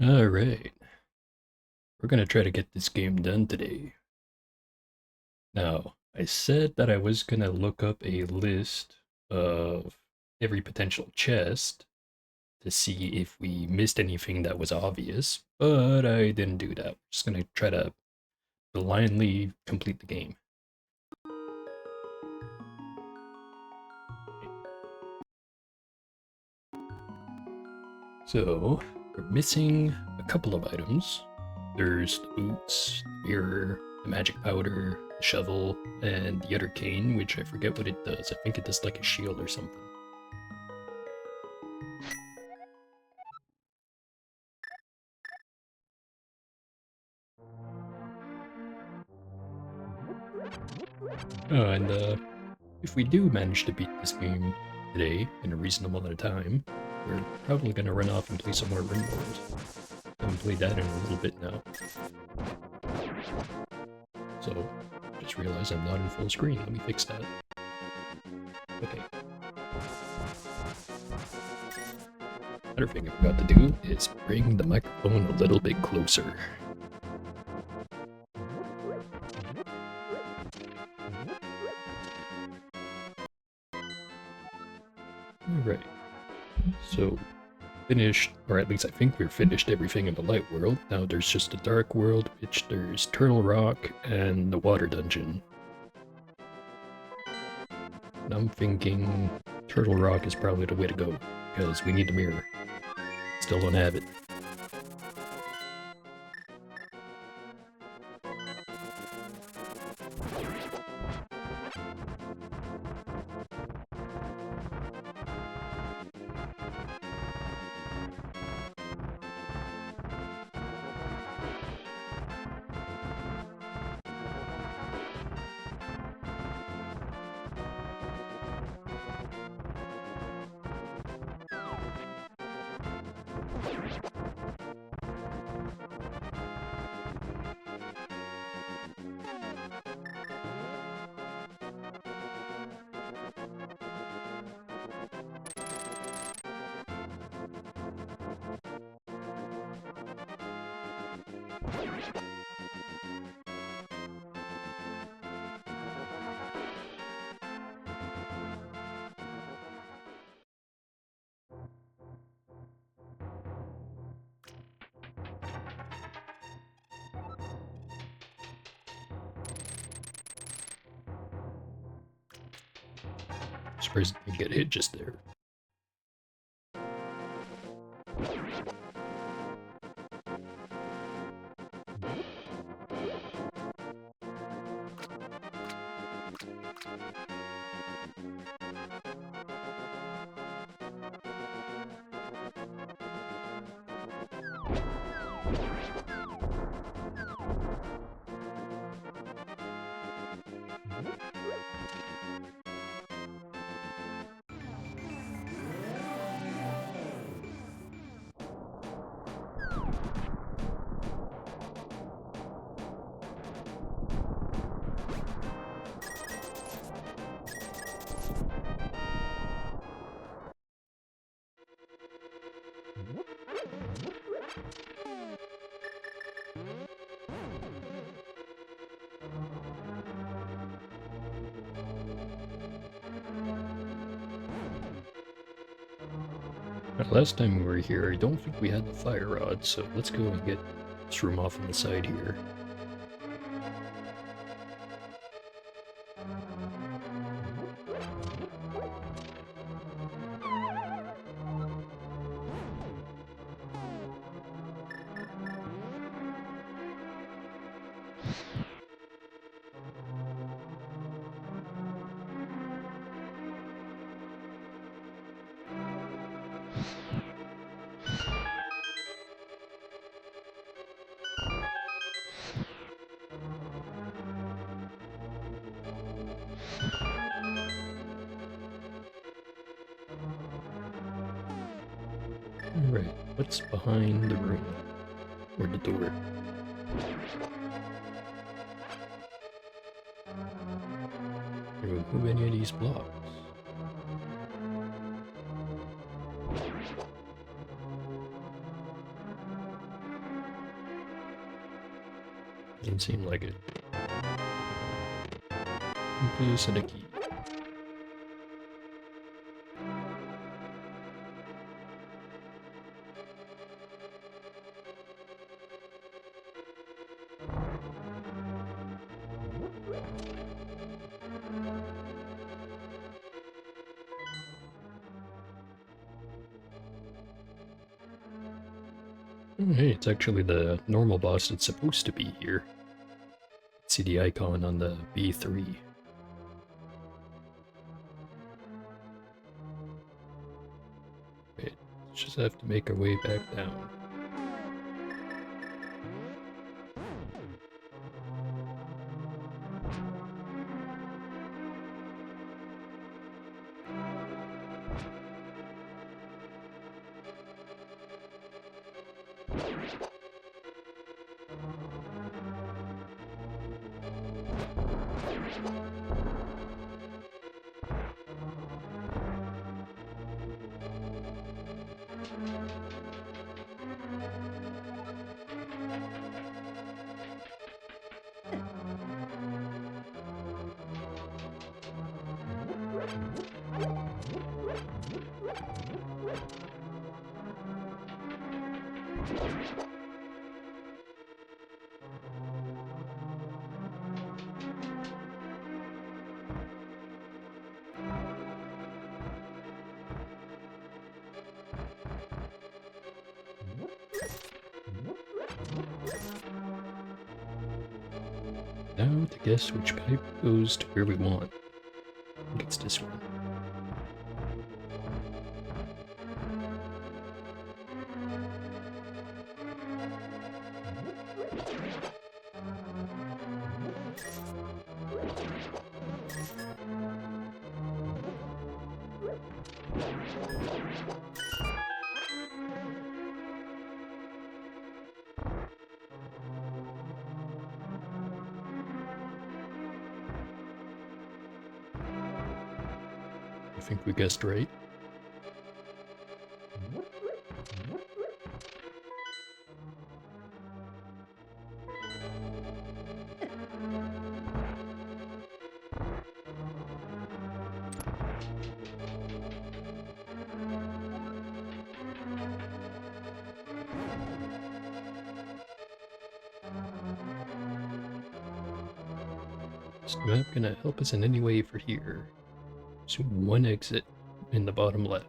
Alright, we're gonna try to get this game done today. Now, I said that I was gonna look up a list of every potential chest to see if we missed anything that was obvious, but I didn't do that. We're just gonna try to blindly complete the game. So, we're missing a couple of items. There's the boots, the mirror, the magic powder, the shovel, and the other cane, which I forget what it does. I think it does like a shield or something. Oh, and if we do manage to beat this game today in a reasonable amount of time, we're probably gonna run off and play some more RimWorld. Haven't played that in a little bit now. So, just realized I'm not in full screen. Let me fix that. Okay. Another thing I forgot to do is bring the microphone a little bit closer. Alright. So, finished, or at least I think we're finished everything in the light world. Now there's just the dark world, which there's Turtle Rock and the water dungeon. And I'm thinking Turtle Rock is probably the way to go, because we need the mirror. Still don't have it. Surprised I didn't get hit just there. Last time we were here, I don't think we had the fire rod, so let's go and get this room off on the side here. Alright, what's behind the room? Or the door? Remove any of these blocks. Doesn't seem like it. Use the key. Oh, hey, it's actually the normal boss that's supposed to be here. See the icon on the B3. Wait, just have to make our way back down. Now to guess which pipe goes to where we want. I think it's this one. I think we guessed right. Is the map gonna help us in any way for here? There's one exit in the bottom left.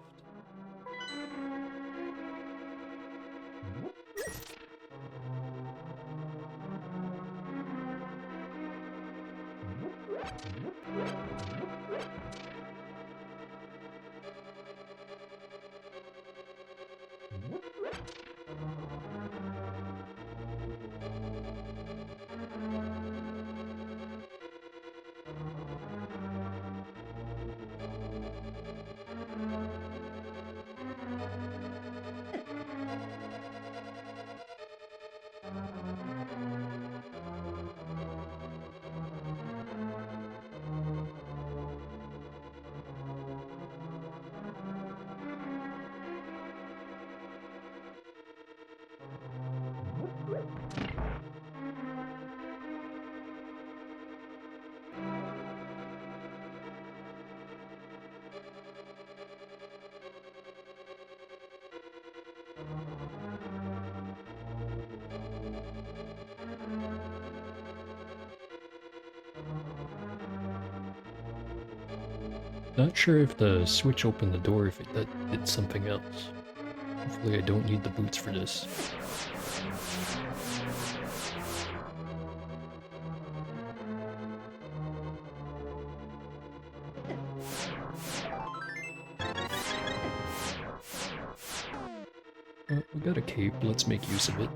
Not sure if the switch opened the door, if that did something else. Hopefully I don't need the boots for this. We got a cape, let's make use of it.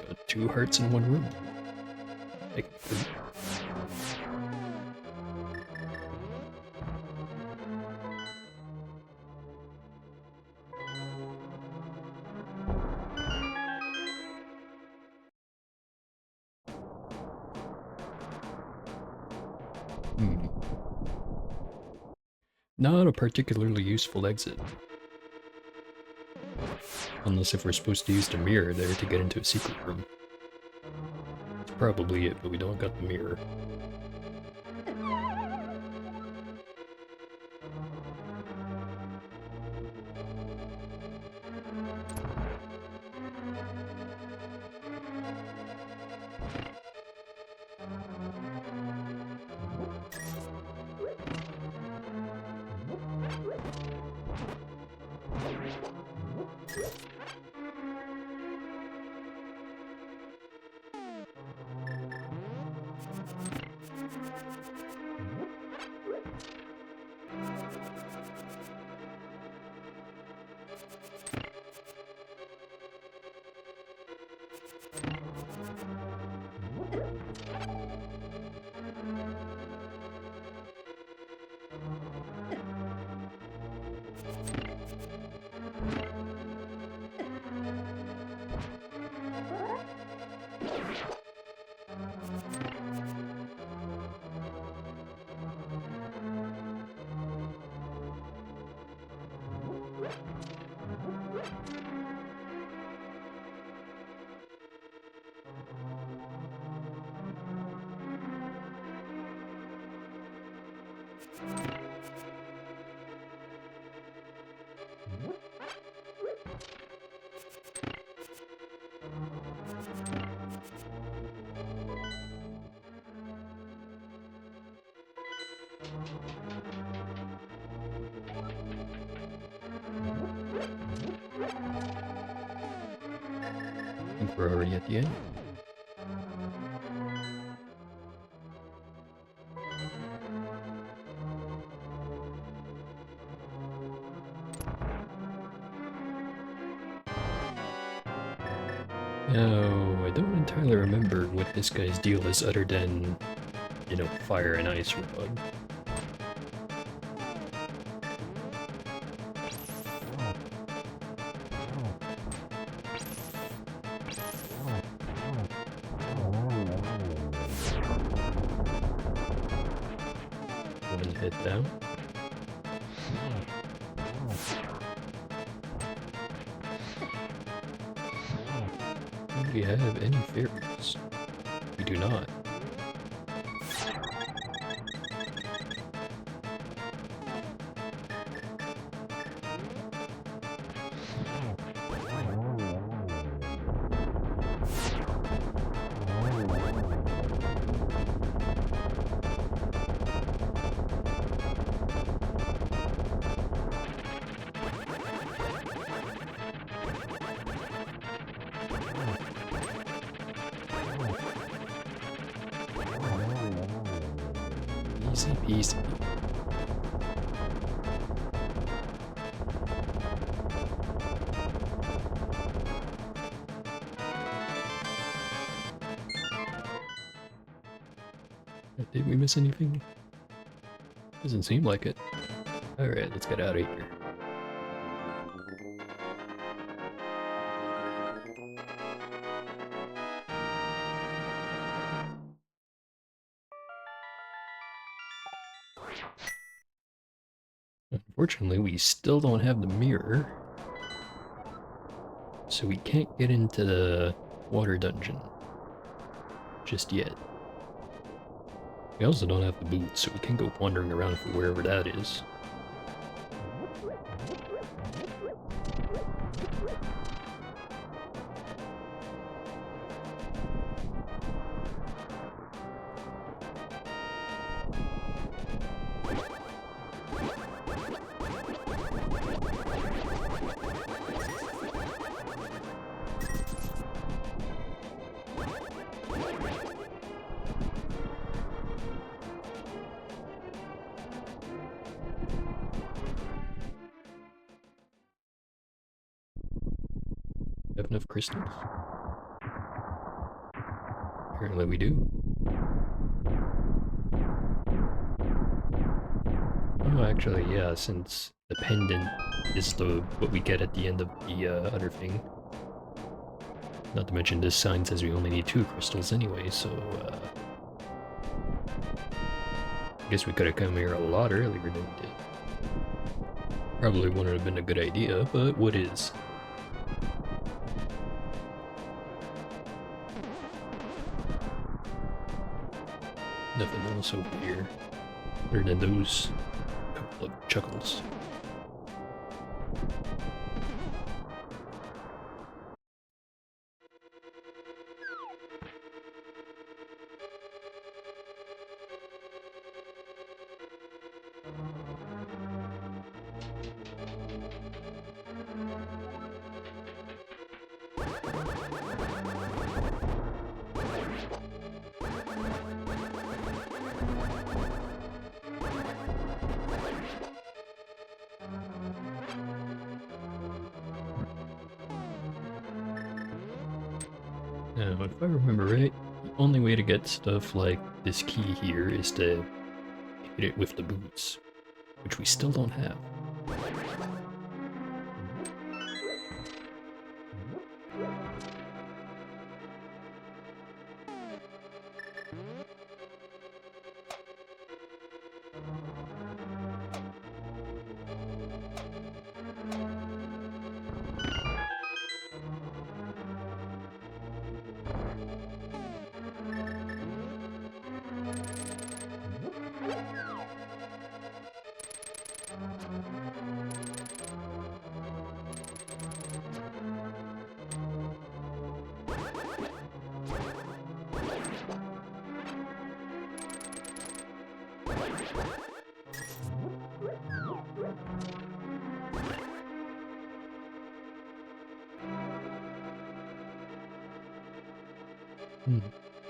Got 2 hearts in 1 room. Not a particularly useful exit. Unless if we're supposed to use the mirror there to get into a secret room. That's probably it, but we don't got the mirror. I think we're already at the end. Now, I don't entirely remember what this guy's deal is other than, you know, fire and ice rod. One hit down. have any fairies? We do not. Easy peasy. Did we miss anything? Doesn't seem like it. Alright, let's get out of here. Unfortunately, we still don't have the mirror, so we can't get into the water dungeon just yet. We also don't have the boots, so we can't go wandering around for wherever that is. Have enough crystals? Apparently we do. Oh, actually, yeah, since the pendant is what we get at the end of the other thing. Not to mention this sign says we only need 2 crystals anyway, so I guess we could have come here a lot earlier than we did. Probably wouldn't have been a good idea, but what is? Nothing else over here, other than those couple of chuckles. Now, if I remember right, the only way to get stuff like this key here is to hit it with the boots, which we still don't have.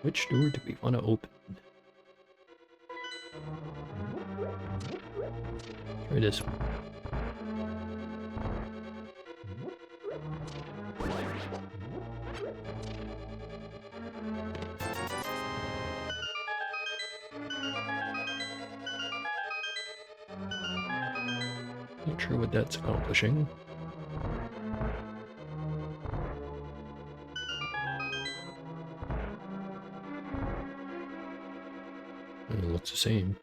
Which door do we want to open? Try this one. Not sure what that's accomplishing. It looks the same.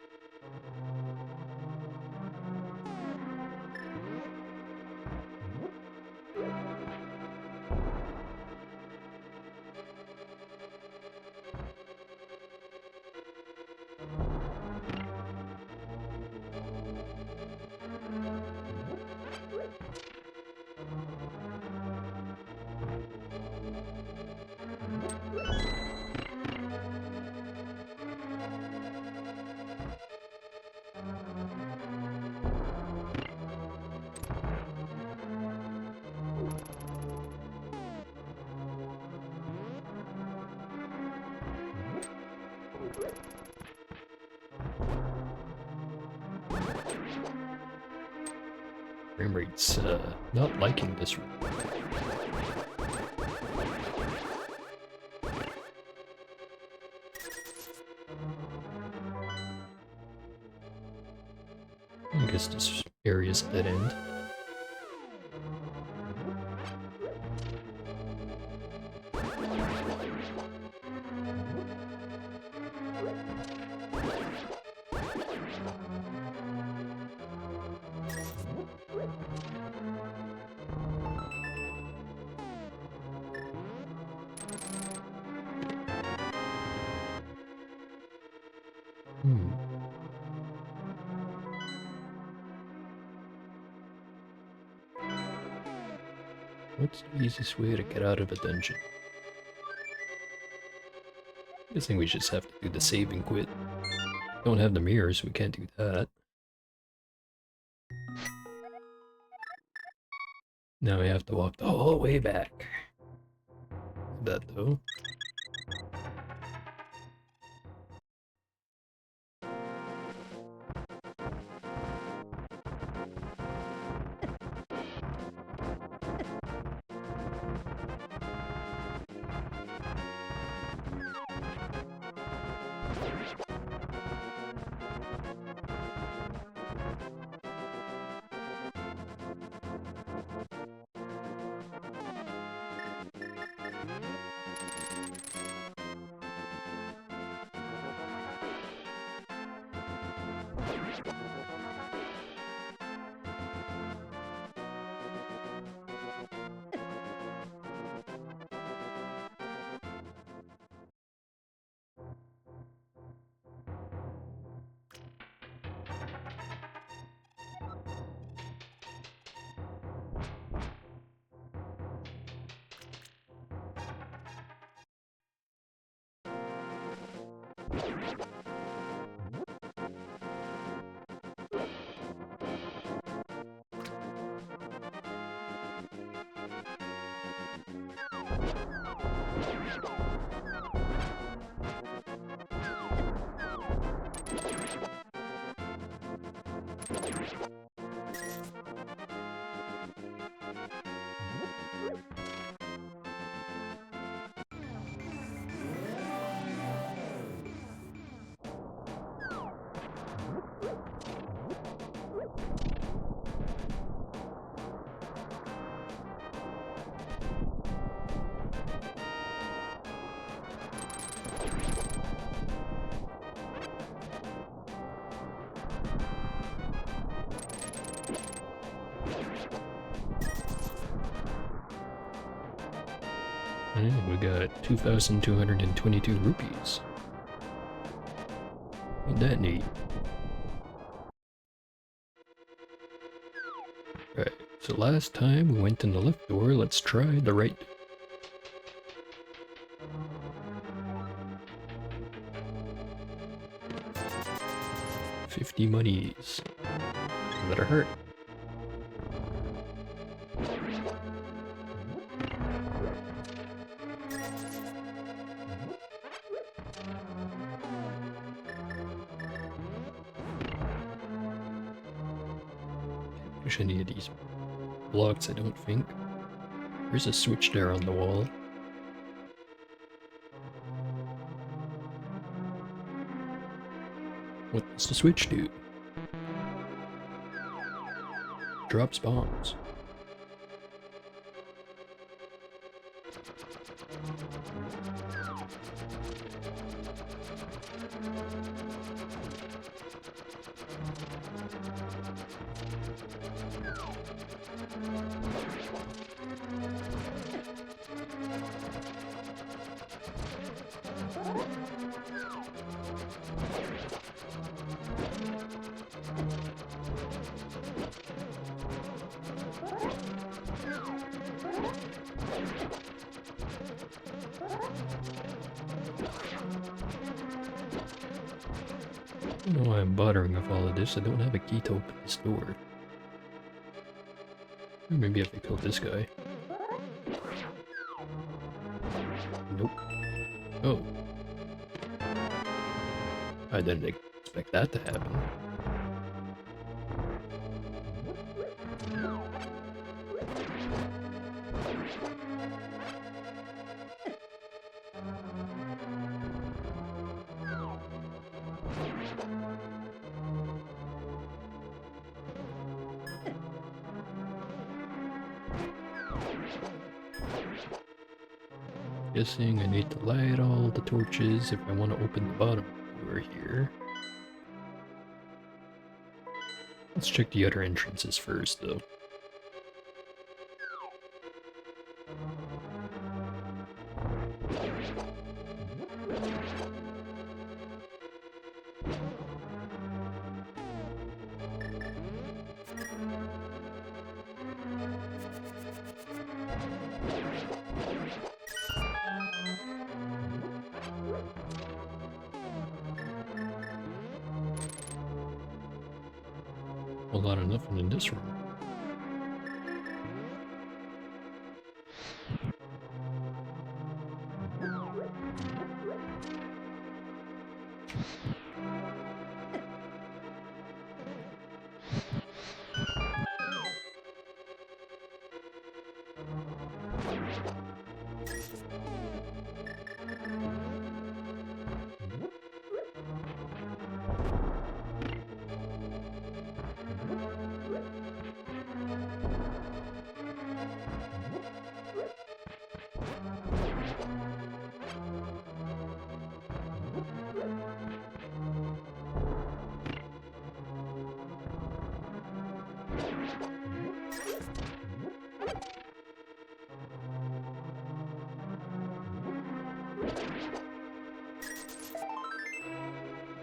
Frame rate's not liking this room. I guess this area's dead end. What's the easiest way to get out of a dungeon? I think we just have to do the save and quit. Don't have the mirrors, we can't do that. Now we have to walk the whole way back. That though. We got 2,222 rupees. Ain't that neat? Right, so last time we went in the left door, let's try the right. $50 monies. Better hurt. Push any of these blocks, I don't think. There's a switch there on the wall. What does the switch do? Drops bombs. I don't know why I'm bothering with all of this. I don't have a key to open this door. Or maybe if I killed this guy. Nope. Oh. I didn't expect that to happen. Guessing I need to light all the torches if I want to open the bottom door here. Let's check the other entrances first, though. A lot of nothing in this room.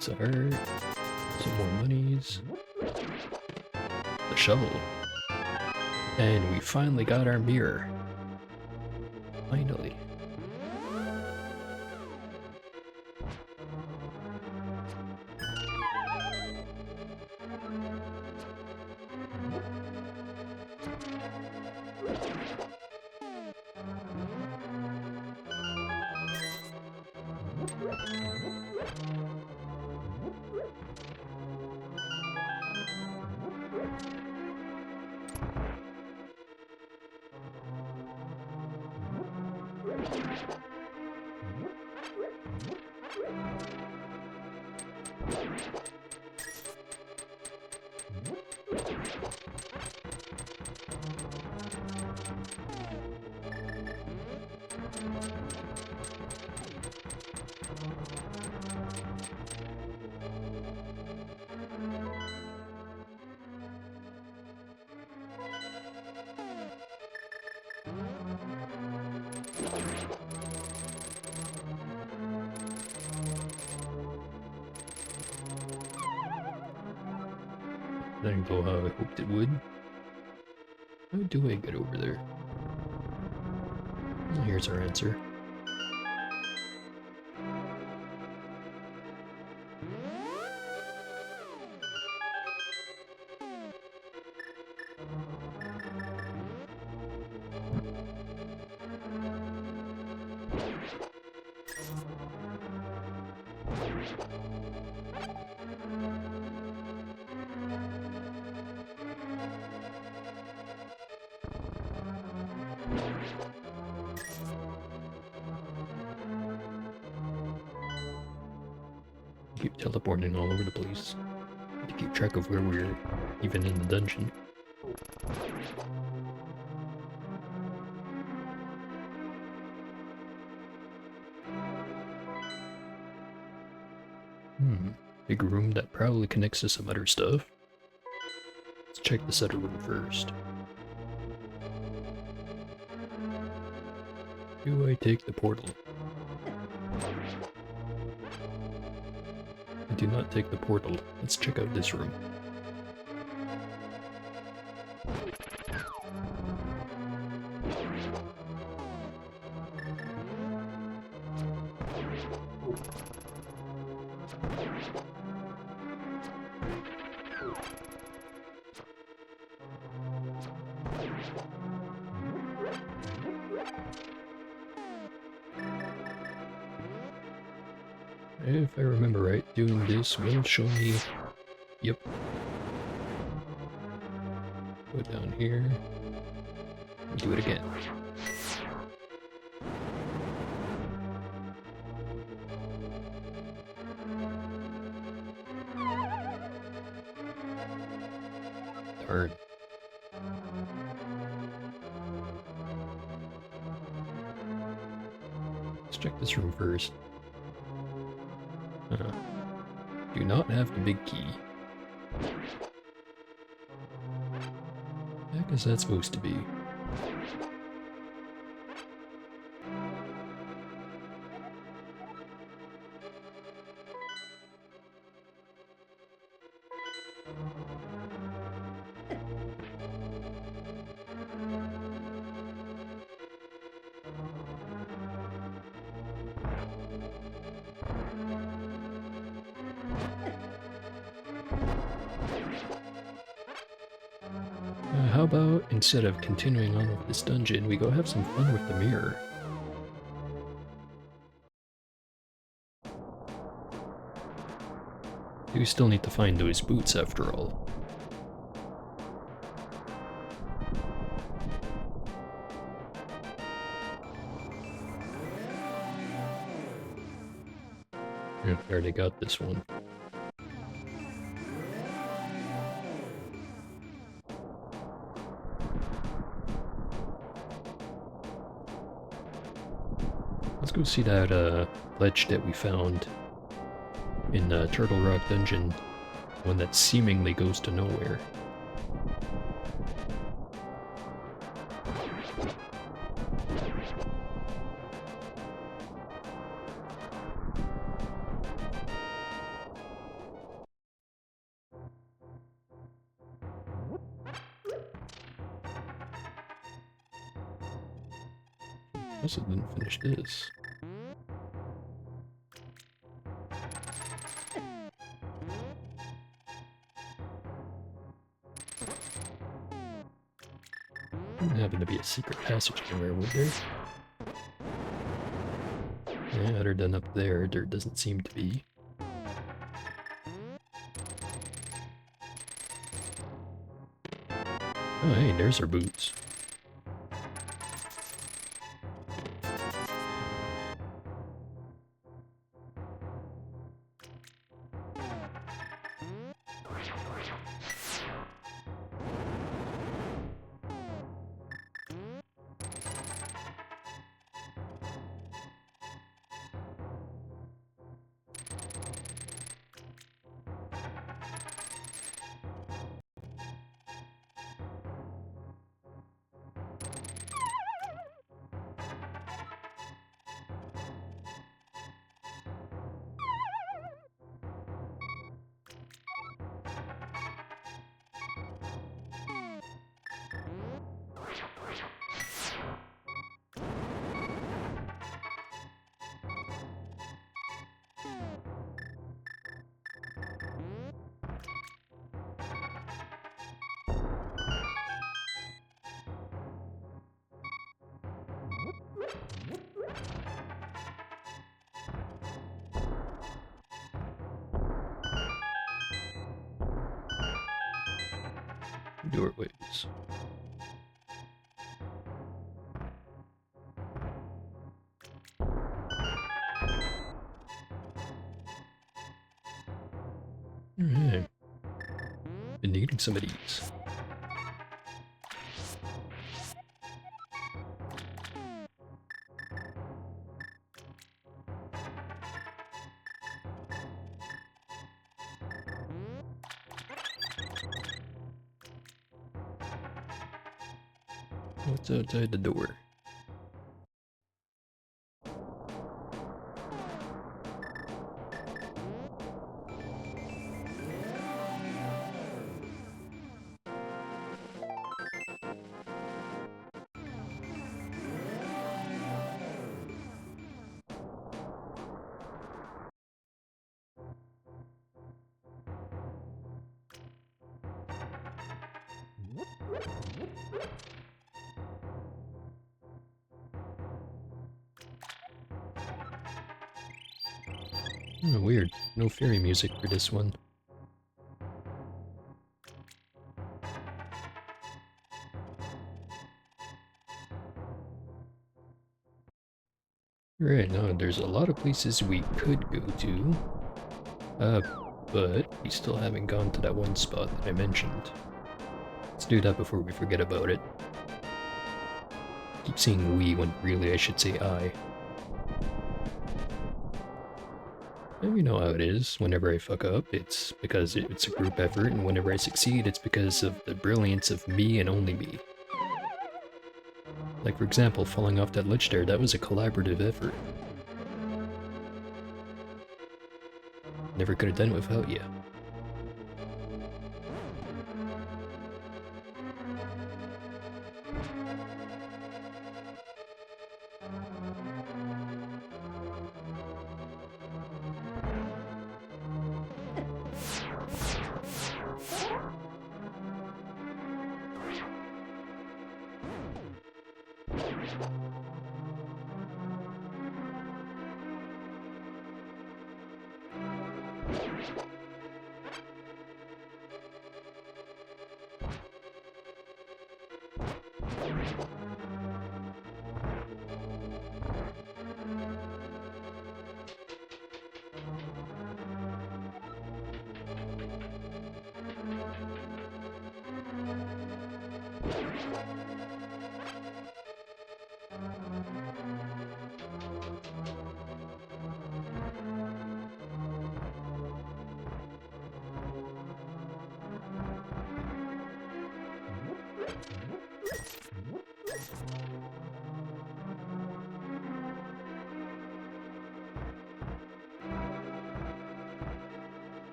Sorry. Some more monies. The shovel. And we finally got our mirror. Finally. Didn't go how I hoped it would. How do I get over there? Well, here's our answer. Keep teleporting all over the place to keep track of where we're even in the dungeon. Big room that probably connects to some other stuff. Let's check this other room first. Do I take the portal? I do not take the portal. Let's check out this room. If I remember right, doing this will show me... Yep. Go down here. Do it again. Darn. Let's check this room first. Do not have the big key. Heck is that supposed to be? How about, instead of continuing on with this dungeon, we go have some fun with the mirror? You still need to find those boots after all. I already got this one. Let's go see that ledge that we found in Turtle Rock Dungeon, one that seemingly goes to nowhere. Also didn't finish this. Wouldn't happen to be a secret passage anywhere, would there? Yeah, other than up there, there doesn't seem to be. Oh hey, there's our boots. Doorways. Alright. Been needing some of these. What's outside the door? Oh, weird. No fairy music for this one. Right, now there's a lot of places we could go to. But we still haven't gone to that one spot that I mentioned. Let's do that before we forget about it. Keep saying we when really I should say I. And you know how it is. Whenever I fuck up, it's because it's a group effort, and whenever I succeed, it's because of the brilliance of me and only me. Like, for example, falling off that ledge there, that was a collaborative effort. Never could have done it without you.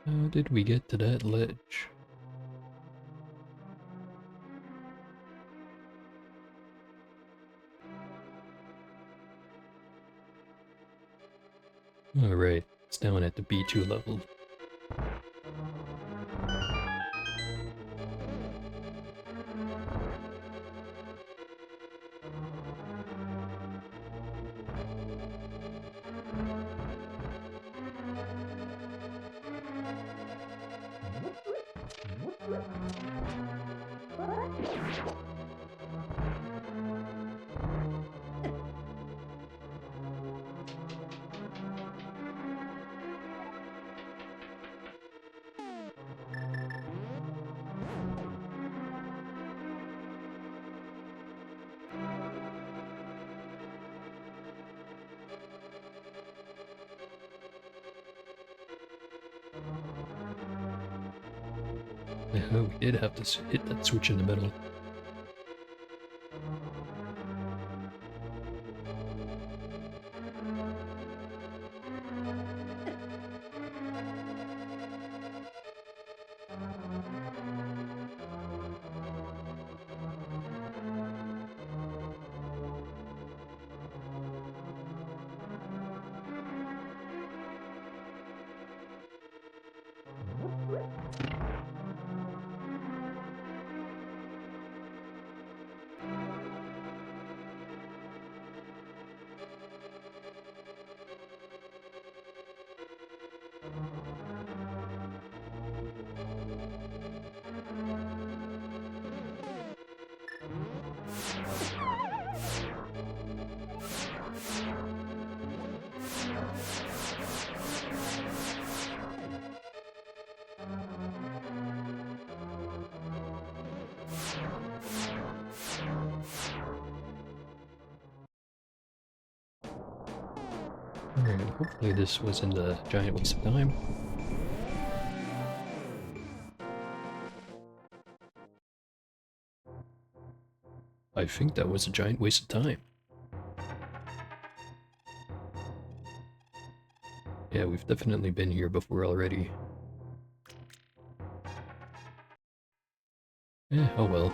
How did we get to that ledge? Alright, it's down at the B2 level. Oh, we did have to hit that switch in the middle. Alright, hopefully this wasn't a giant waste of time. I think that was a giant waste of time. Yeah, we've definitely been here before already. Oh well.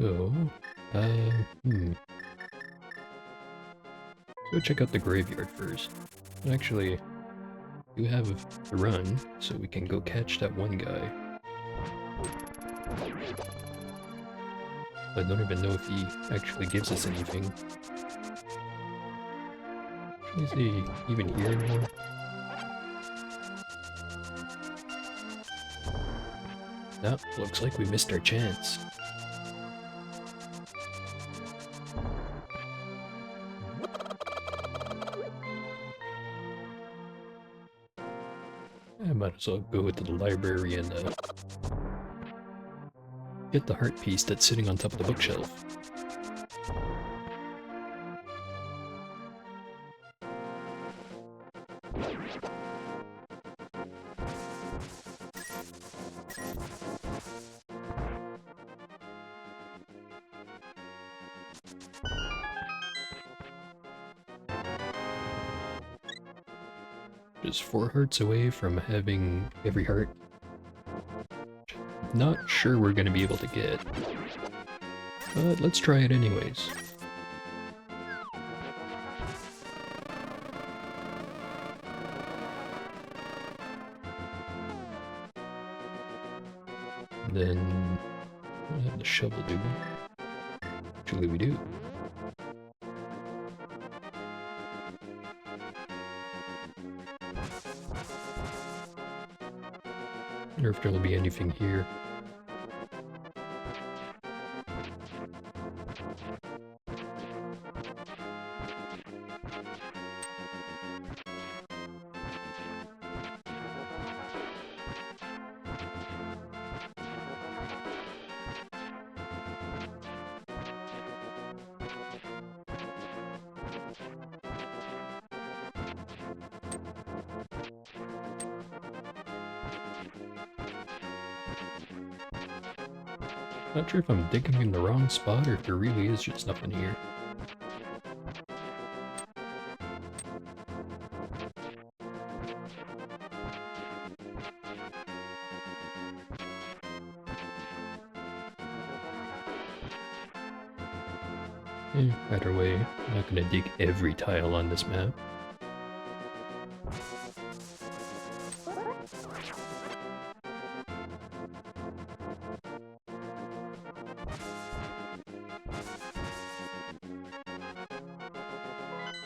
Oh. Hmm. Let's go check out the graveyard first. Actually, we have a run, so we can go catch that one guy. I don't even know if he actually gives us anything. Is he even here anymore? No, looks like we missed our chance. I might as well go to the library and get the heart piece that's sitting on top of the bookshelf. Just 4 hearts away from having every heart. Not sure we're gonna be able to get, but let's try it anyways. And then we'll have the shovel do. Actually, we do. I wonder if there will be anything here. Not sure if I'm digging in the wrong spot or if there really is just nothing here. Either way, I'm not gonna dig every tile on this map.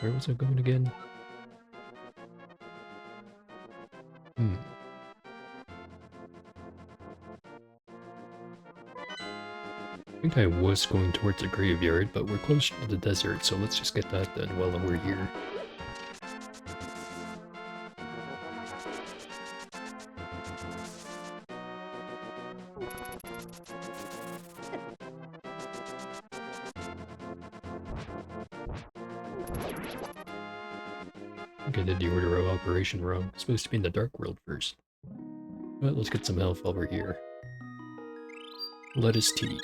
Where was I going again? I think I was going towards the graveyard, but we're close to the desert, so let's just get that done while we're here. Okay, I did the order of operation wrong. It's supposed to be in the Dark World first. But let's get some health while we're here. Lettuce tea.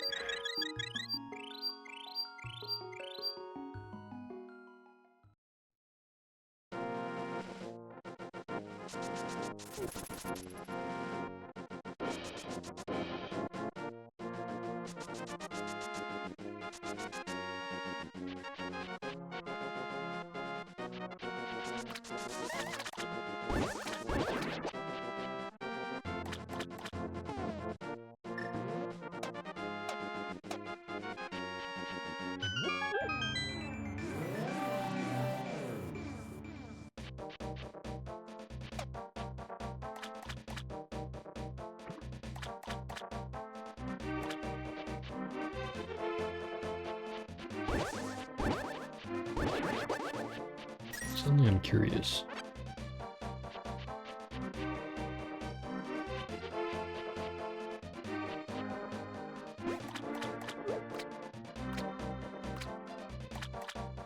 Suddenly I'm curious.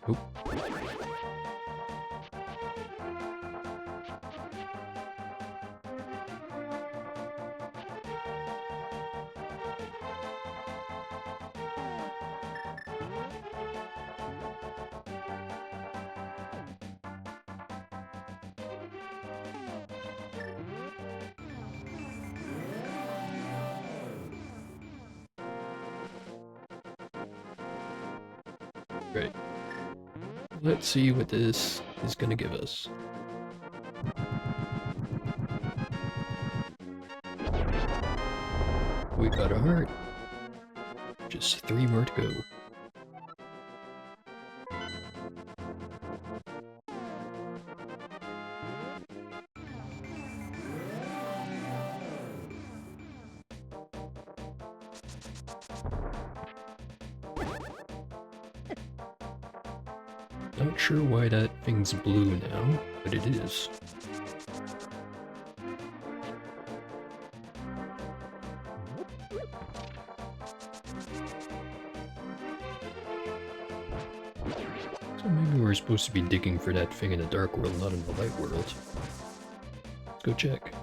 Oh. Right. Let's see what this is gonna give us. We got a heart. Just 3 more to go. Not sure why that thing's blue now, but it is. So maybe we're supposed to be digging for that thing in the dark world, not in the light world. Let's go check.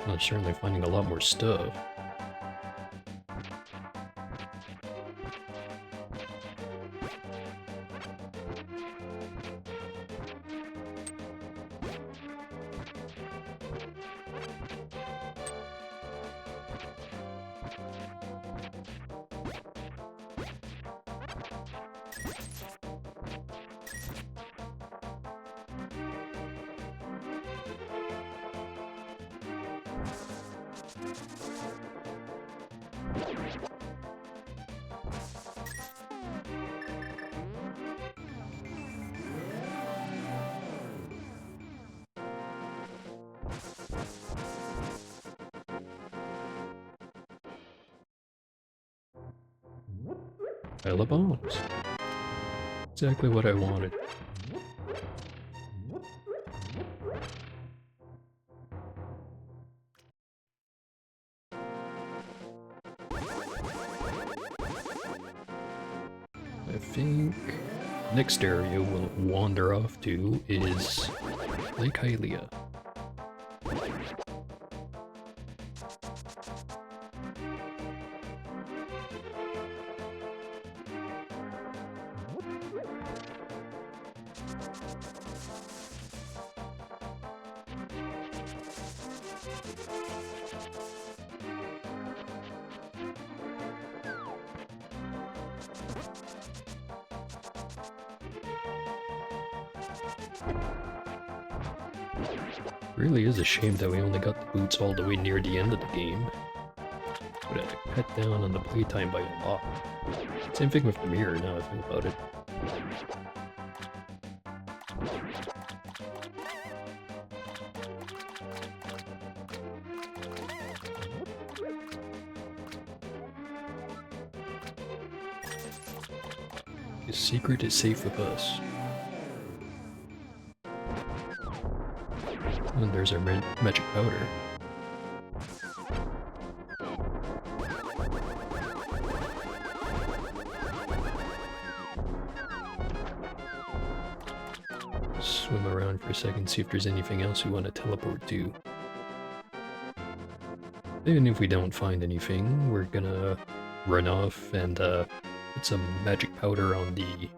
I'm certainly finding a lot more stuff. Pile of bombs. Exactly what I wanted. I think next area we'll wander off to is Lake Hylia. Really is a shame that we only got the boots all the way near the end of the game. Would have cut down on the playtime by a lot. Same thing with the mirror now I think about it. His secret is safe with us. And there's our magic powder. Swim around for a second, see if there's anything else we want to teleport to. Even if we don't find anything, we're gonna run off and put some magic powder on the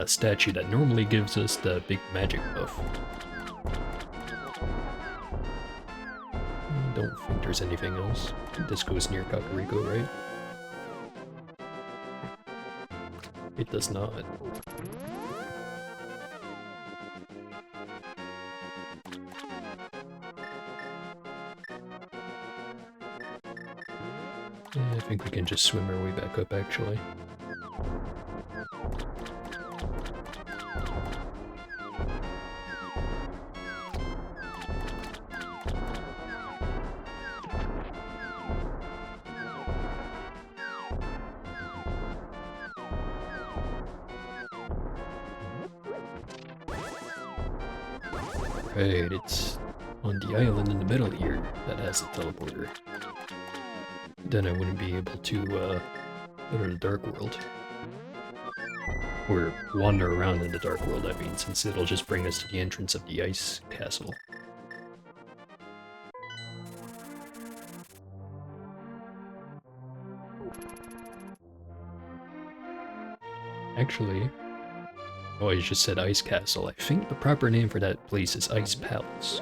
statue that normally gives us the big magic buff. I don't think there's anything else. This goes near Kakariko, right? It does not. Yeah, I think we can just swim our way back up, actually. Right, it's on the island in the middle here that has the teleporter. Then I wouldn't be able to go to the Dark World. Or wander around in the Dark World, I mean, since it'll just bring us to the entrance of the Ice Castle. Actually, Oh, I just said Ice Castle. I think the proper name for that place is Ice Palace.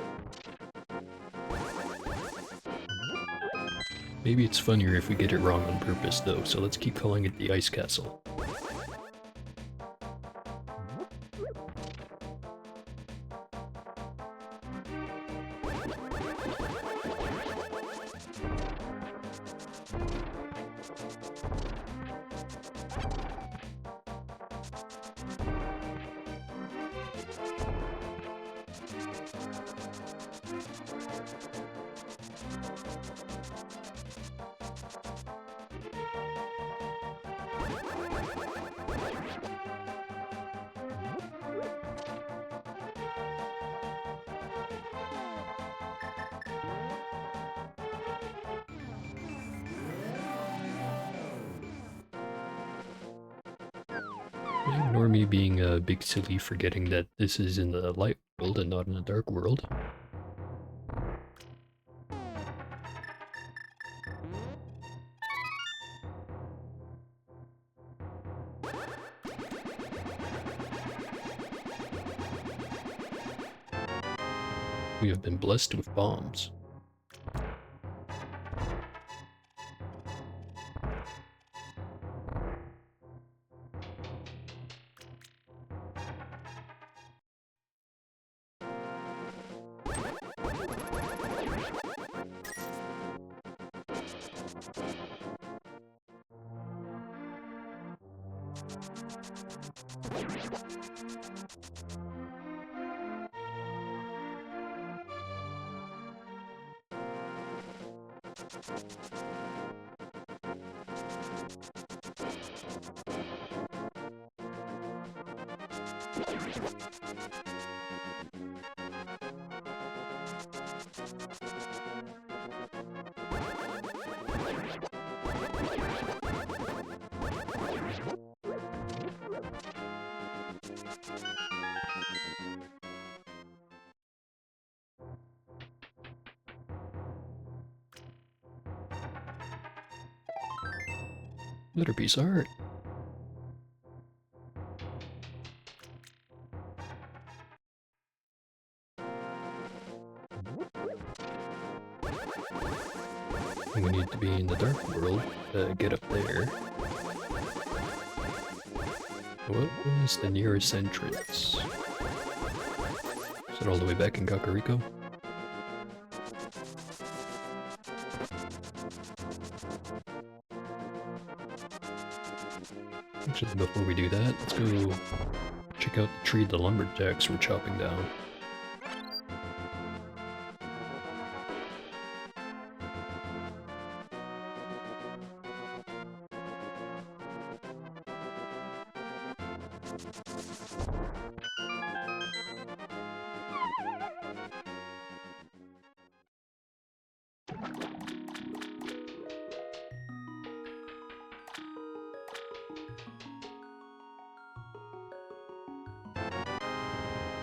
Maybe it's funnier if we get it wrong on purpose though, so let's keep calling it the Ice Castle. Ignore me being a big silly forgetting that this is in the light world and not in the dark world. We have been blessed with bombs. Little piece of art. We need to be in the dark world to get up there. What was the nearest entrance? Is it all the way back in Kakariko? Actually, before we do that, let's go check out the tree the lumberjacks were chopping down.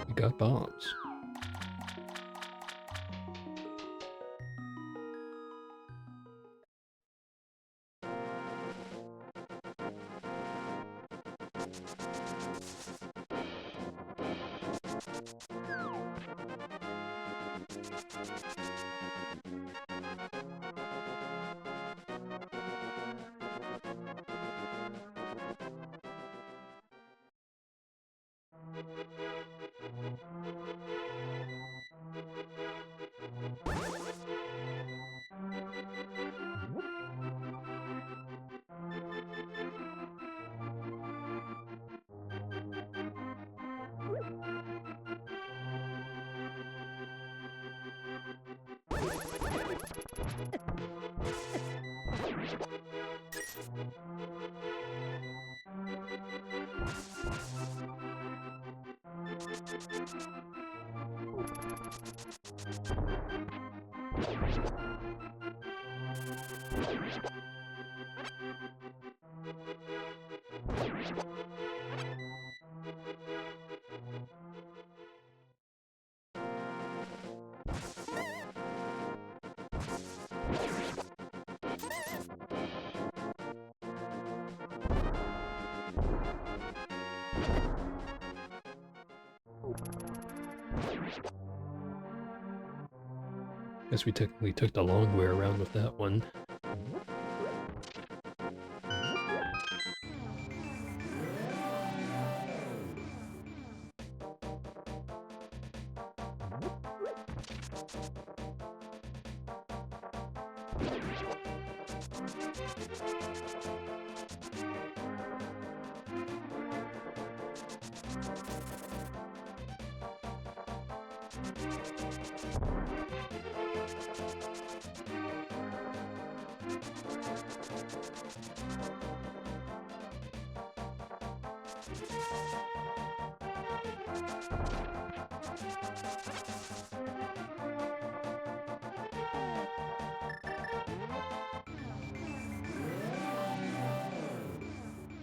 We got bombs. Guess we took the long way around with that one.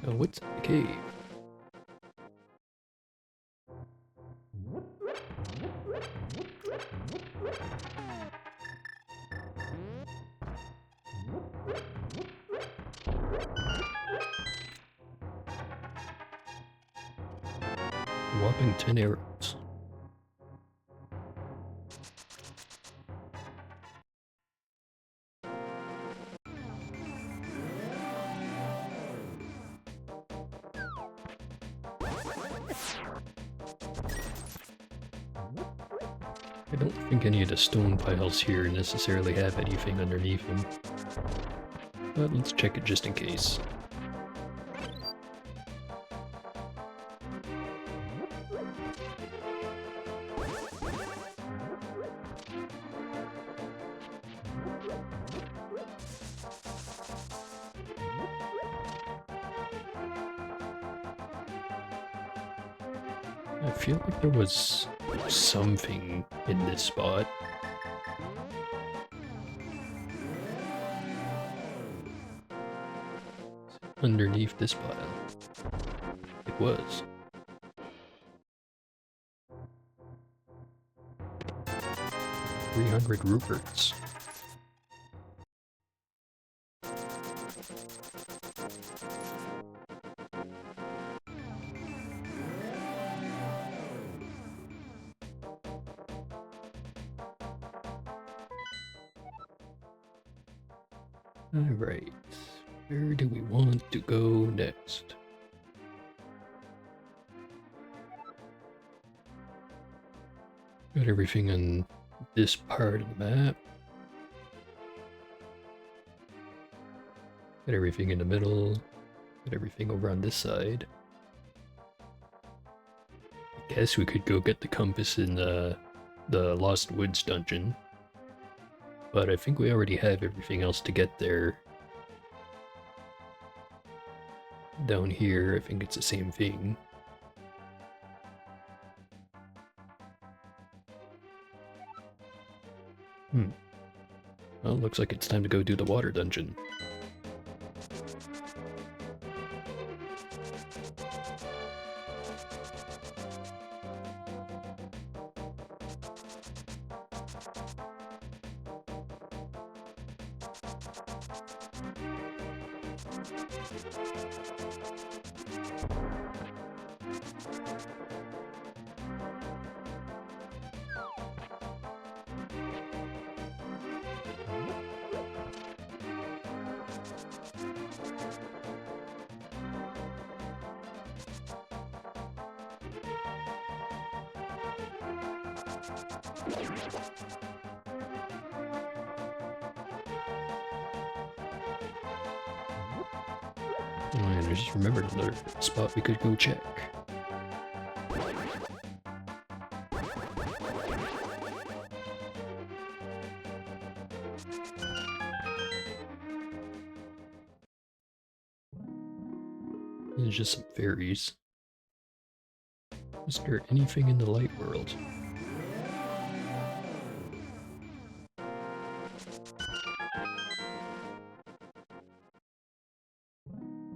Now what's in the cave? Whopping 10 arrows. I don't think any of the stone piles here necessarily have anything underneath them. But let's check it just in case. I feel like there was something in this spot. Underneath this pile. It was. $300 rupees. Alright, where do we want to go next? Got everything on this part of the map. Got everything in the middle. Got everything over on this side. I guess we could go get the compass in the Lost Woods dungeon. But I think we already have everything else to get there. Down here, I think it's the same thing. Well, looks like it's time to go do the water dungeon. And I just remembered another spot we could go check. There's just some fairies. Is there anything in the light world?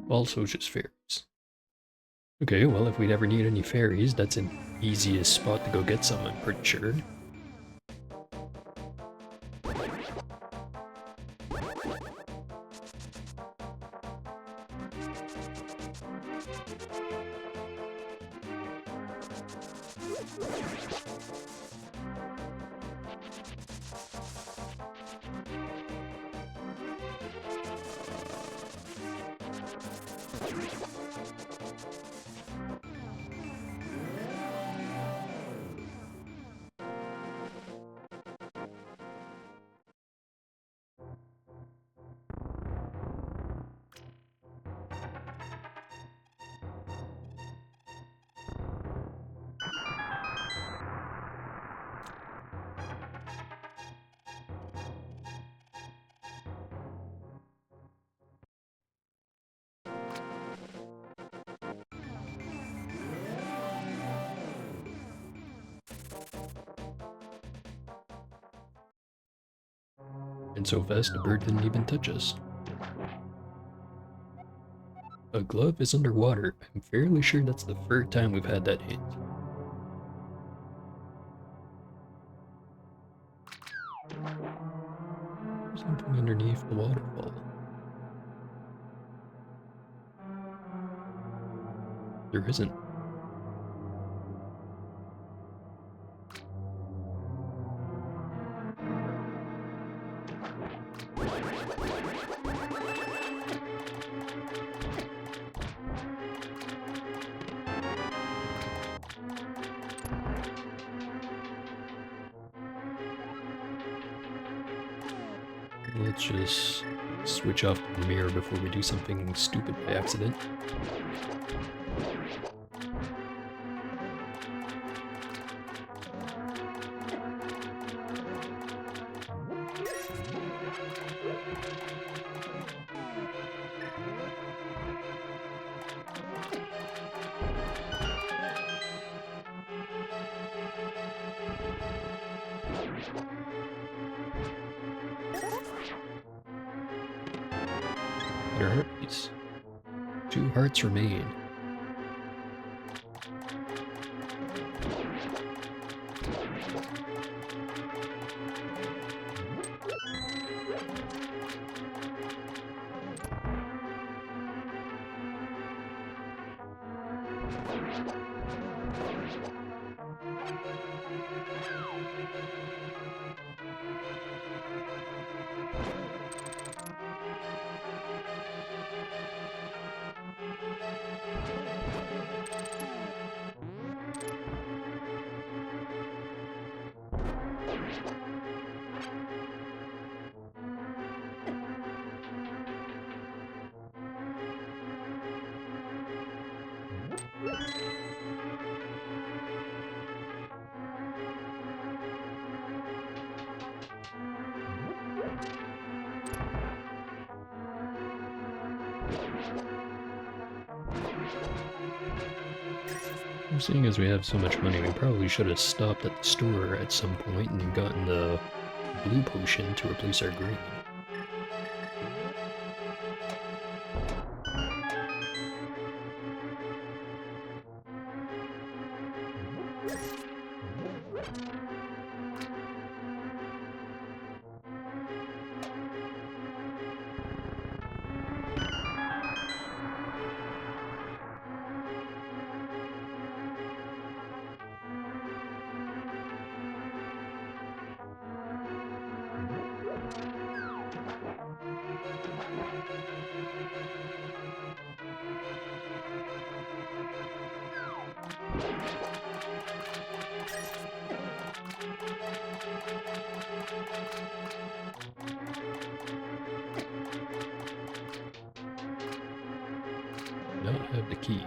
Also just fairies. Okay, well if we'd ever need any fairies, that's an easiest spot to go get some, I'm pretty sure. And so fast the bird didn't even touch us. A glove is underwater. I'm fairly sure that's the third time we've had that hint. There's something underneath the waterfall. There isn't. Let's just switch off the mirror before we do something stupid by accident. What are these? 2 hearts remain. Seeing as we have so much money, we probably should have stopped at the store at some point and gotten the blue potion to replace our green. Not have the key.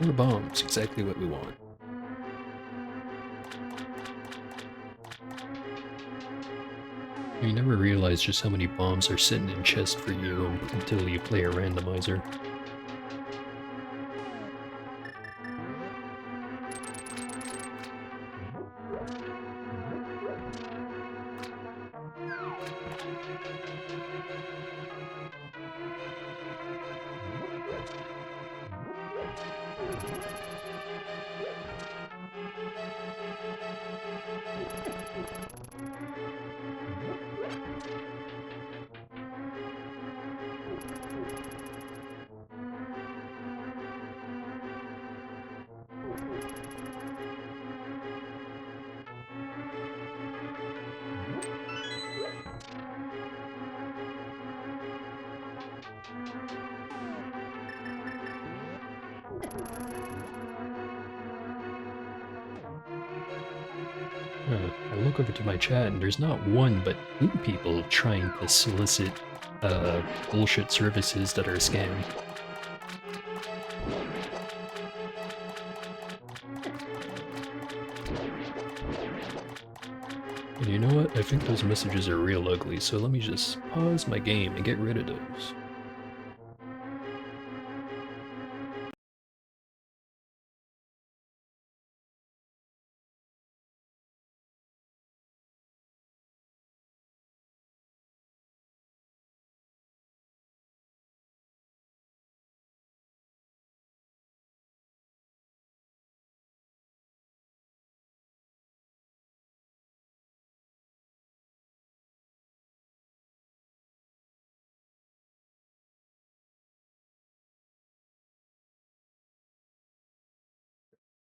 More bombs, exactly what we want. You never realize just how many bombs are sitting in chests for you until you play a randomizer. look over to my chat and there's not one but two people trying to solicit bullshit services that are a scam. And you know what? I think those messages are real ugly, so let me just pause my game and get rid of those.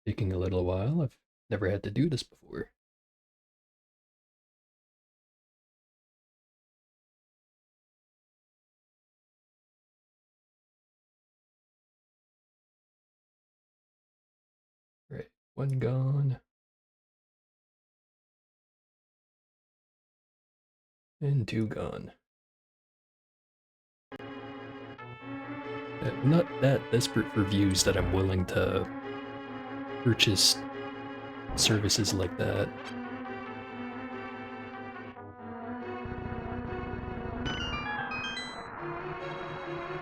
Taking a little while, I've never had to do this before. Right, one gone. And two gone. I'm not that desperate for views that I'm willing to purchase services like that.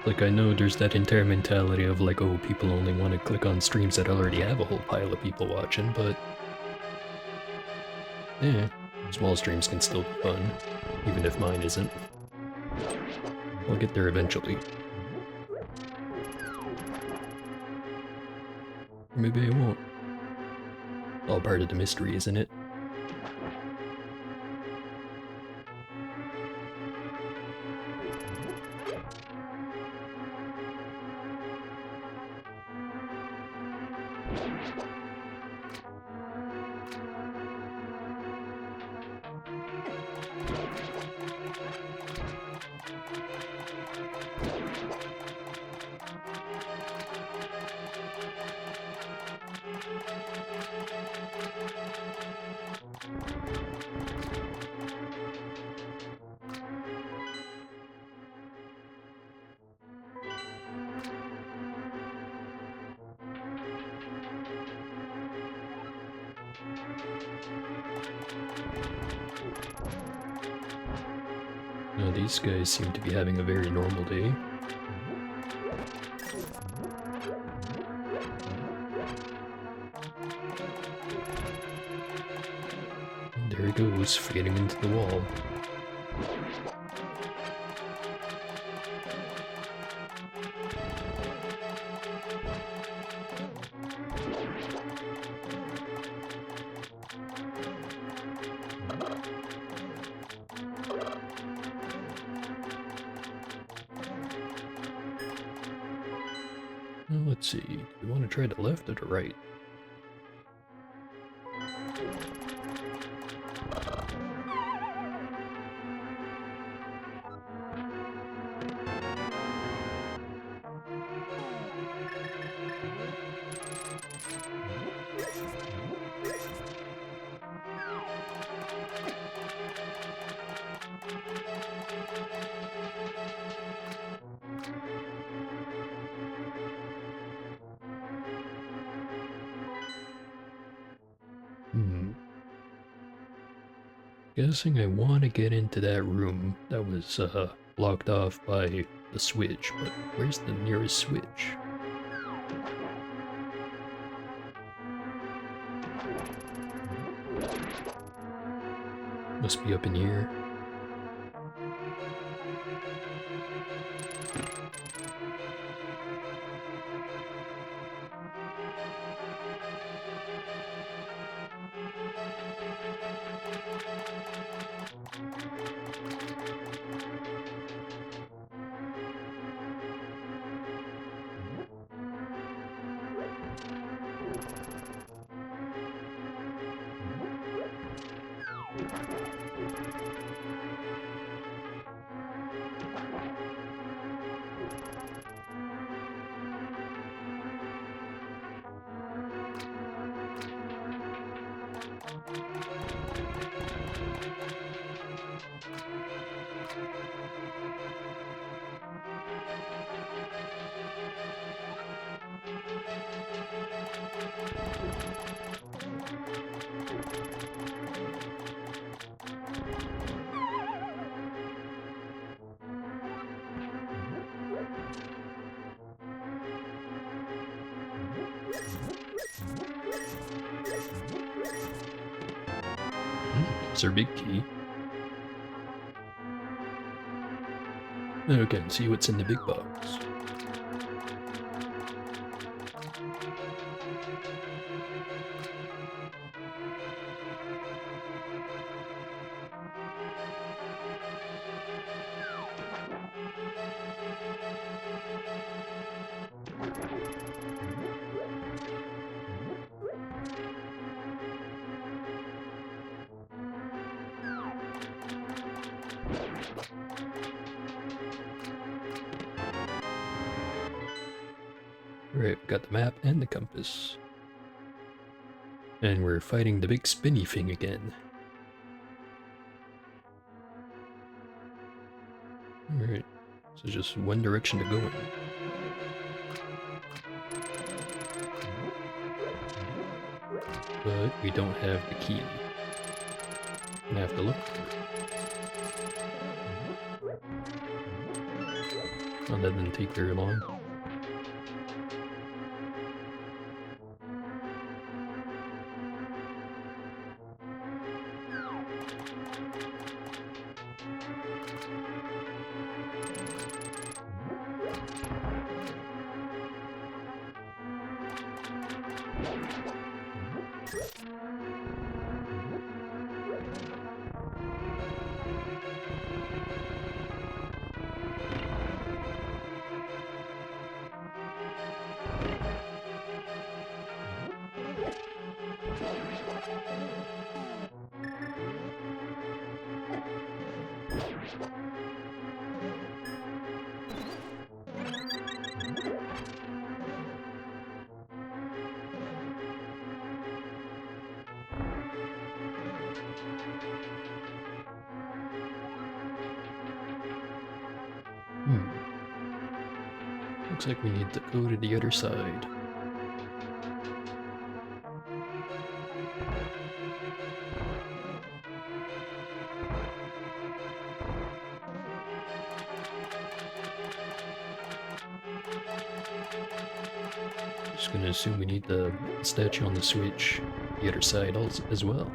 Like, I know there's that entire mentality of like, oh, people only want to click on streams that already have a whole pile of people watching, but yeah, small streams can still be fun, even if mine isn't. I'll get there eventually. Or maybe I won't. All part of the mystery, isn't it? No, these guys seem to be having a very normal day. And there he goes, fading into the wall. Well, let's see, do we want to try the left or the right? Guessing I want to get into that room that was blocked off by the switch, but where's the nearest switch? Must be up in here. It's our big key. Okay, see what's in the big box. Alright, we got the map and the compass. And we're fighting the big spinny thing again. Alright, so just one direction to go in. But we don't have the key. I'm gonna have to look for it. Oh, that didn't take very long. Looks like we need to go to the other side. Just gonna assume we need the statue on the switch, the other side as well.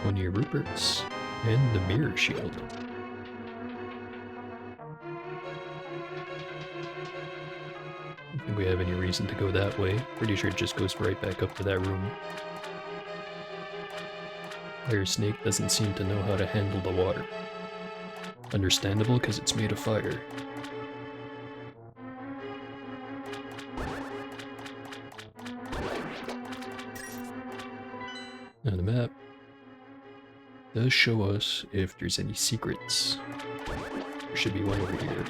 One of your Ruperts, and the mirror shield. I don't think we have any reason to go that way. Pretty sure it just goes right back up to that room. Fire Snake doesn't seem to know how to handle the water. Understandable, because it's made of fire. Now the map does show us if there's any secrets. There should be one over here.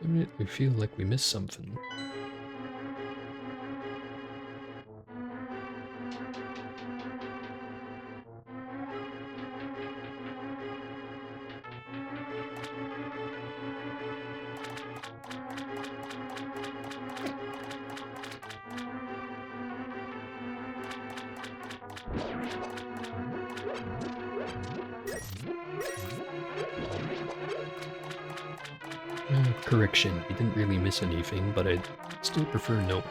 I feel like we missed something. Correction, we didn't really miss anything, but I'd still prefer knowing.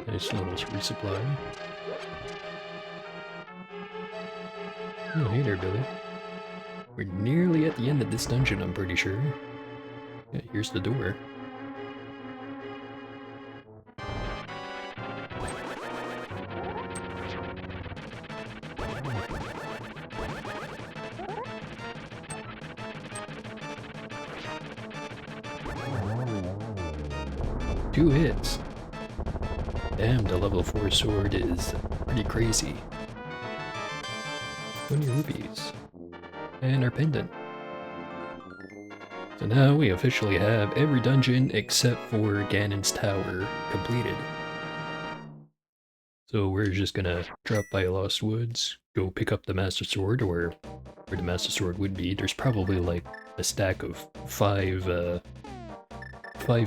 Nice little resupply. Oh, hey there, Billy. We're nearly at the end of this dungeon, I'm pretty sure. Yeah, here's the door. Two hits. Damn, the level 4 sword is pretty crazy. 20 rupees. And our pendant. So now we officially have every dungeon except for Ganon's Tower completed. So we're just gonna drop by Lost Woods, go pick up the Master Sword, or where the Master Sword would be. There's probably like a stack of five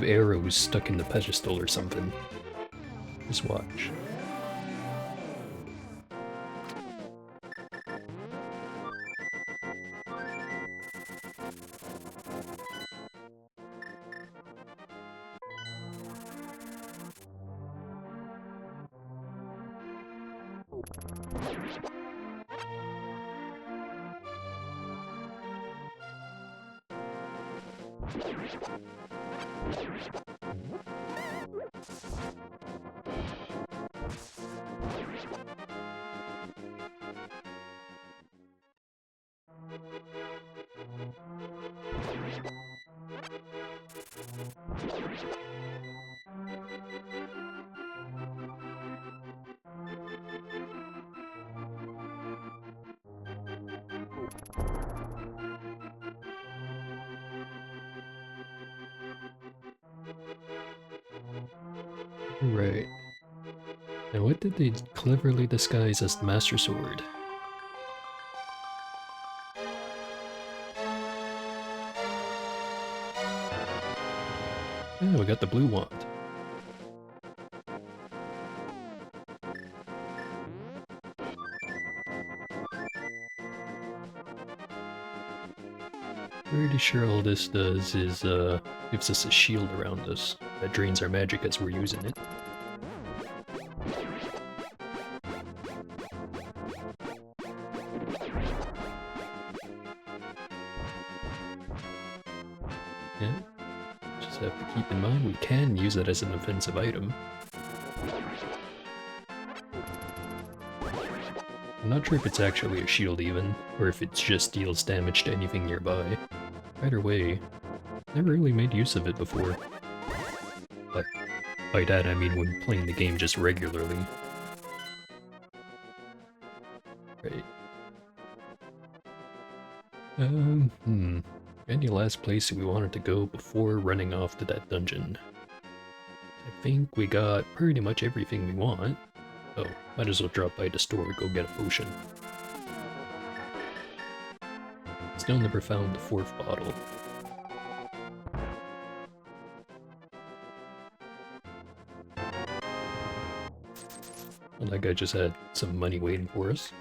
arrows stuck in the pedestal or something. Just watch. Right. Now what did they cleverly disguise as the Master Sword? Oh, we got the blue wand. Pretty sure all this does is, gives us a shield around us that drains our magic as we're using it. Yeah. Just have to keep in mind we can use it as an offensive item. I'm not sure if it's actually a shield even, or if it just deals damage to anything nearby. Either way, never really made use of it before. But by that I mean when playing the game just regularly. Right. Any last place we wanted to go before running off to that dungeon? I think we got pretty much everything we want. Oh, might as well drop by the store, go get a potion. Still never found the 4th bottle. Well, that guy just had some money waiting for us.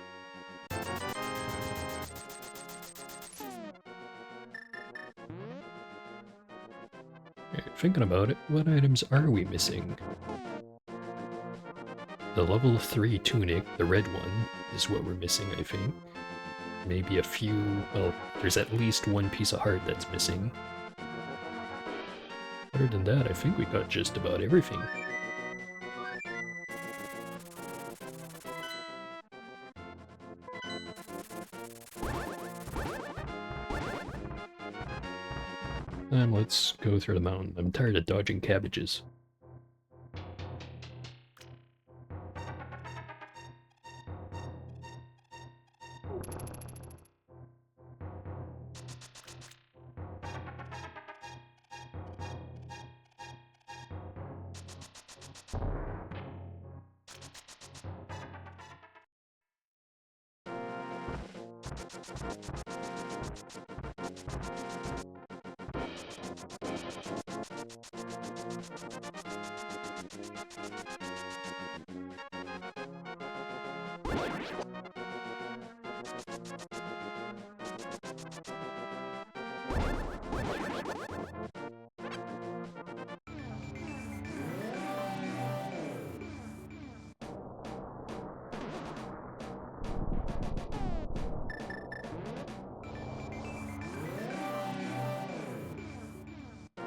Alright, thinking about it, what items are we missing? The level 3 tunic, the red one, is what we're missing, I think. Maybe a few... well, there's at least one piece of heart that's missing. Other than that, I think we got just about everything. And let's go through the mountain. I'm tired of dodging cabbages.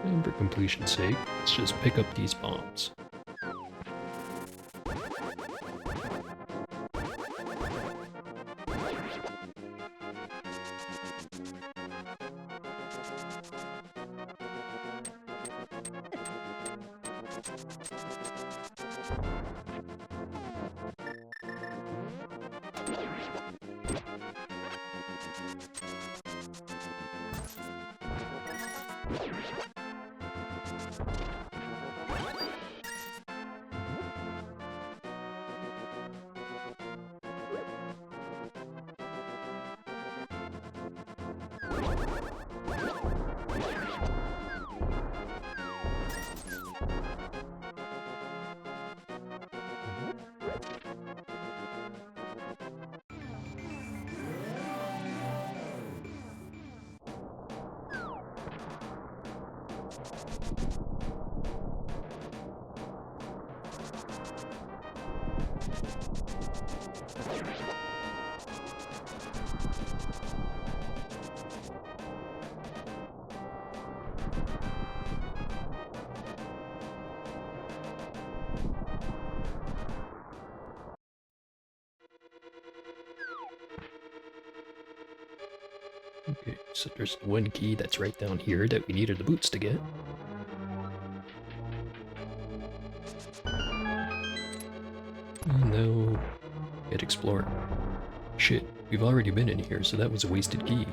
And for completion's sake, let's just pick up these bombs. Okay, so there's one key that's right down here that we needed the boots to get. And now, get explore. Shit, we've already been in here, so that was a wasted key.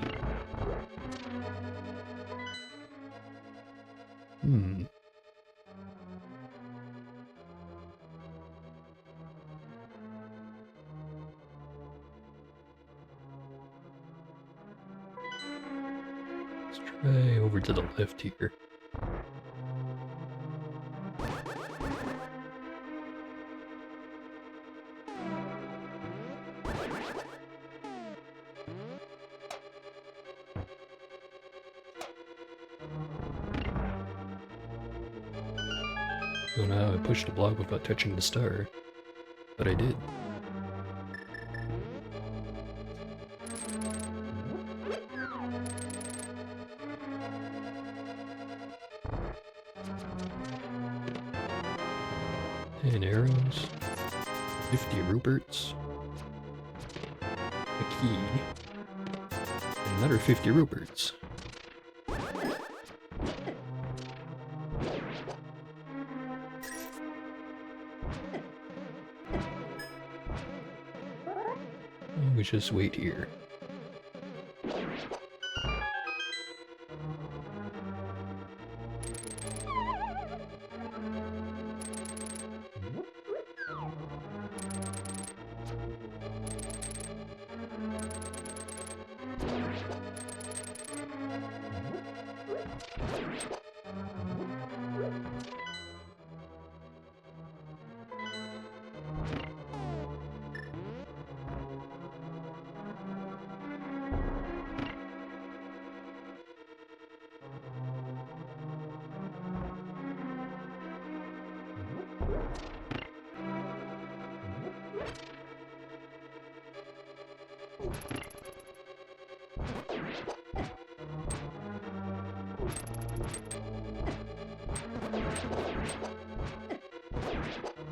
Let's try over to the left here. Don't know how I pushed the block without touching the star, but I did. 10 arrows, 50 ruperts, a key, and another 50 ruperts. We just wait here.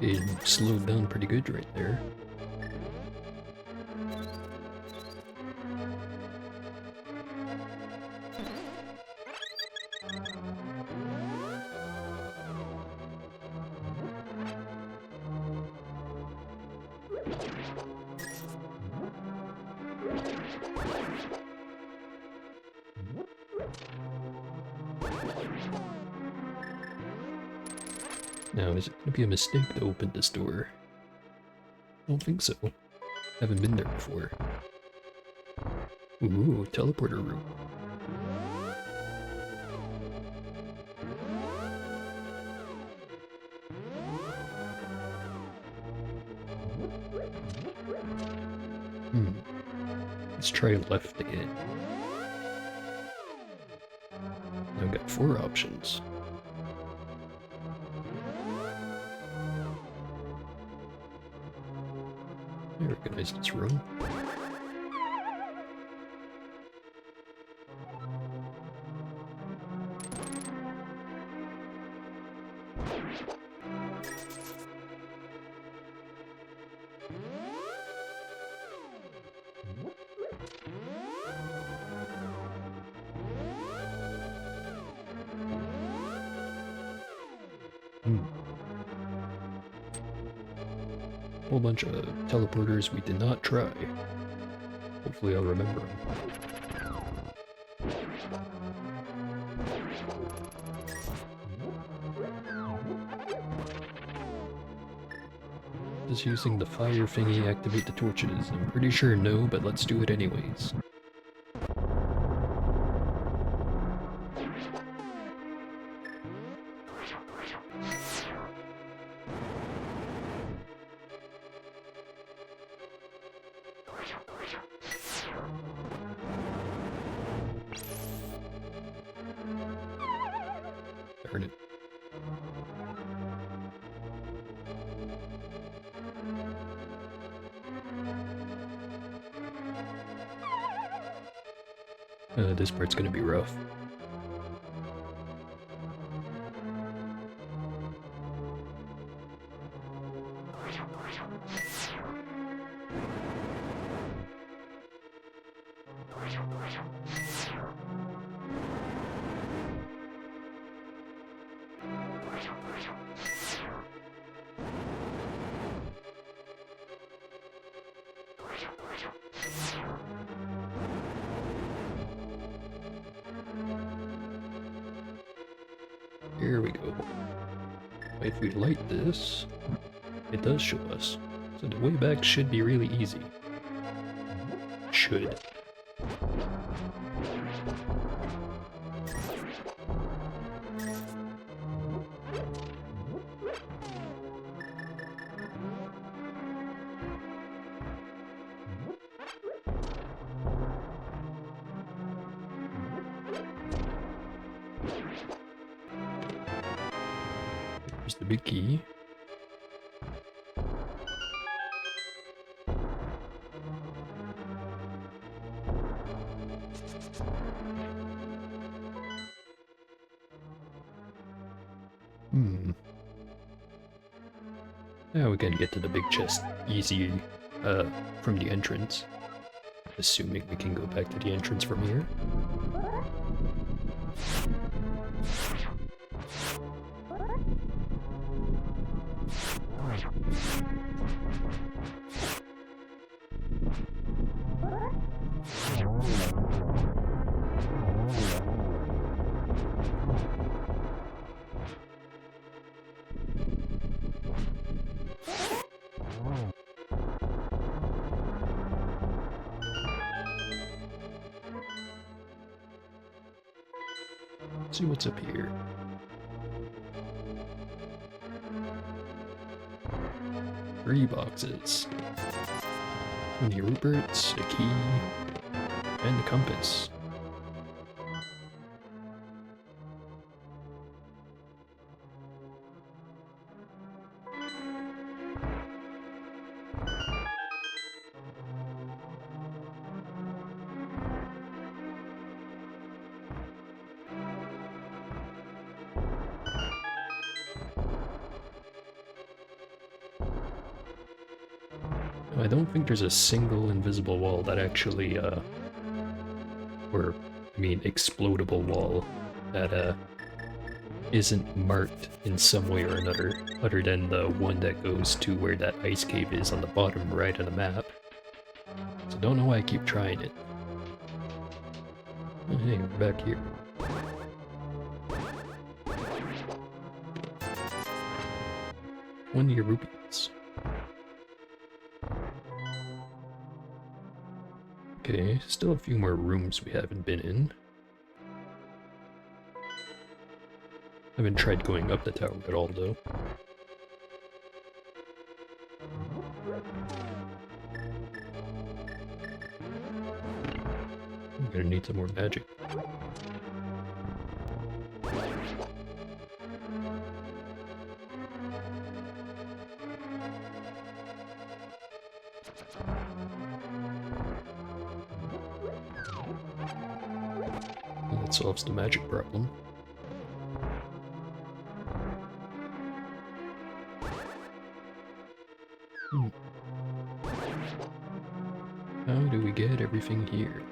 It slowed down pretty good right there. Now, is it going to be a mistake to open this door? I don't think so. Haven't been there before. Ooh, teleporter room. Let's try left again. I've got 4 options. I recognize this room. Whole bunch of teleporters we did not try. Hopefully I'll remember them. Does using the fire thingy activate the torches? I'm pretty sure no, but let's do it anyways. Darn it. This part's gonna be rough. Here we go. If we light this, it does show us. So the way back should be really easy. Should. Here's the big key. Now we can get to the big chest easy from the entrance. Assuming we can go back to the entrance from here. Let's see what's up here. Three boxes. 20 Ruperts, a key, and a compass. I don't think there's a single invisible wall that actually, or, I mean, explodable wall that, isn't marked in some way or another, other than the one that goes to where that ice cave is on the bottom right of the map. So don't know why I keep trying it. Oh, hey, we're back here. One of your rupees. Okay, still a few more rooms we haven't been in. Haven't tried going up the tower at all, though. I'm gonna need some more magic. That solves the magic problem. How do we get everything here?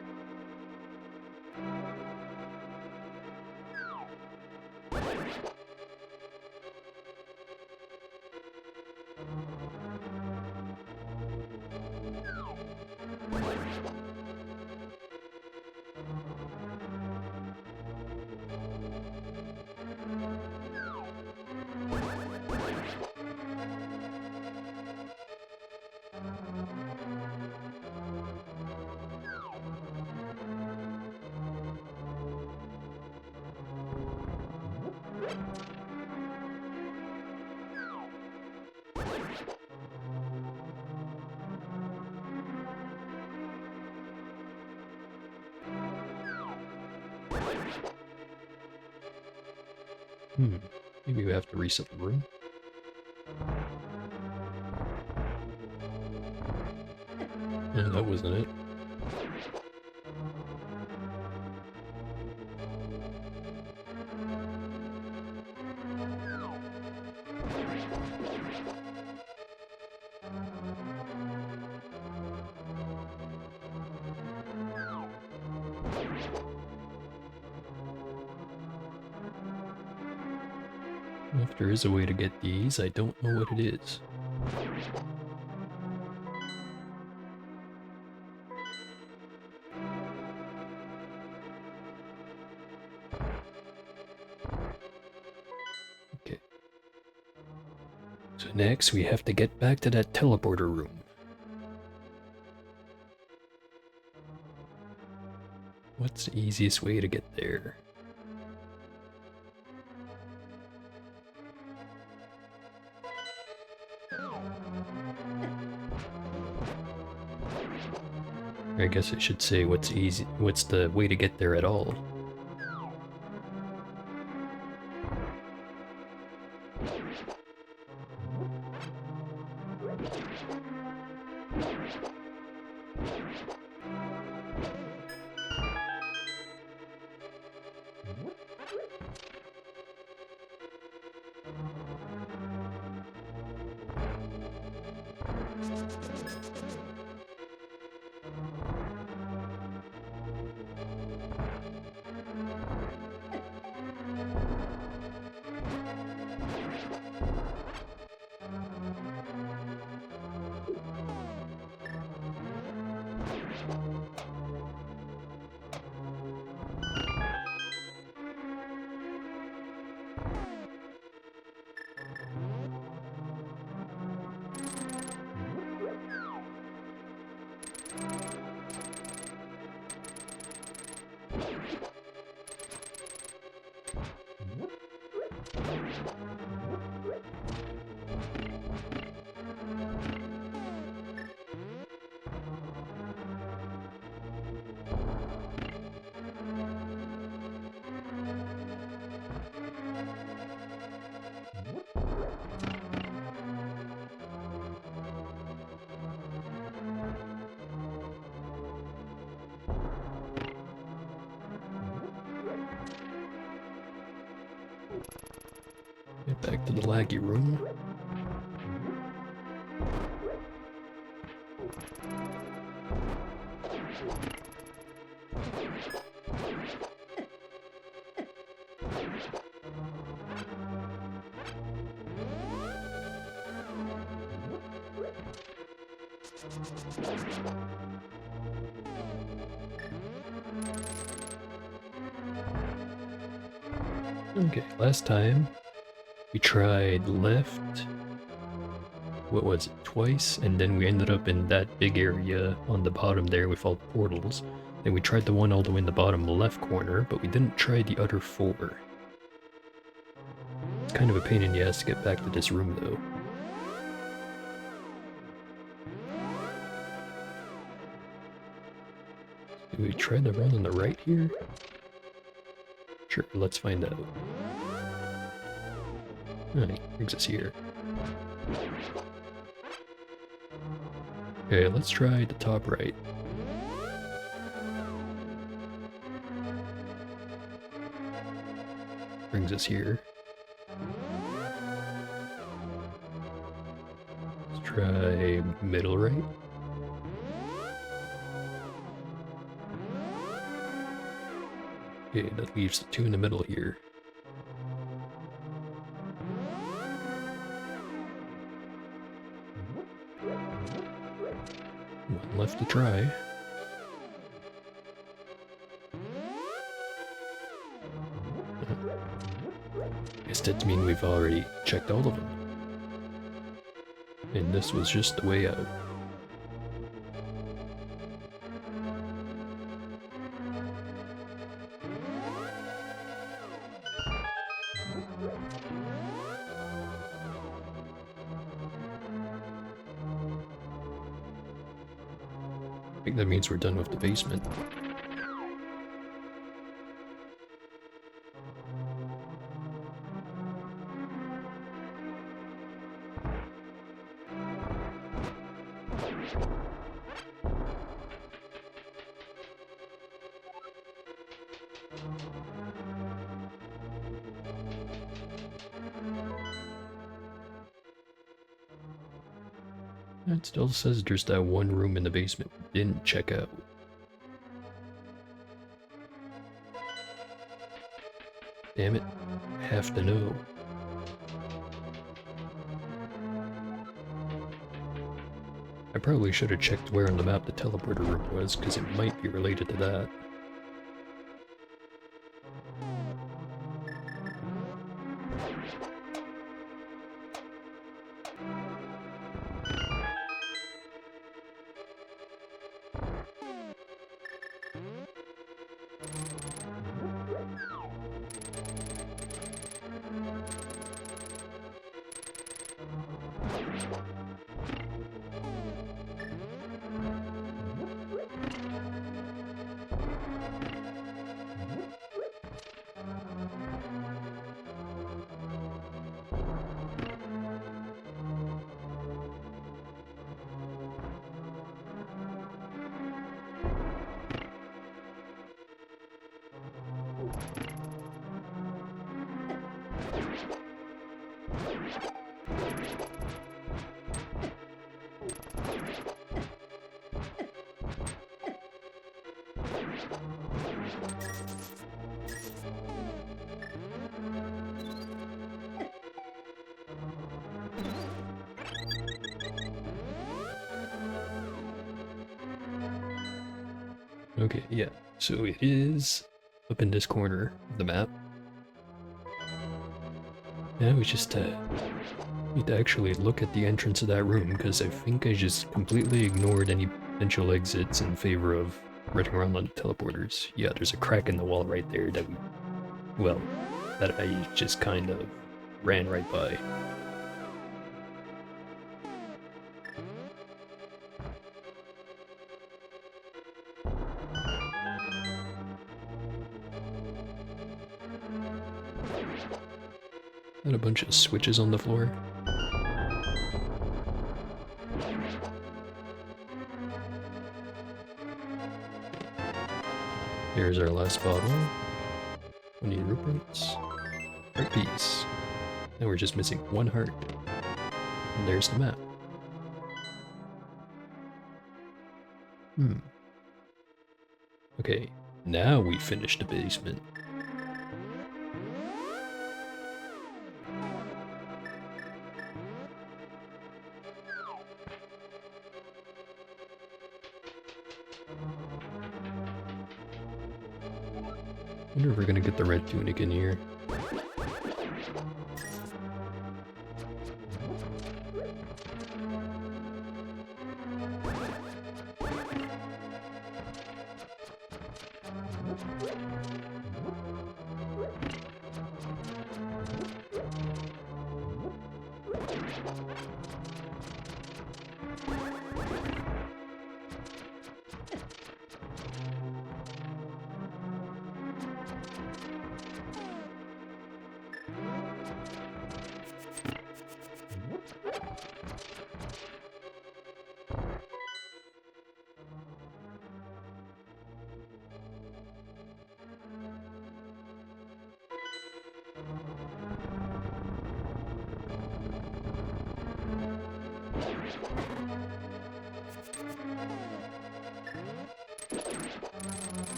Maybe we have to reset the room. Yeah, that wasn't it. If there is a way to get these, I don't know what it is. Okay. So next we have to get back to that teleporter room. What's the easiest way to get there? I guess I should say what's the way to get there at all. Get back to the laggy room. Okay, last time we tried left, what was it, twice, and then we ended up in that big area on the bottom there with all the portals. Then we tried the one all the way in the bottom left corner, but we didn't try the other 4. It's kind of a pain in the ass to get back to this room though. Do we try the run on the right here? Sure, let's find out. Alright, brings us here. Okay, let's try the top right. Brings us here. Let's try middle right. Okay, that leaves the 2 in the middle here. One left to try. Guess that means we've already checked all of them. And this was just the way out. I think that means we're done with the basement. It still says there's that one room in the basement we didn't check out. Damn it, I have to know. I probably should have checked where on the map the teleporter room was, because it might be related to that. Okay, yeah, so it is up in this corner of the map. Now we just need to actually look at the entrance of that room, because I think I just completely ignored any potential exits in favor of running around on the teleporters. Yeah, there's a crack in the wall right there that that I just kind of ran right by. Got a bunch of switches on the floor. Here's our last bottle. 20 rupees. Heart piece. Now we're just missing 1 heart. And there's the map. Okay, now we finished the basement. Wonder if we're gonna get the red tunic in here.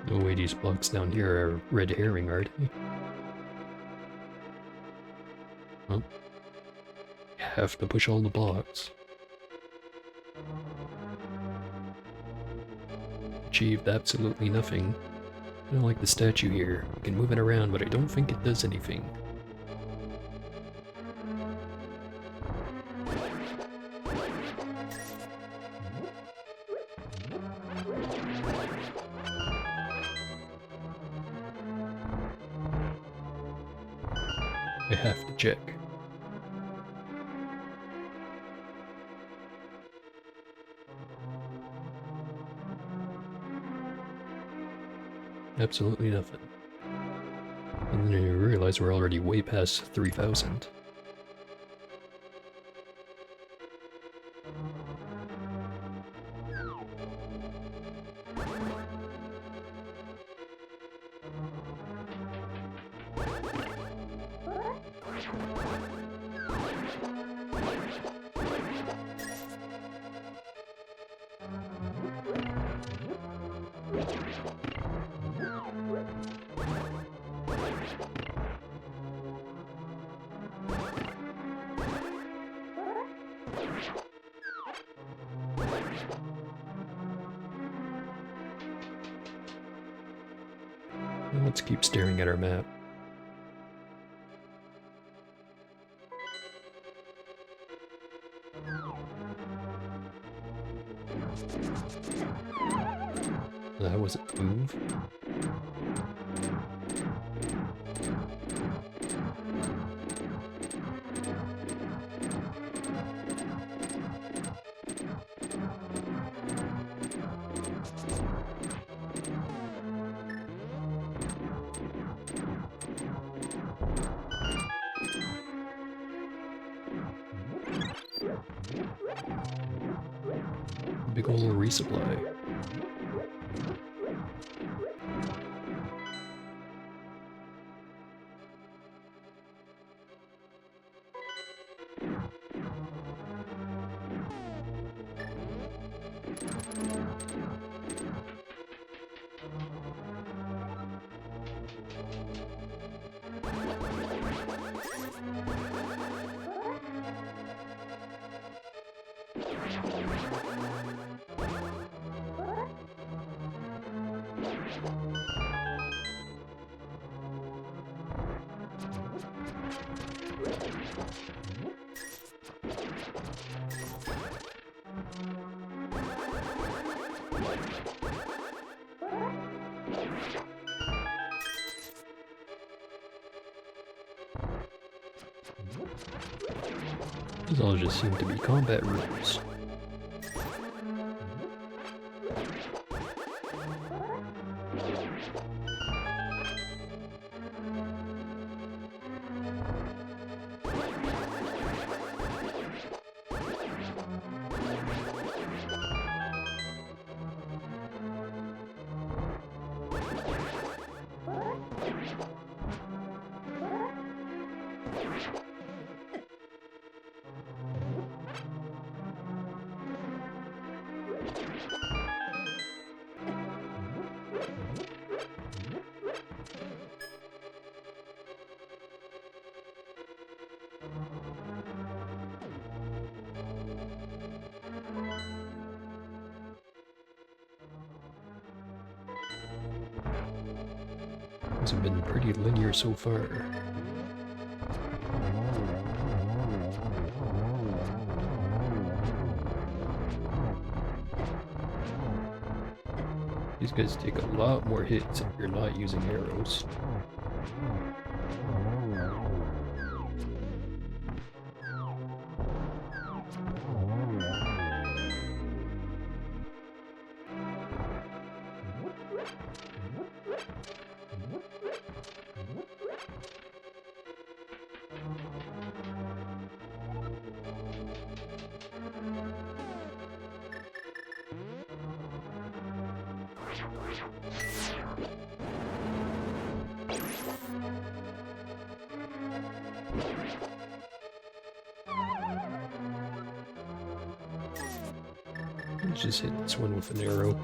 No way these blocks down here are red herring, are they? Well, you have to push all the blocks. Achieved absolutely nothing. I don't like the statue here. You can move it around, but I don't think it does anything. I have to check. Absolutely nothing. And then you realize we're already way past 3,000. Let's keep staring at our map. That wasn't a move. Big ol' resupply. These all just seem to be combat rules. These have been pretty linear so far. These guys take a lot more hits if you're not using arrows. Let's just hit this one with an arrow.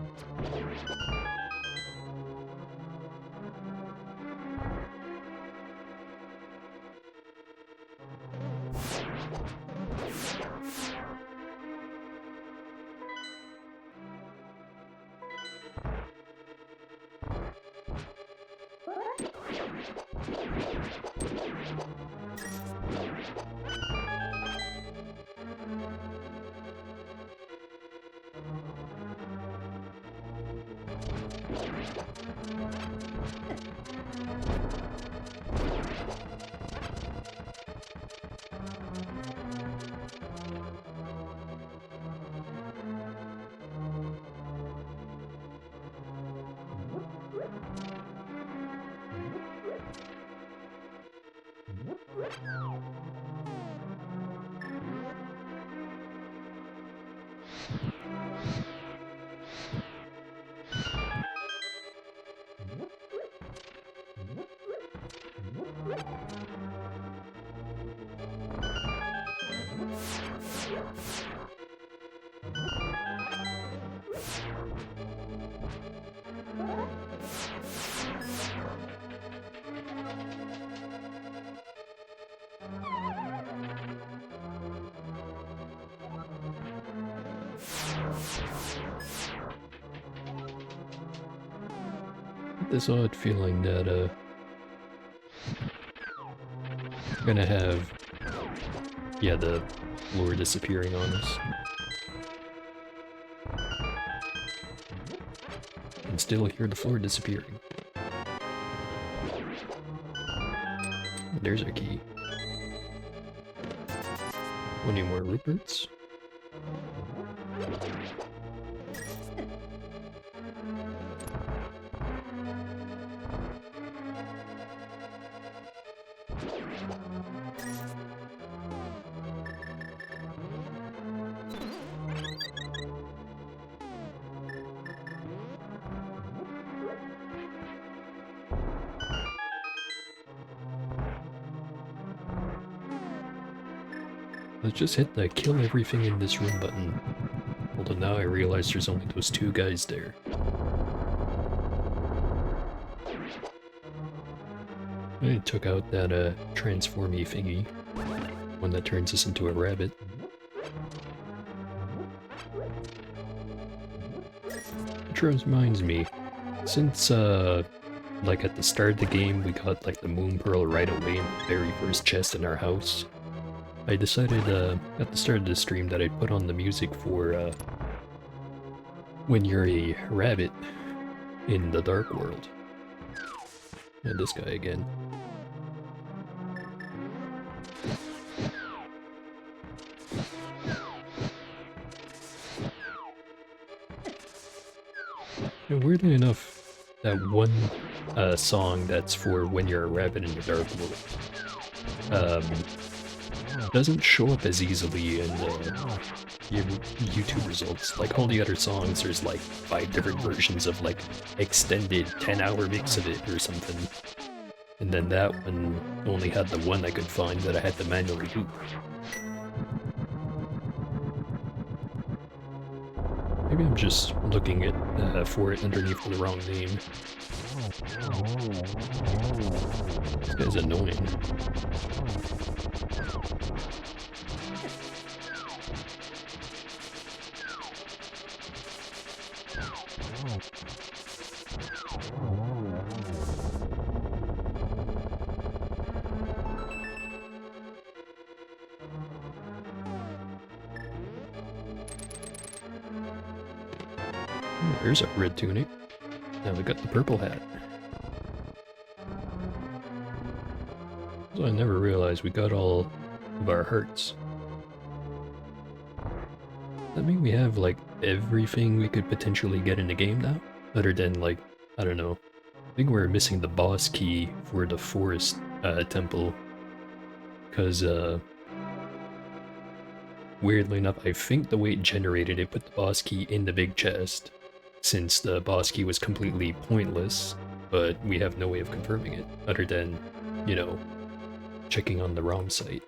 This odd feeling that we're gonna have, yeah, the floor disappearing on us. And still hear the floor disappearing. There's our key. 20 more Ruperts. Let's just hit the kill everything in this room button. Although now I realize there's only those two guys there. I took out that transformy thingy. One that turns us into a rabbit. Which reminds me, since like at the start of the game we got like the moon pearl right away in the very first chest in our house, I decided at the start of the stream that I'd put on the music for when you're a rabbit in the dark world. And this guy again. And weirdly enough, that one song that's for when you're a rabbit in the dark world, doesn't show up as easily in your YouTube results. Like all the other songs, there's like 5 different versions of like extended 10-hour mix of it or something. And then that one only had the one I could find that I had to manually loop. Maybe I'm just looking at for it underneath the wrong name. This guy's annoying. There's a red tunic. Now we got the purple hat. So I never realized we got all of our hearts. Does that mean we have like everything we could potentially get in the game now? Other than like, I don't know. I think we're missing the boss key for the forest temple. Because weirdly enough, I think the way it generated it put the boss key in the big chest, since the boss key was completely pointless, but we have no way of confirming it, other than, you know, checking on the ROM site.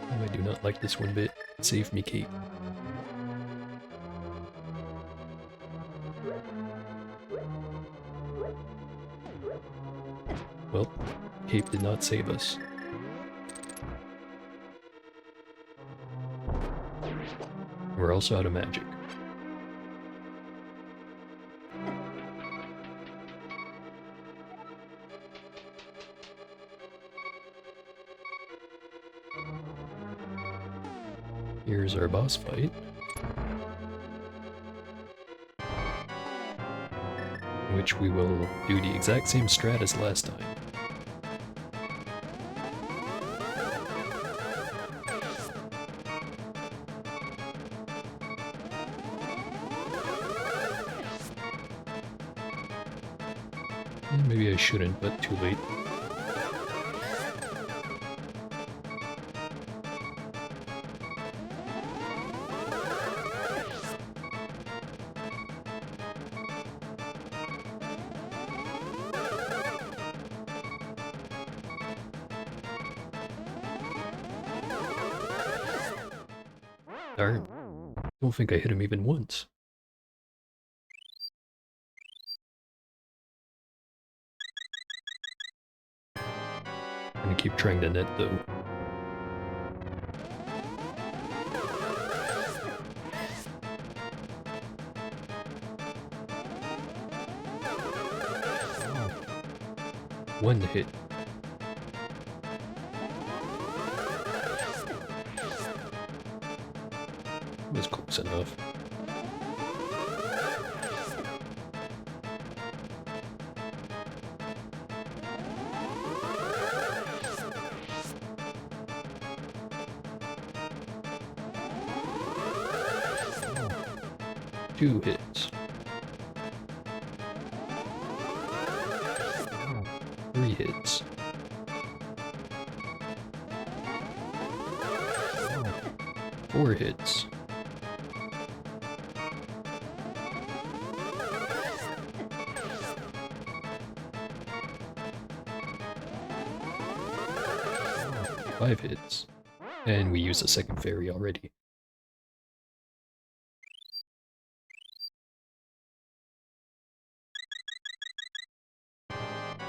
I do not like this one bit. Save me, Kate. Well, Cape did not save us. We're also out of magic. Here's our boss fight. In which we will do the exact same strat as last time. Maybe I shouldn't, but too late. Darn. Don't think I hit him even once. I'm gonna keep trying to net though. One hit. Was close enough. Two hits. 3 hits. 4 hits. 5 hits. And we use a second fairy already.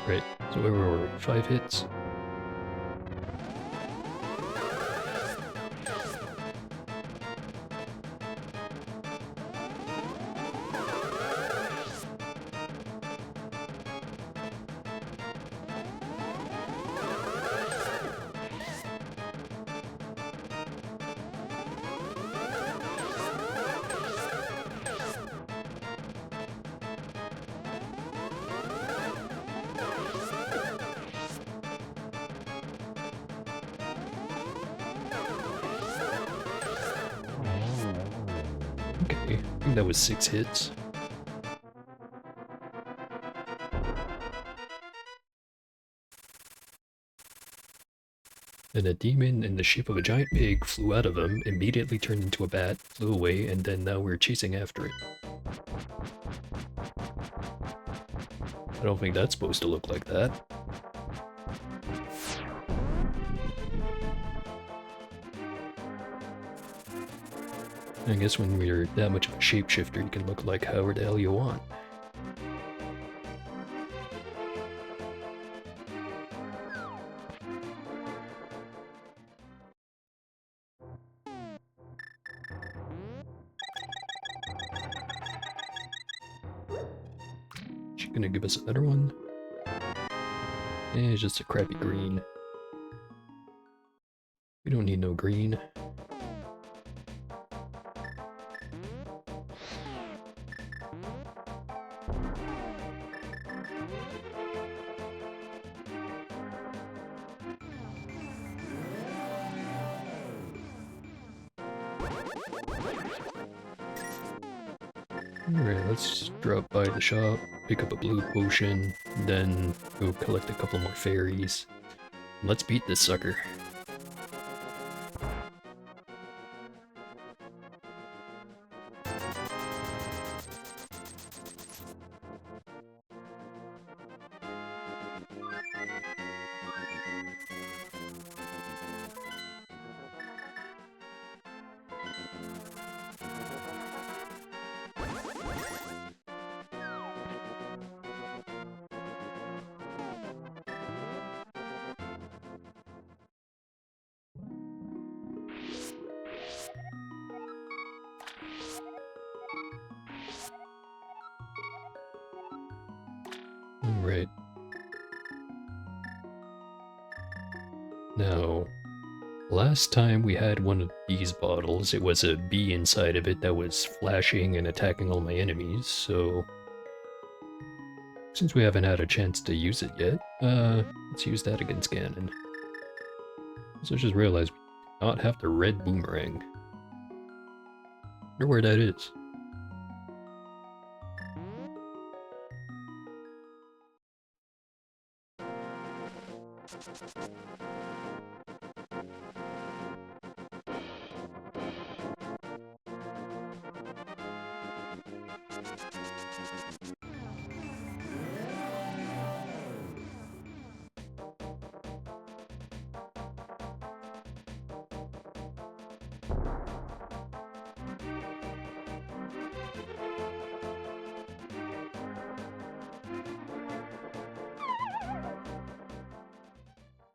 Right, so where were we? 5 hits? Okay, I think that was 6 hits. and a demon in the shape of a giant pig flew out of him, immediately turned into a bat, flew away, and then now we're chasing after it. I don't think that's supposed to look like that. I guess when you're that much of a shapeshifter, you can look like however the hell you want. She's gonna give us another one. It's just a crappy green. We don't need no green. Alright, let's drop by the shop, pick up a blue potion, then go collect a couple more fairies. Let's beat this sucker. Alright. Now, last time we had one of these bottles, it was a bee inside of it that was flashing and attacking all my enemies, so... Since we haven't had a chance to use it yet, let's use that against Ganon. So I just realized we do not have the red boomerang. Wonder where that is.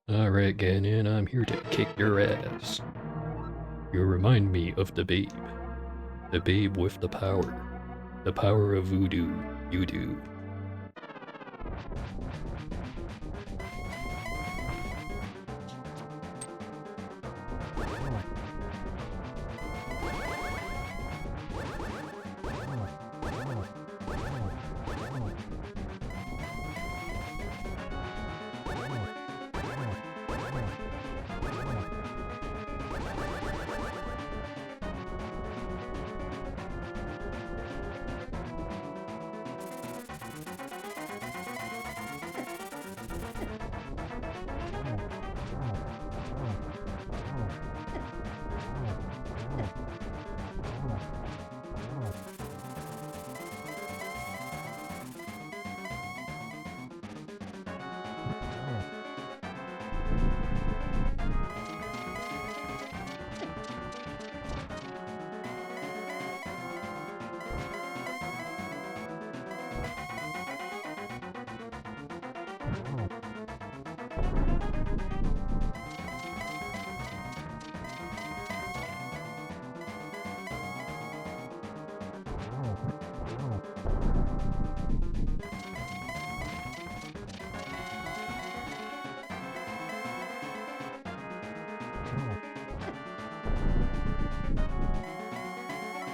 Alright, Ganon, I'm here to kick your ass. You remind me of the babe. The babe with the power. The power of voodoo, you do.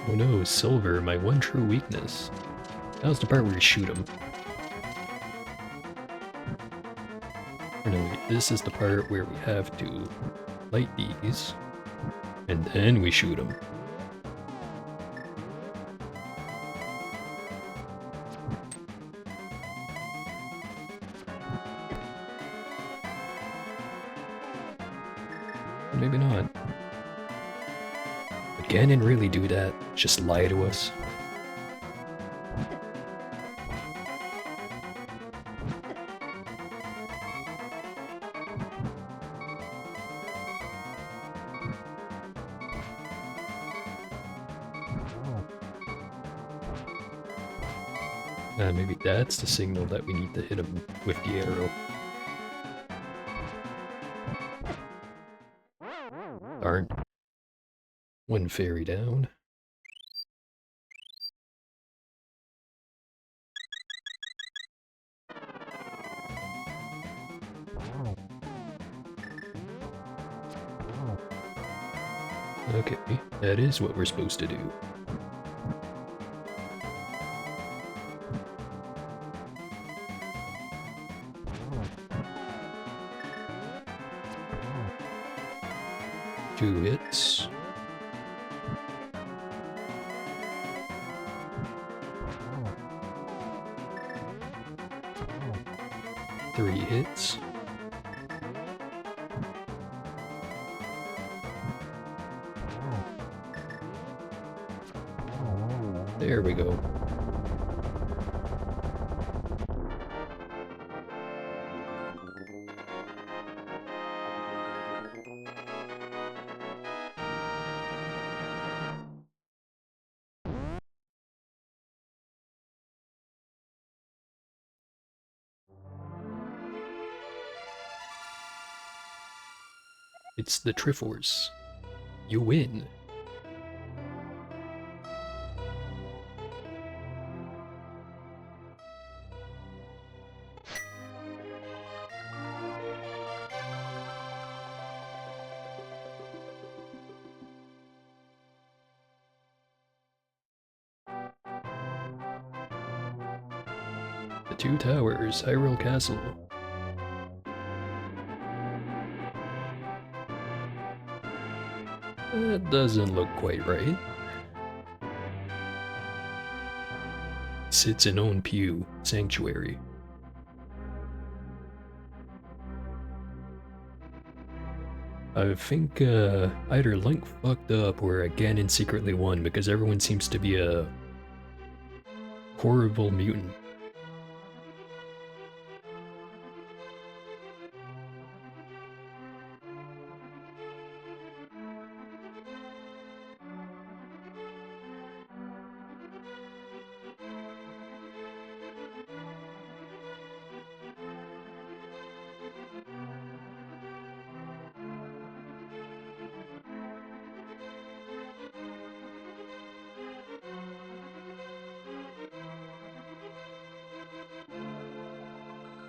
Oh no, silver, my one true weakness. That was the part where you shoot him. Or no, wait, this is the part where we have to light these, and then we shoot him. Maybe not. Would Ganon really do that? Just lie to us? Maybe that's the signal that we need to hit him with the arrow. Darn. One fairy down. Okay, that is what we're supposed to do. Two hits. Three hits. There we go. It's the Triforce. You win. The Two Towers, Hyrule Castle. That doesn't look quite right. Sits in own pew, sanctuary. I think either Link fucked up or Ganon secretly won because everyone seems to be a horrible mutant.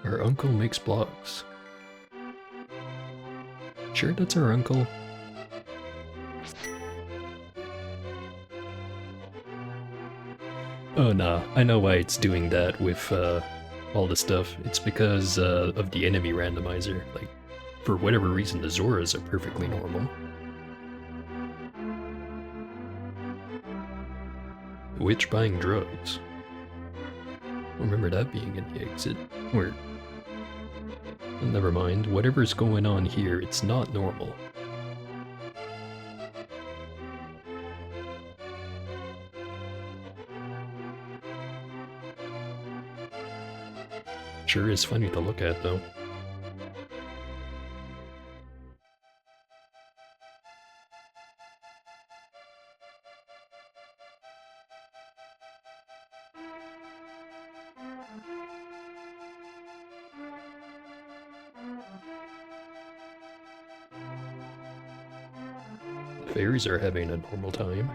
Our uncle makes blogs. Sure, that's our uncle. Oh nah, I know why it's doing that with all the stuff. It's because of the enemy randomizer. Like, for whatever reason, the Zoras are perfectly normal. The witch buying drugs. Remember that being in the exit. Or, never mind, whatever's going on here, it's not normal. Sure is funny to look at, though. The fairies are having a normal time.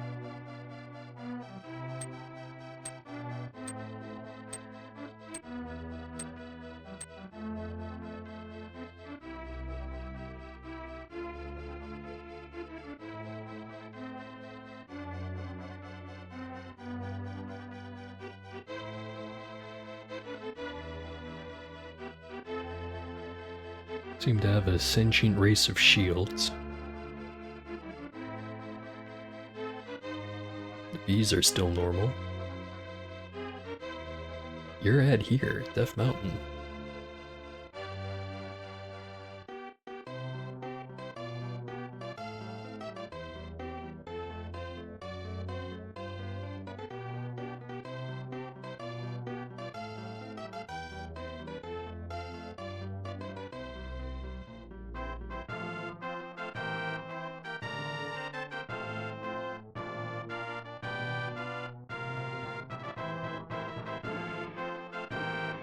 Seem to have a sentient race of shields. The bees are still normal. You're at here, Death Mountain.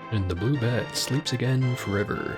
And the blue bat sleeps again forever.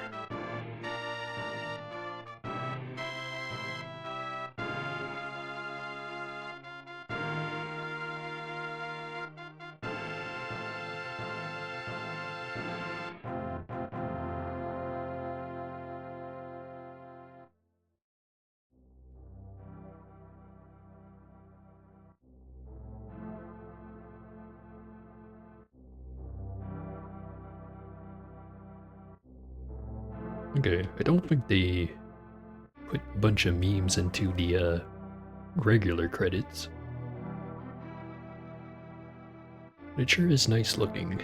Okay, I don't think they put a bunch of memes into the regular credits. It sure is nice looking.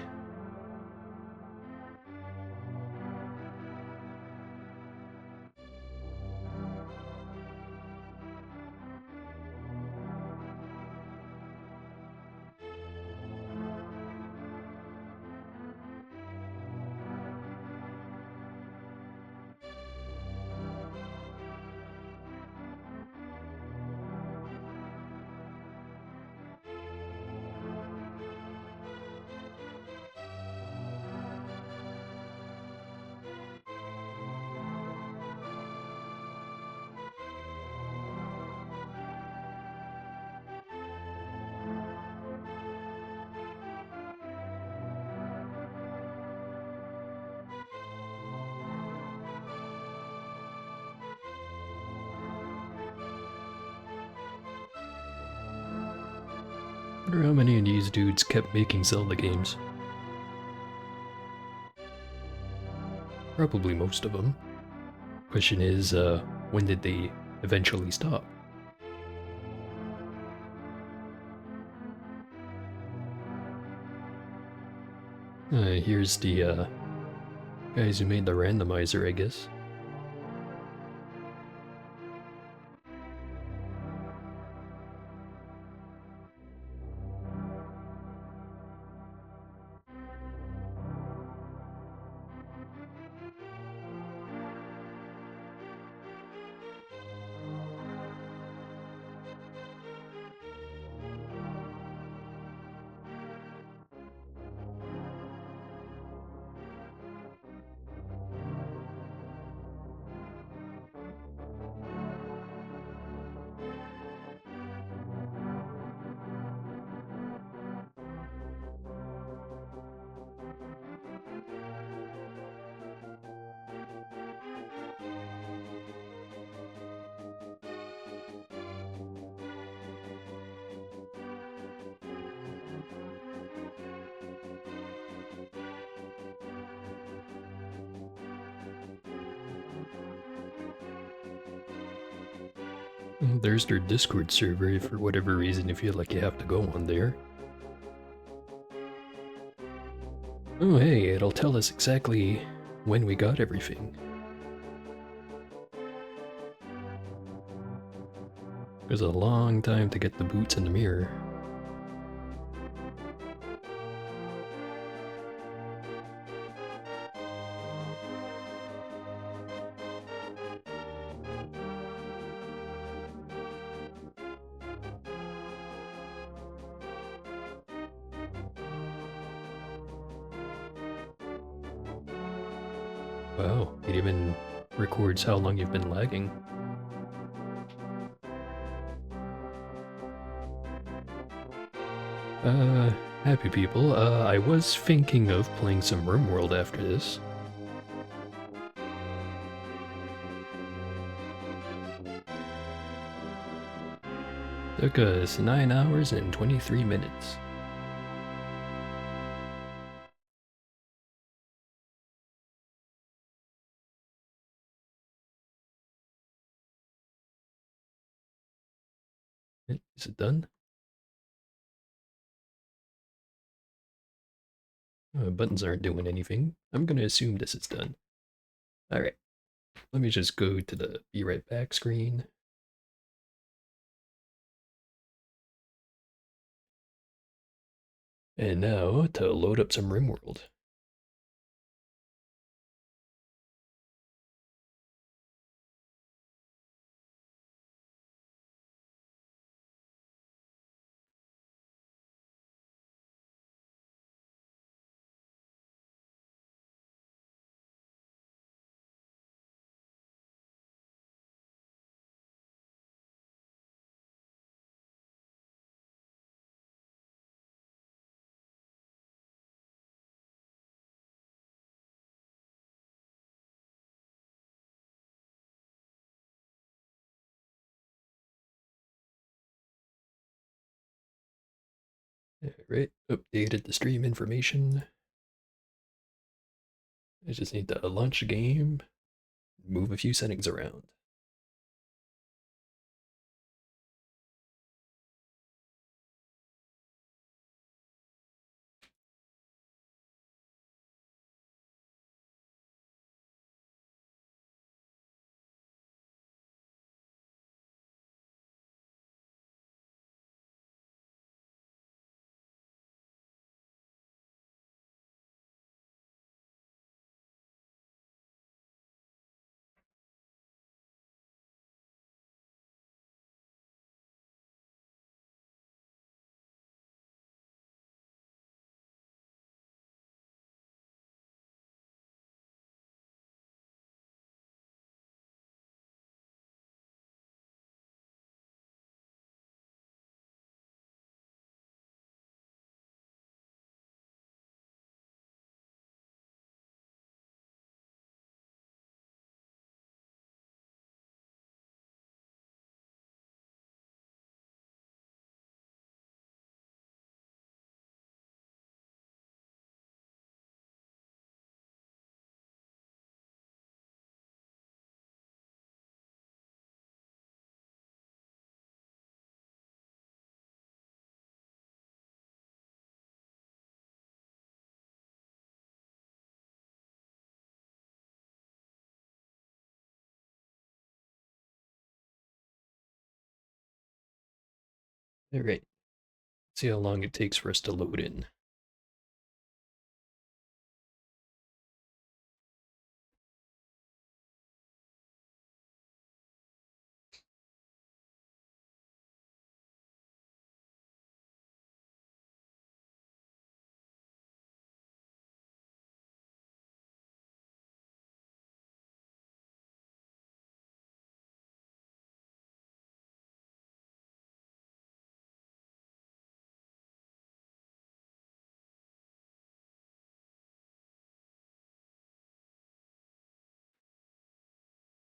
I wonder how many of these dudes kept making Zelda games. Probably most of them. Question is, when did they eventually stop? Here's the guys who made the randomizer, I guess. There's their Discord server if for whatever reason you feel like you have to go on there. Oh hey, it'll tell us exactly when we got everything. It was a long time to get the boots in the mirror. Wow, it even records how long you've been lagging. Happy people, I was thinking of playing some RimWorld after this. Took us 9 hours and 23 minutes. Is it done? Buttons aren't doing anything. I'm gonna assume this is done. Alright, let me just go to the be right back screen. And now to load up some RimWorld. Alright, updated the stream information. I just need to launch the game, move a few settings around. Alright, see how long it takes for us to load in.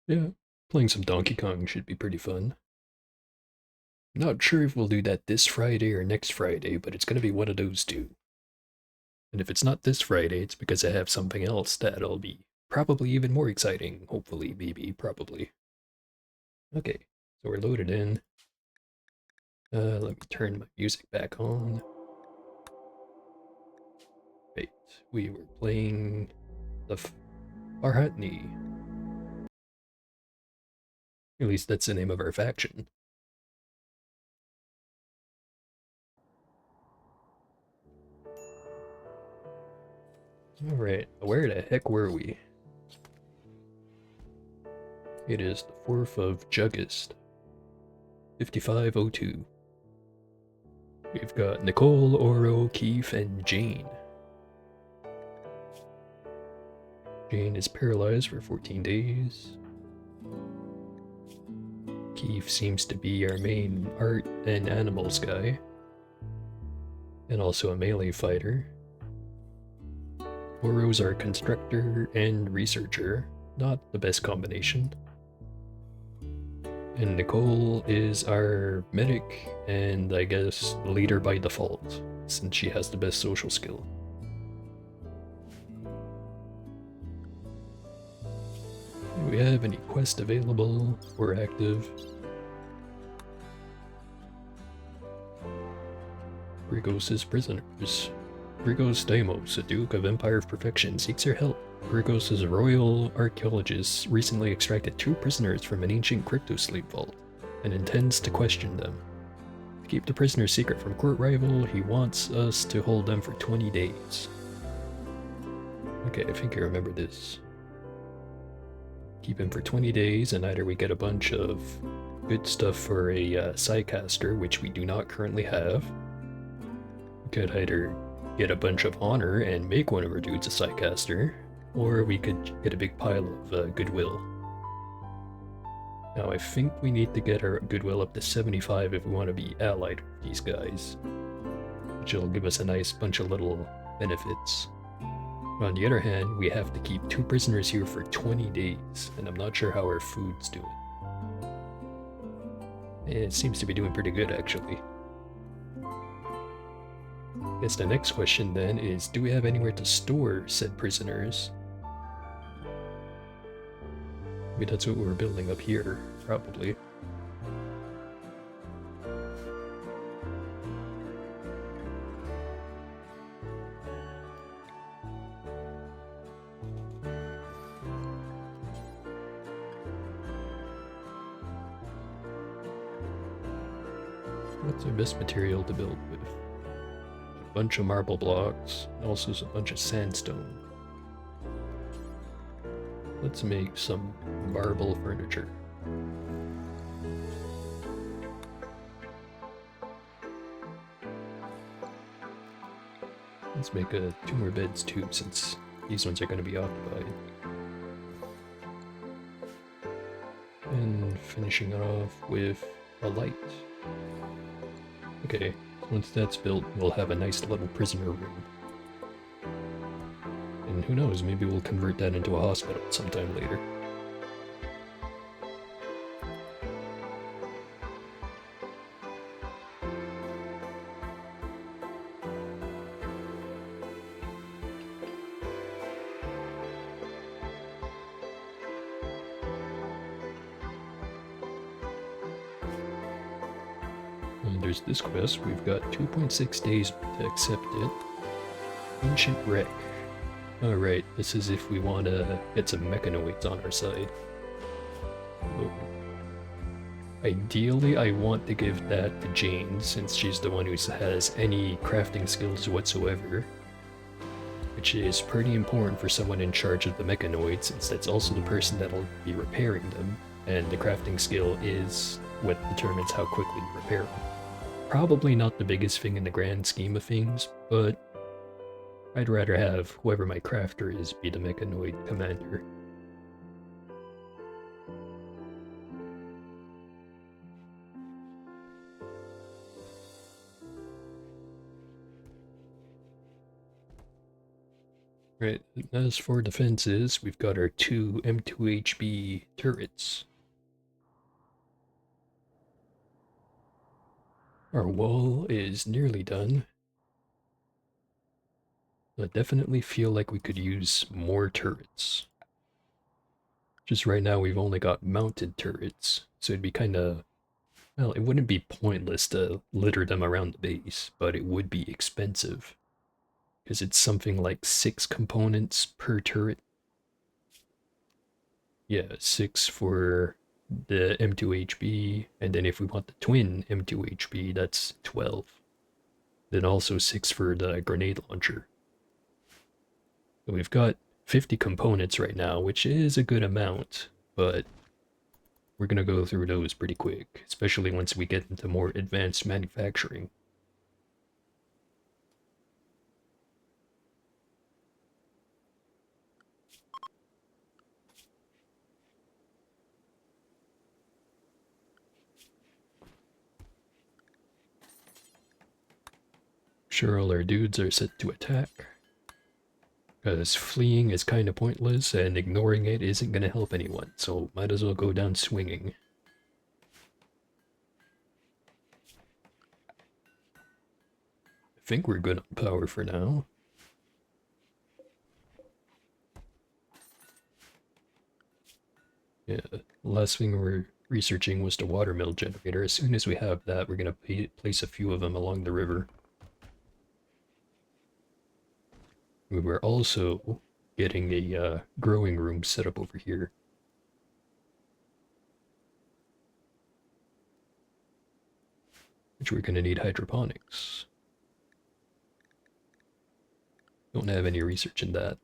Yeah, playing some Donkey Kong should be pretty fun. Not sure if we'll do that this Friday or next Friday, but it's gonna be one of those two. And if it's not this Friday, it's because I have something else that'll be probably even more exciting. Hopefully, maybe, probably. Okay, so we're loaded in. Let me turn my music back on. Wait, we were playing the Farhatni. At least that's the name of our faction. Alright, where the heck were we? It is the 4th of August, 5502. We've got Nicole, Oro, Keith, and Jane. Jane is paralyzed for 14 days. Keith seems to be our main art and animals guy, and also a melee fighter. Oro's our constructor and researcher, not the best combination. And Nicole is our medic and I guess leader by default, since she has the best social skill. Do we have any quests available or active? Grigos' prisoners. Grigos Deimos, a Duke of Empire of Perfection, seeks your help. Grigos' royal archaeologist recently extracted 2 prisoners from an ancient cryptosleep vault and intends to question them. To keep the prisoners secret from court rival, he wants us to hold them for 20 days. Okay, I think I remember this. Keep him for 20 days, and either we get a bunch of good stuff for a Psycaster, which we do not currently have. We could either get a bunch of honor and make one of our dudes a Psycaster, or we could get a big pile of goodwill. Now I think we need to get our goodwill up to 75 if we want to be allied with these guys, which will give us a nice bunch of little benefits. On the other hand, we have to keep 2 prisoners here for 20 days, and I'm not sure how our food's doing. It seems to be doing pretty good, actually. Guess the next question then is, do we have anywhere to store said prisoners? Maybe that's what we're building up here, probably. What's our best material to build with? A bunch of marble blocks, and also a bunch of sandstone. Let's make some marble furniture. Let's make 2 more beds too, since these ones are going to be occupied. And finishing it off with a light. Okay, once that's built, we'll have a nice little prisoner room. And who knows, maybe we'll convert that into a hospital sometime later. And there's this quest, we've got 2.6 days to accept it. Ancient Wreck. Alright, this is if we want to get some mechanoids on our side. Oh. Ideally, I want to give that to Jane, since she's the one who has any crafting skills whatsoever. Which is pretty important for someone in charge of the mechanoids, since that's also the person that'll be repairing them, and the crafting skill is what determines how quickly you repair them. Probably not the biggest thing in the grand scheme of things, but I'd rather have whoever my crafter is be the mechanoid commander. Right, as for defenses, we've got our 2 M2HB turrets. Our wall is nearly done. I definitely feel like we could use more turrets. Just right now we've only got mounted turrets, so it'd be kinda... Well, it wouldn't be pointless to litter them around the base, but it would be expensive. Because it's something like 6 components per turret. Yeah, 6 for the M2HB, and then if we want the twin M2HB, that's 12. Then also 6 for the grenade launcher. So we've got 50 components right now, which is a good amount, but we're gonna go through those pretty quick, especially once we get into more advanced manufacturing. Sure, all our dudes are set to attack, because fleeing is kind of pointless and ignoring it isn't going to help anyone, so might as well go down swinging. I think we're good on power for now. Yeah, last thing we're researching was the water mill generator. As soon as we have that, we're going to place a few of them along the river. We were also getting a growing room set up over here. Which we're going to need hydroponics. Don't have any research in that.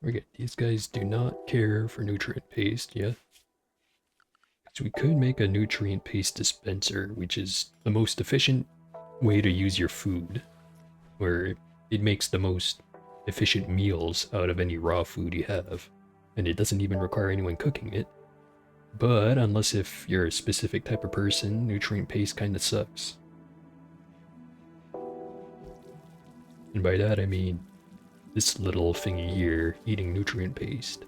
Okay, these guys do not care for nutrient paste yet. So we could make a nutrient paste dispenser, which is the most efficient way to use your food, where it makes the most efficient meals out of any raw food you have, and it doesn't even require anyone cooking it. But unless if you're a specific type of person, nutrient paste kinda sucks. And by that I mean this little thingy here, eating nutrient paste.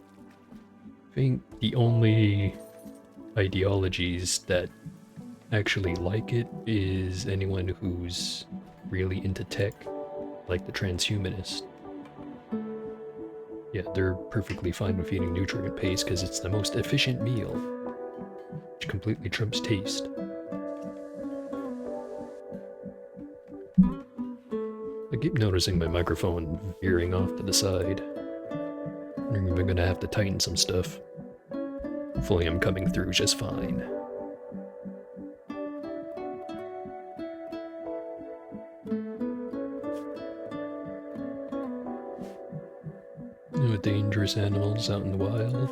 I think the only ideologies that actually like it is anyone who's really into tech, like the transhumanist. Yeah, they're perfectly fine with eating nutrient paste because it's the most efficient meal, which completely trumps taste. I keep noticing my microphone veering off to the side. I'm even gonna have to tighten some stuff. Hopefully I'm coming through just fine. No dangerous animals out in the wild.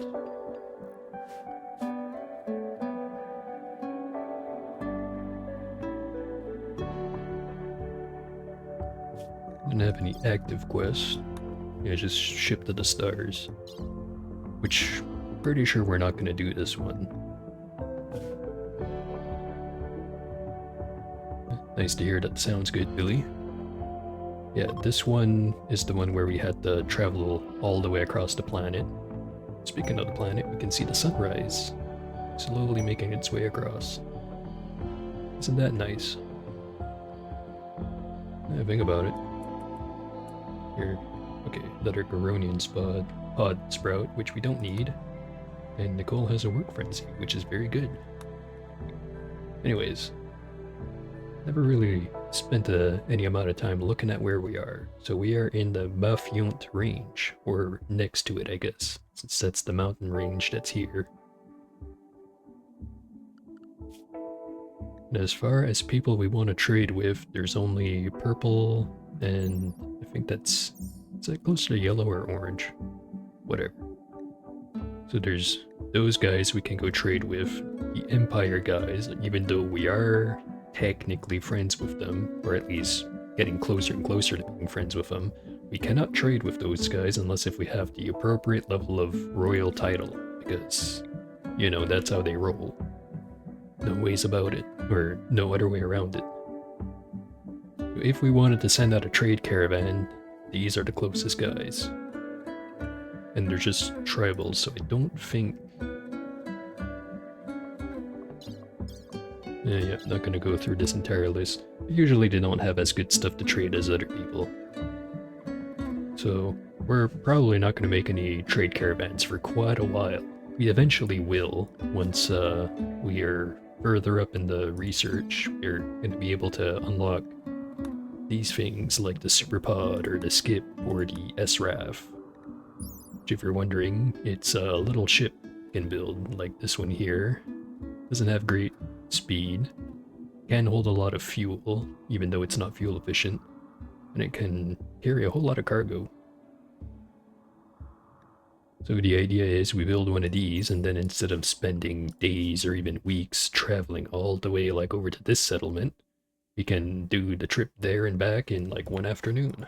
Didn't have any active quests. Yeah, just ship to the stars. Which, pretty sure we're not gonna do this one. Nice to hear that sounds good, Billy. Yeah, this one is the one where we had to travel all the way across the planet. Speaking of the planet, we can see the sunrise slowly making its way across. Isn't that nice? Yeah, think about it. Here, okay, another Garonian pod sprout, which we don't need. And Nicole has a work frenzy, which is very good. Anyways, never really spent any amount of time looking at where we are. So we are in the Mafiont range, or next to it, I guess, since that's the mountain range that's here. And as far as people we want to trade with, there's only purple, and I think is that closer to yellow or orange? Whatever. So there's those guys we can go trade with, the Empire guys, even though we are technically friends with them, or at least getting closer and closer to being friends with them. We cannot trade with those guys unless if we have the appropriate level of royal title, because, you know, that's how they roll. No ways about it, or no other way around it. If we wanted to send out a trade caravan, these are the closest guys. And they're just tribals, so I don't think... Yeah, not gonna go through this entire list. Usually they don't have as good stuff to trade as other people. So, we're probably not gonna make any trade caravans for quite a while. We eventually will, once we are further up in the research. We're gonna be able to unlock these things like the Superpod or the Skip or the SRAF. Which, if you're wondering, it's a little ship you can build, like this one here. Doesn't have great speed, can hold a lot of fuel, even though it's not fuel efficient, and it can carry a whole lot of cargo. So the idea is we build one of these, and then instead of spending days or even weeks traveling all the way like over to this settlement, we can do the trip there and back in like one afternoon.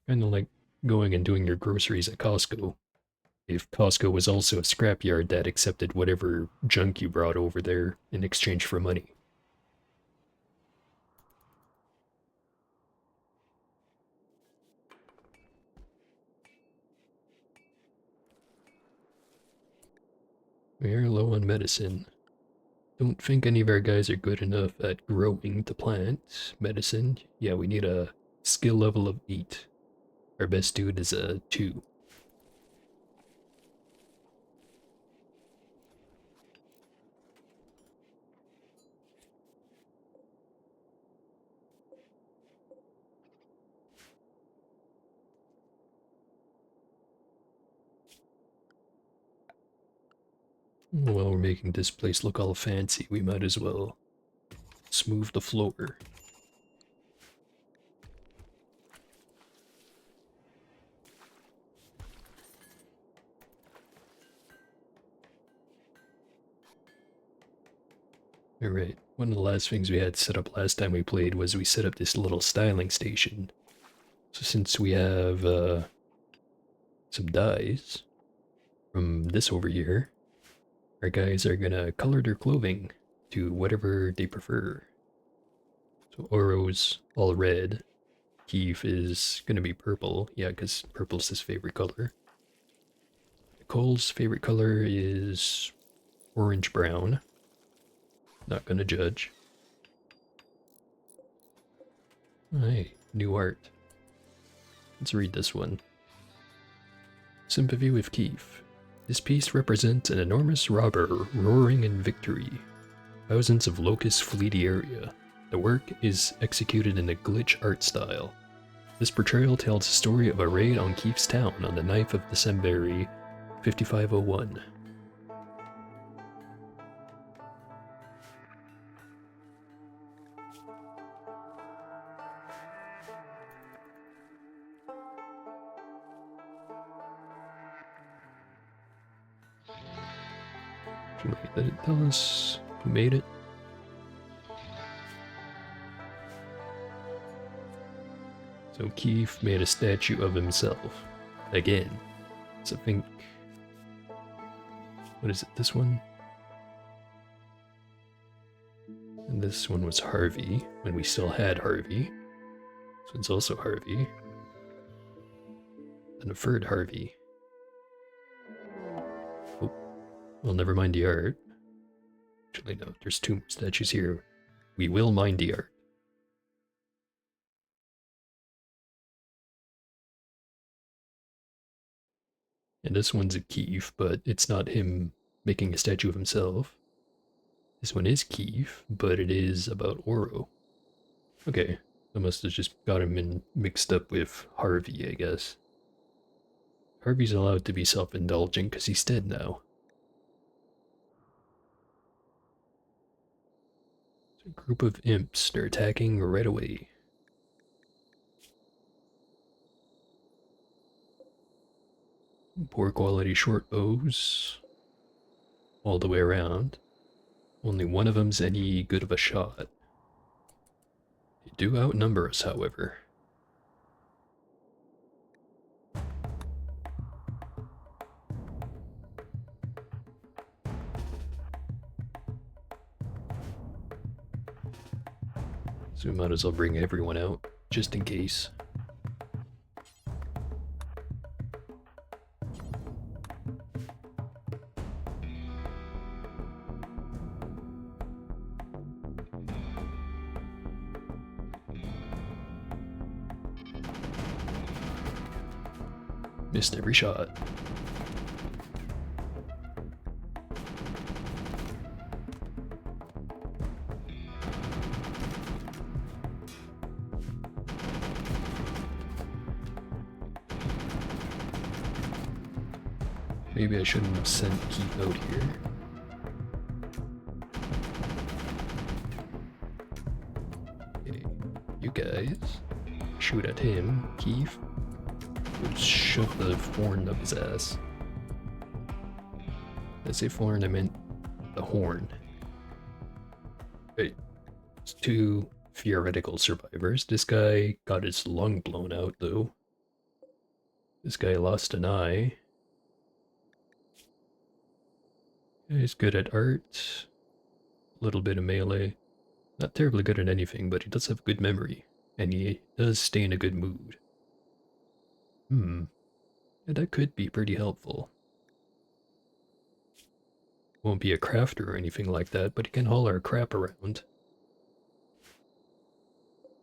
Kind of like going and doing your groceries at Costco. If Costco was also a scrapyard that accepted whatever junk you brought over there in exchange for money. We are low on medicine. Don't think any of our guys are good enough at growing the plant. Medicine, yeah, we need a skill level of 8. Our best dude is a 2. While we're making this place look all fancy, we might as well smooth the floor. Alright, one of the last things we had set up last time we played was we set up this little styling station. So since we have some dyes from this over here, our guys are gonna color their clothing to whatever they prefer. So Oro's all red. Keith is gonna be purple, yeah, because purple's his favorite color. Cole's favorite color is orange-brown. Not gonna judge. Hey, new art. Let's read this one. Sympathy with Keith. This piece represents an enormous robber roaring in victory. Thousands of locusts flee the area. The work is executed in a glitch art style. This portrayal tells the story of a raid on Keith's town on the 9th of December, 5501. Did it tell us who made it? So Keith made a statue of himself. Again. So I think... What is it, this one? And this one was Harvey, when we still had Harvey. This one's also Harvey. And a third Harvey. Oh, well, never mind the art. Actually, no, there's 2 more statues here. We will mind the art. And this one's a Keith, but it's not him making a statue of himself. This one is Keith, but it is about Oro. Okay, I must have just got him mixed up with Harvey, I guess. Harvey's allowed to be self-indulgent because he's dead now. A group of imps, they're attacking right away. Poor quality short bows. All the way around. Only one of them's any good of a shot. They do outnumber us, however. So we might as well bring everyone out, just in case. Missed every shot. Maybe I shouldn't have sent Keith out here. Okay, you guys shoot at him, Keith. Shove the thorn up his ass. Did I say thorn? I meant the horn. Wait, it's 2 theoretical survivors. This guy got his lung blown out, though. This guy lost an eye. He's good at art. A little bit of melee. Not terribly good at anything, but he does have good memory. And he does stay in a good mood. And that could be pretty helpful. Won't be a crafter or anything like that, but he can haul our crap around.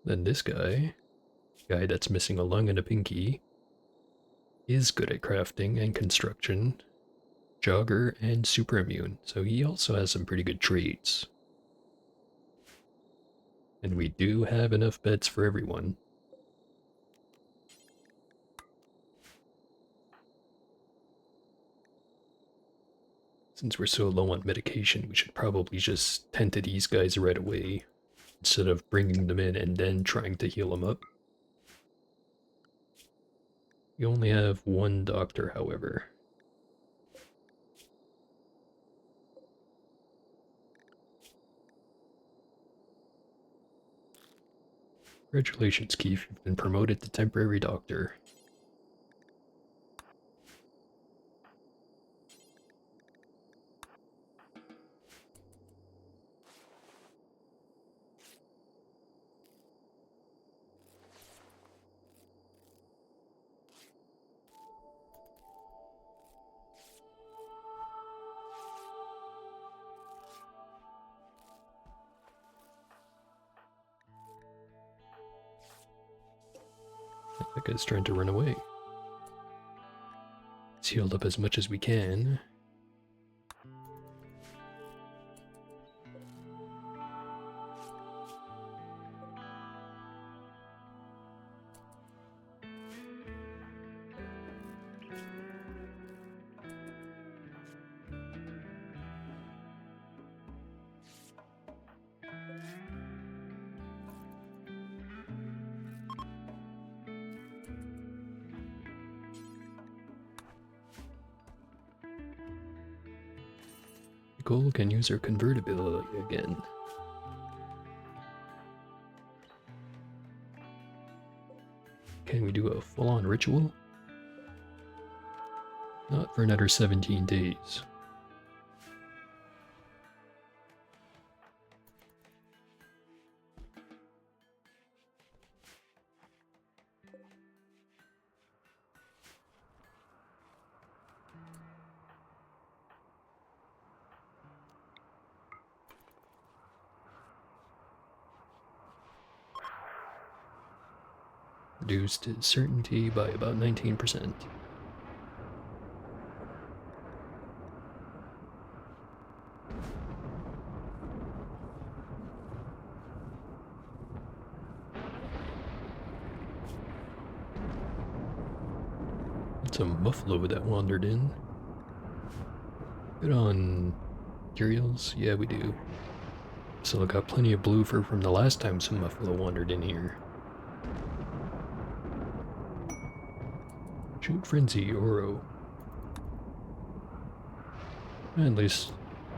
Then this guy that's missing a lung and a pinky, is good at crafting and construction, jogger, and super immune, so he also has some pretty good traits. And we do have enough beds for everyone. Since we're so low on medication, we should probably just tend to these guys right away, instead of bringing them in and then trying to heal them up. We only have 1 doctor, however. Congratulations, Keith. You've been promoted to temporary doctor. That guy's trying to run away. Let's heal up as much as we can. Nicole can use her convertibility again. Can we do a full-on ritual? Not for another 17 days. Reduced his certainty by about 19%. It's a muffalo that wandered in. Good on materials? Yeah, we do. So I got plenty of blue fur from the last time some muffalo wandered in here. Shoot Frenzy, Oro. At least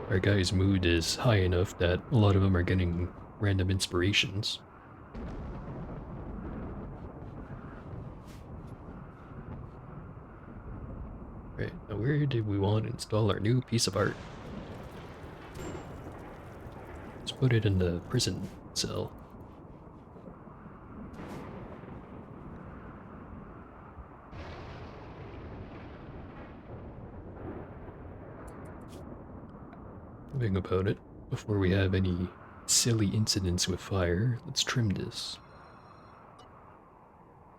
our guy's mood is high enough that a lot of them are getting random inspirations. Right, now where did we want to install our new piece of art? Let's put it in the prison cell. Thinking about it, before we have any silly incidents with fire, let's trim this.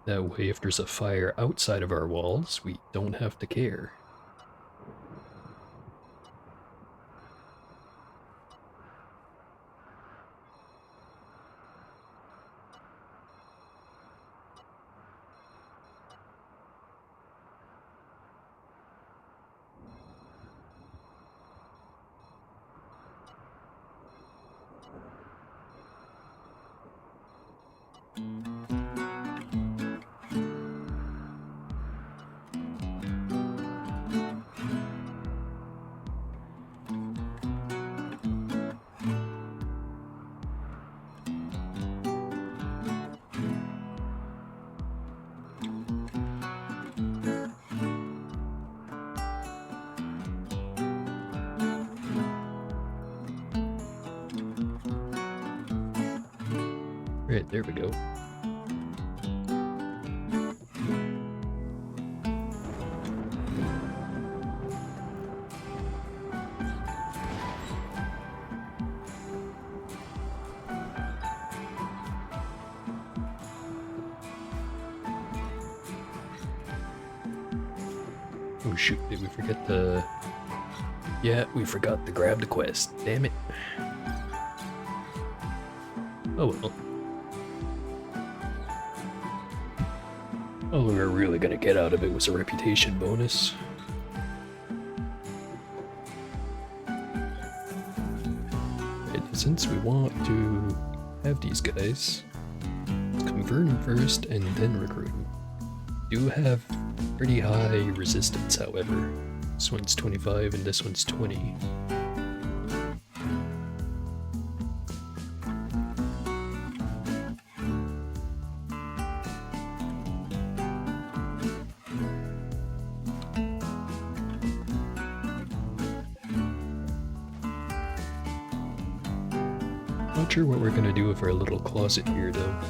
That way, if there's a fire outside of our walls, we don't have to care. Right, there we go. Oh shoot, did we forget the... Yeah, we forgot to grab the quest. Damn it. Oh well. All we were really gonna get out of it was a reputation bonus. Right, since we want to have these guys, let's convert them first and then recruit them. Do have pretty high resistance, however. This one's 25 and this one's 20. Not sure what we're gonna do with our little closet here, though.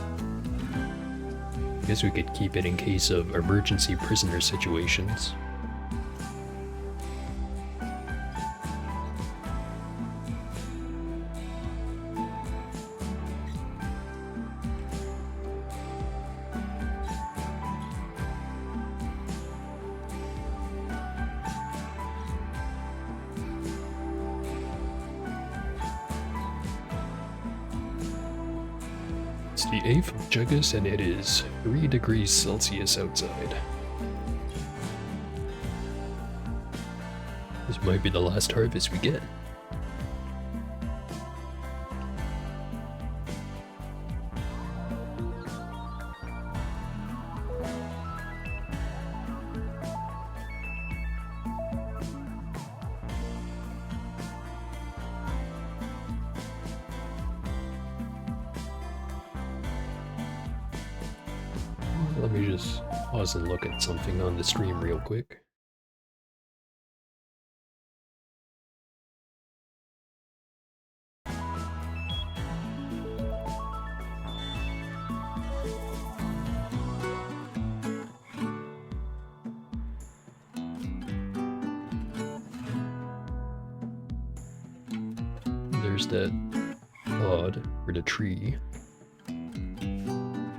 I guess we could keep it in case of emergency prisoner situations. It's the 8th of August and it is 3 degrees Celsius outside. This might be the last harvest we get. Let me just pause and look at something on the stream real quick. There's that pod or the tree.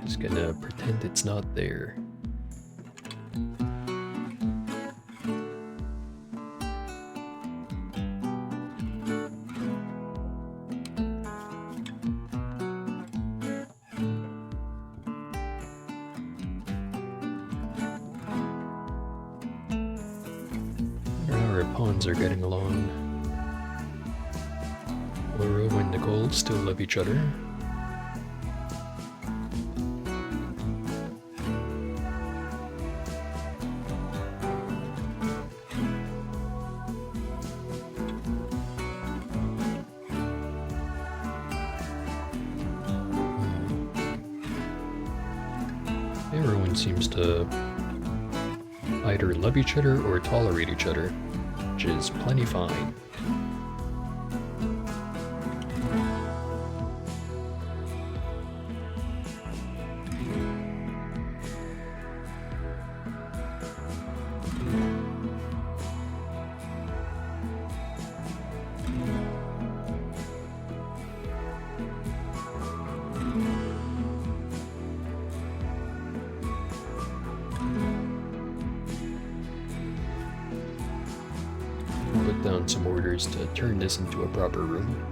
Just gonna pretend it's not there. Our pawns are getting along. Laura and Nicole still love each other. Everyone seems to either love each other or tolerate each other, which is plenty fine. Put down some orders to turn this into a proper room.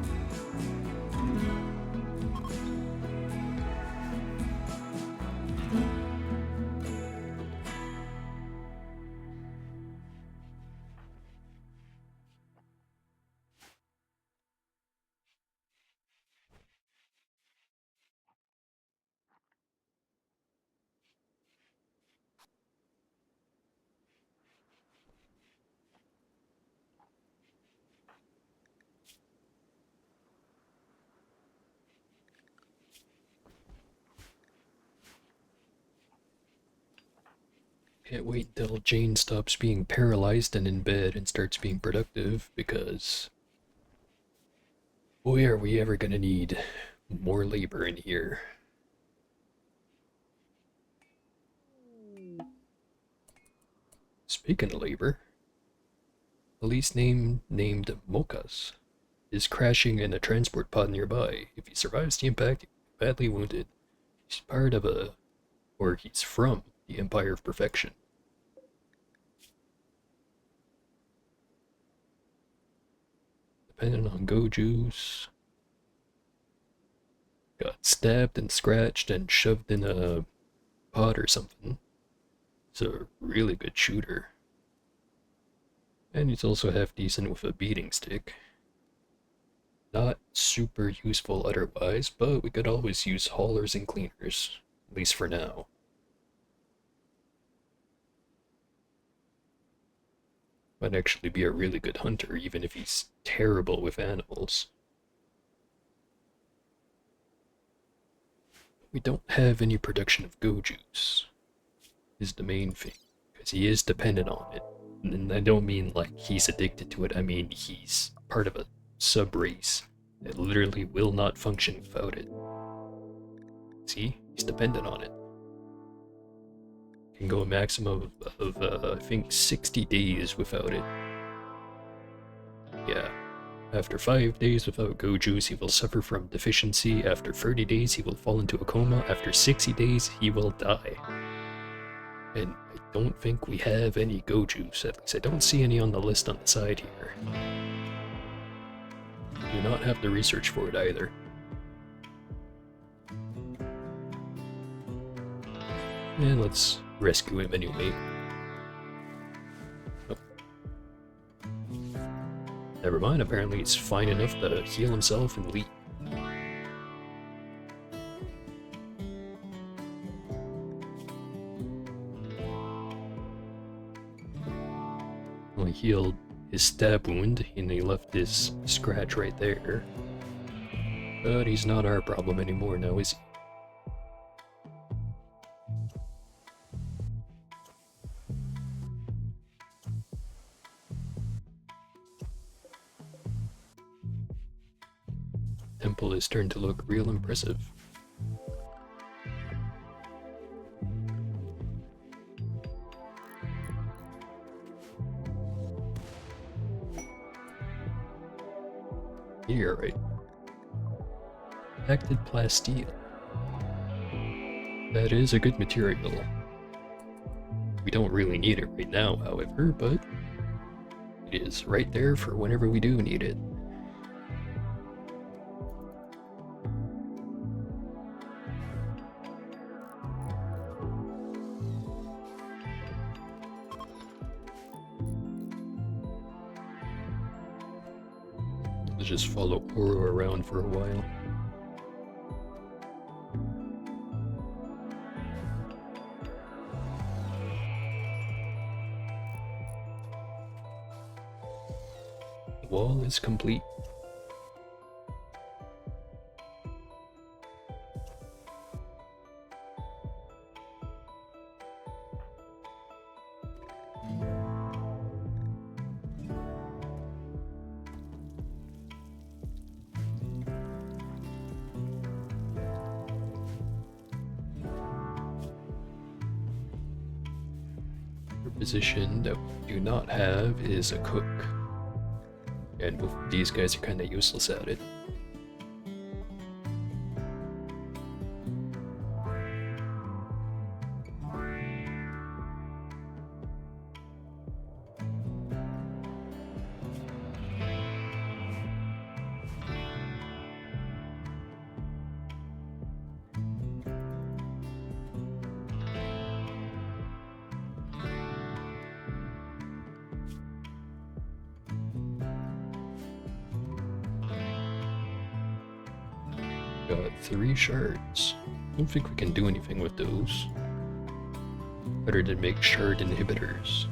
Can't wait until Jane stops being paralyzed and in bed and starts being productive, because boy, are we ever gonna need more labor in here. Speaking of labor, police named Mokas is crashing in a transport pod nearby. If he survives the impact, he's badly wounded. He's part of he's from the Empire of Perfection. Depending on Go Juice. Got stabbed and scratched and shoved in a pod or something. He's a really good shooter. And he's also half decent with a beating stick. Not super useful otherwise, but we could always use haulers and cleaners, at least for now. Might actually be a really good hunter, even if he's terrible with animals. We don't have any production of Go Juice, is the main thing, because he is dependent on it. And I don't mean like he's addicted to it, I mean he's part of a sub-race that literally will not function without it. See? He's dependent on it. Can go a maximum of I think 60 days without it. Yeah. After 5 days without Go Juice, he will suffer from deficiency. After 30 days, he will fall into a coma. After 60 days, he will die. And I don't think we have any Go Juice. At least I don't see any on the list on the side here. Do not have the research for it either. And let's rescue him anyway. Oh. Never mind, apparently he's fine enough to heal himself and leave. Well, he healed his stab wound and he left this scratch right there. But he's not our problem anymore now, is he? Temple is starting to look real impressive. You're right. Acted plasteel. That is a good material. We don't really need it right now, however, but it is right there for whenever we do need it. Let's just follow Oro around for a while. The wall is complete. Position that we do not have is a cook, and both of these guys are kind of useless at it. Got 3 shards. Don't think we can do anything with those. Better than make shard inhibitors.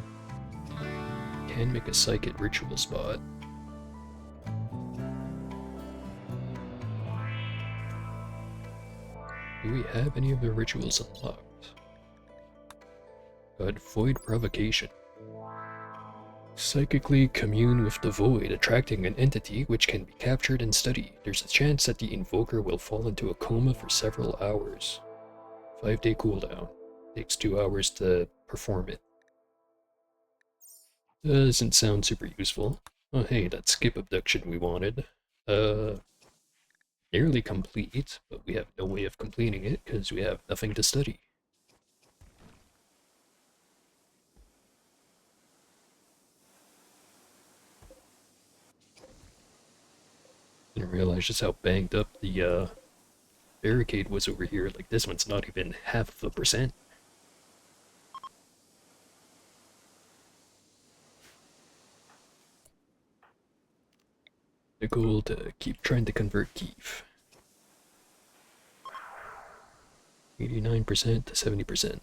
Can make a psychic ritual spot. Do we have any of the rituals unlocked? Got void provocation. Psychically commune with the void, attracting an entity which can be captured and studied. There's a chance that the invoker will fall into a coma for several hours. 5-day cooldown. Takes 2 hours to perform it. Doesn't sound super useful. Oh hey, that skip abduction we wanted. Nearly complete, but we have no way of completing it because we have nothing to study. Didn't realize just how banged up the barricade was over here. Like, this one's not even half of a percent. The goal to keep trying to convert Keef. 89% to 70%.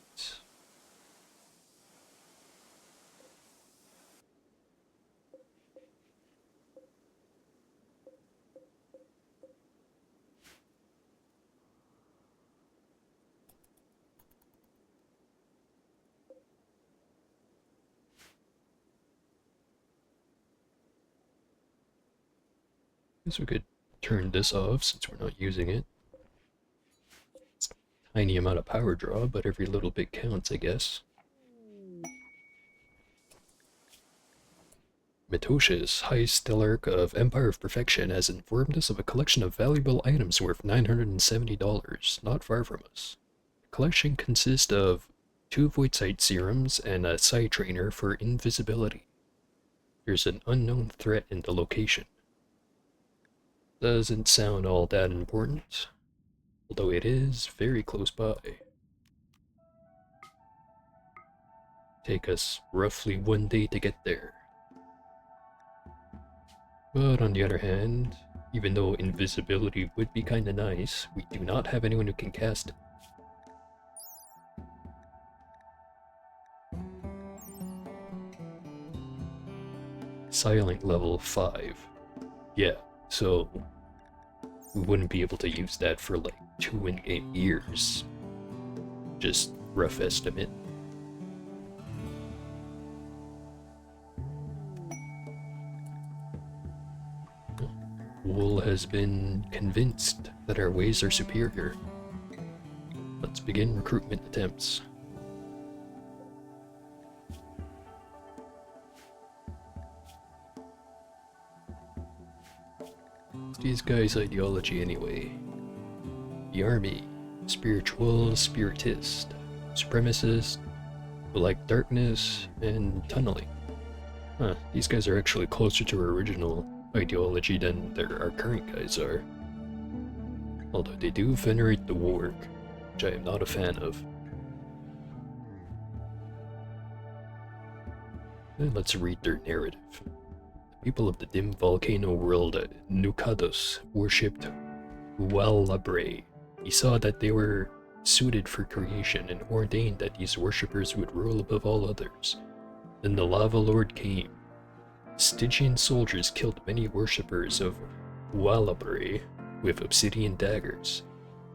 Guess we could turn this off since we're not using it. It's a tiny amount of power draw, but every little bit counts, I guess. Mitosha's High Stellarch of Empire of Perfection has informed us of a collection of valuable items worth $970, not far from us. The collection consists of 2 Void Sight serums and a Psi Trainer for invisibility. There's an unknown threat in the location. Doesn't sound all that important, although it is very close by. take us roughly 1 day to get there. But on the other hand, even though invisibility would be kinda nice, we do not have anyone who can cast it. Silent level 5. Yeah, so we wouldn't be able to use that for like 2 in-game years. Just rough estimate. Wool has been convinced that our ways are superior. Let's begin recruitment attempts. What's these guys' ideology anyway? The army, spiritual spiritist, supremacist, who like darkness and tunneling. Huh, these guys are actually closer to our original ideology than our current guys are. Although they do venerate the warg, which I am not a fan of. And let's read their narrative. The people of the dim volcano world Nukados worshipped Ualabre. He saw that they were suited for creation and ordained that these worshippers would rule above all others. Then the lava lord came. Stygian soldiers killed many worshippers of Ualabre with obsidian daggers.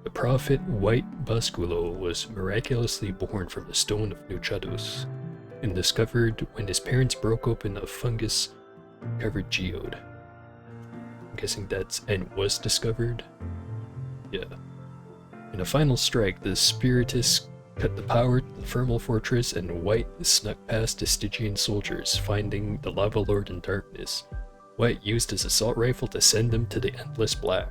The prophet White Basculo was miraculously born from the stone of Nuchados and discovered when his parents broke open a fungus-covered geode. I'm guessing that's and was discovered? Yeah. In a final strike, the Spiritists cut the power to the thermal fortress, and White snuck past the Stygian soldiers, finding the Lava Lord in darkness. White used his assault rifle to send them to the Endless Black.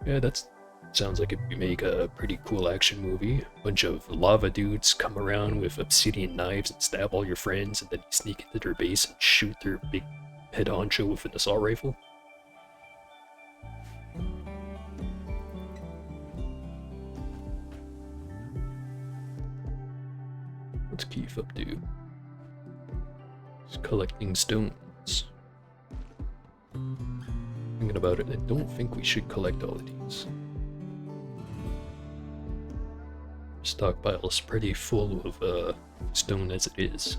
Yeah, that sounds like it'd make a pretty cool action movie. Bunch of lava dudes come around with obsidian knives and stab all your friends, and then you sneak into their base and shoot their big head honcho with an assault rifle. What's Keith up to? He's collecting stones. Thinking about it, I don't think we should collect all of these. Stockpile's pretty full of stone as it is.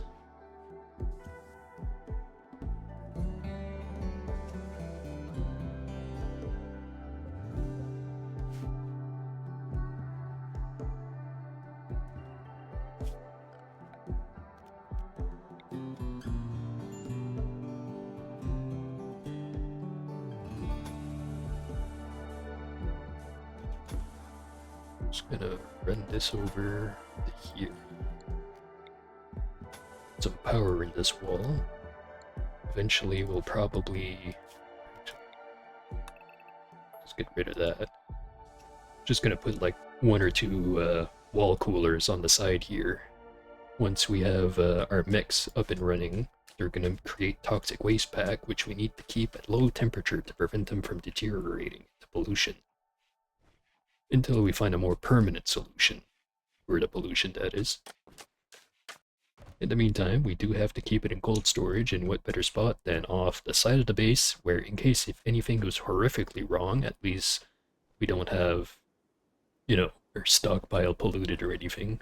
Just gonna run this over to here. Some power in this wall. Eventually we'll probably just get rid of that. Just gonna put like 1 or 2 wall coolers on the side here. Once we have our mechs up and running, they're gonna create toxic waste pack, which we need to keep at low temperature to prevent them from deteriorating to pollution. Until we find a more permanent solution for the pollution, that is. In the meantime, we do have to keep it in cold storage, and what better spot than off the side of the base, where in case if anything goes horrifically wrong, at least we don't have, you know, our stockpile polluted or anything.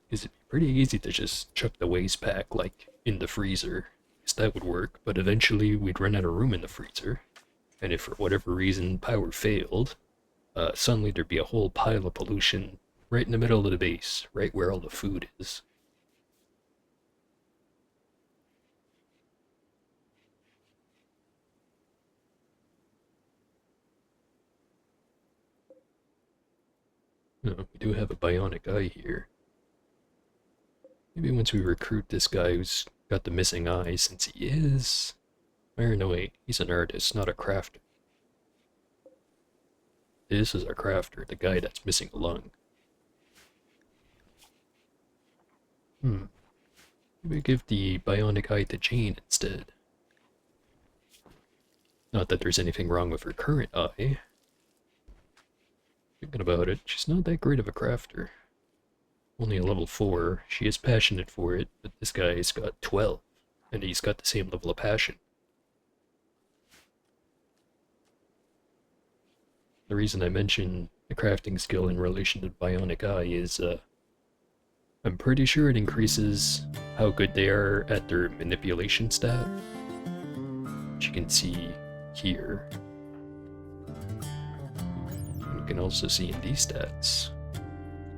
Because it'd be pretty easy to just chuck the waste pack, like, in the freezer. Because that would work, but eventually we'd run out of room in the freezer. And if for whatever reason power failed, suddenly there'd be a whole pile of pollution right in the middle of the base, right where all the food is. No, we do have a bionic eye here. Maybe once we recruit this guy who's got the missing eye, since he is... Or no wait, he's an artist, not a crafter. This is our crafter, the guy that's missing a lung. Maybe give the bionic eye to Jane instead. Not that there's anything wrong with her current eye. Thinking about it, she's not that great of a crafter. Only a level 4. She is passionate for it, but this guy's got 12, and he's got the same level of passion. The reason I mention the crafting skill in relation to Bionic Eye is I'm pretty sure it increases how good they are at their manipulation stat, which you can see here. You can also see in these stats.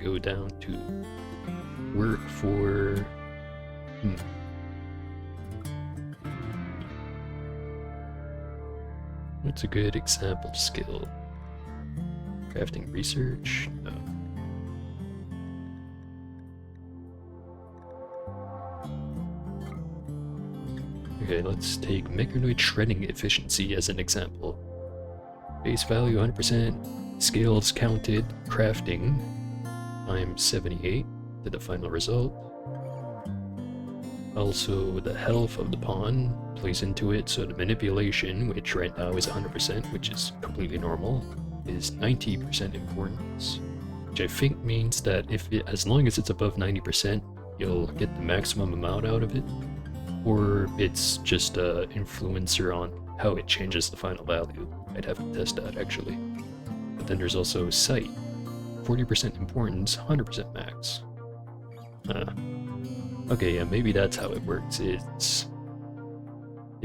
Go down to work for... What's a good example skill? Crafting research? No. Okay, let's take mechanoid shredding efficiency as an example. Base value 100%, skills counted, crafting, times 78 to the final result. Also, the health of the pawn plays into it, so the manipulation, which right now is 100%, which is completely normal, is 90% importance. Which I think means that as long as it's above 90%, you'll get the maximum amount out of it, or it's just an influencer on how it changes the final value. I'd have to test that actually. But then there's also sight, 40% importance, 100% max. Okay, yeah, maybe that's how it works. It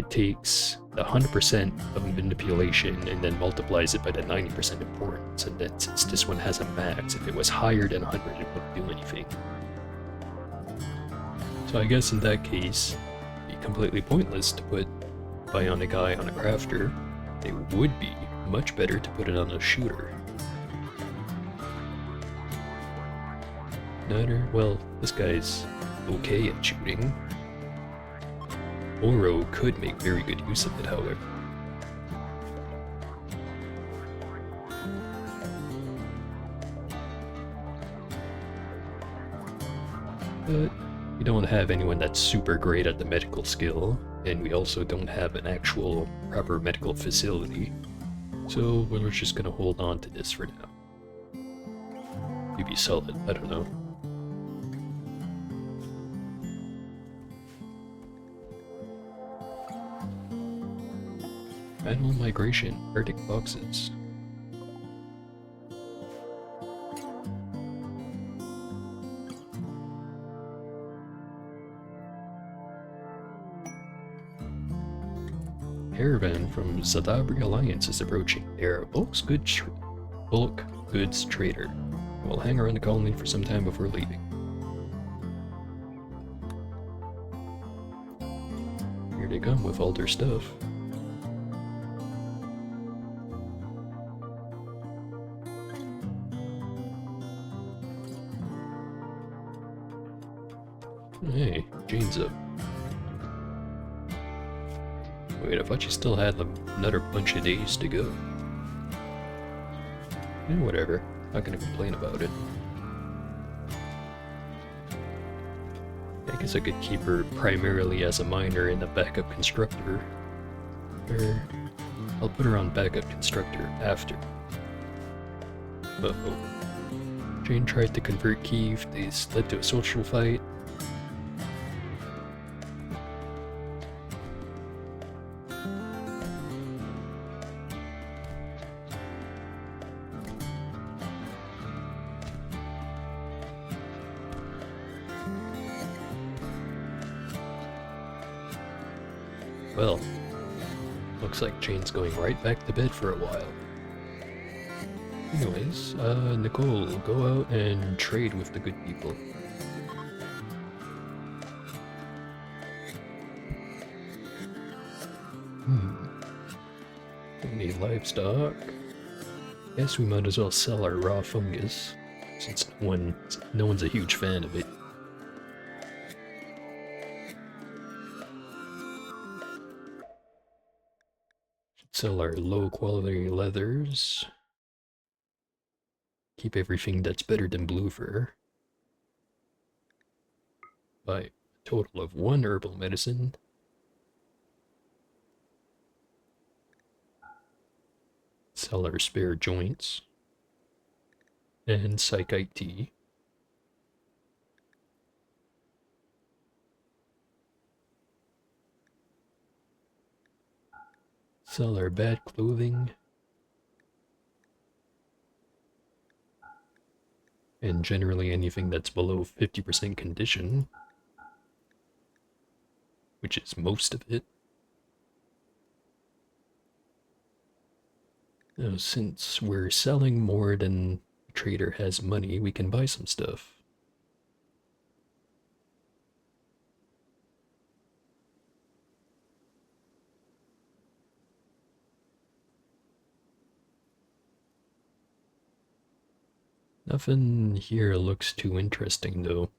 takes the 100% of manipulation and then multiplies it by the 90% importance, and then since this one has a max, if it was higher than 100, it wouldn't do anything. So I guess in that case, it'd be completely pointless to put Bionic Eye on a crafter. It would be much better to put it on a shooter. Well, this guy's okay at shooting. Oro could make very good use of it, however. But we don't have anyone that's super great at the medical skill, and we also don't have an actual proper medical facility. So we're just gonna hold on to this for now. Maybe sell it, I don't know. Animal migration, Arctic boxes. Caravan from Zadabri Alliance is approaching. They are a bulk goods trader. We'll hang around the colony for some time before leaving. Here they come with all their stuff. Hey, Jane's up. Wait, I thought you still had another bunch of days to go. Whatever. Not gonna complain about it. I guess I could keep her primarily as a miner and a backup constructor. Or I'll put her on backup constructor after. Uh-oh. Jane tried to convert Kiev. This led to a social fight. Well, looks like Jane's going right back to bed for a while. Anyways, Nicole, go out and trade with the good people. Any livestock? Guess we might as well sell our raw fungus, since no one's a huge fan of it. Sell our low quality leathers. Keep everything that's better than blue fur. Buy a total of 1 herbal medicine. Sell our spare joints. and Psych IT. Sell our bad clothing. And generally anything that's below 50% condition, which is most of it. Now, since we're selling more than the trader has money, we can buy some stuff. Nothing here looks too interesting, though.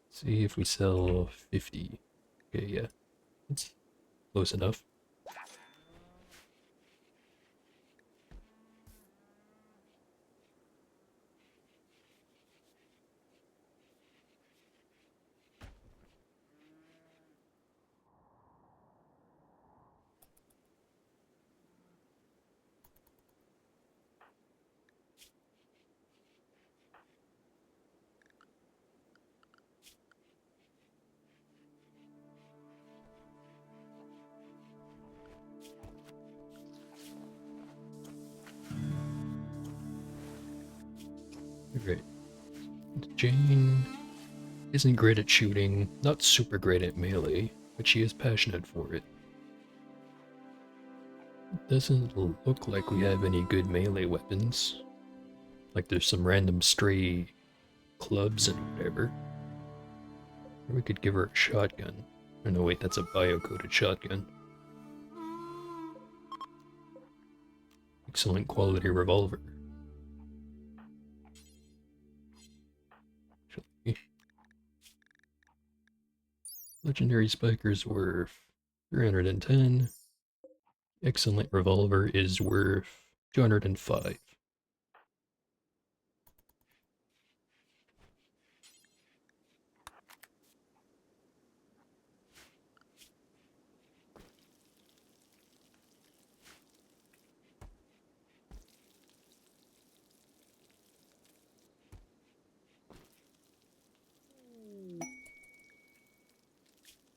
See if we sell 50. Okay, yeah. It's close enough. Alright. Jane isn't great at shooting, not super great at melee, but she is passionate for it. Doesn't look like we have any good melee weapons. Like there's some random stray clubs and whatever. Or we could give her a shotgun. Oh no, wait, that's a bio-coded shotgun. Excellent quality revolver. Actually, legendary spiker's worth 310. Excellent revolver is worth 205.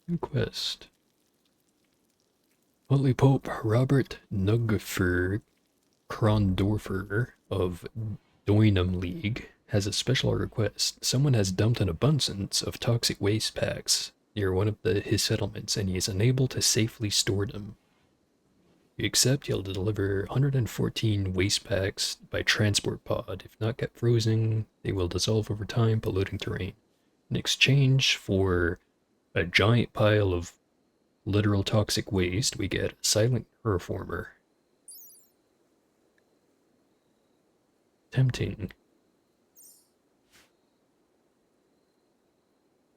New quest. Holy Pope Robert Nugfer Krondorfer of Doinum League has a special request. Someone has dumped an abundance of toxic waste packs near one of his settlements, and he is unable to safely store them. If you accept, he'll deliver 114 waste packs by transport pod. If not kept frozen, they will dissolve over time, polluting terrain. In exchange for a giant pile of literal toxic waste, we get a silent terraformer. Tempting.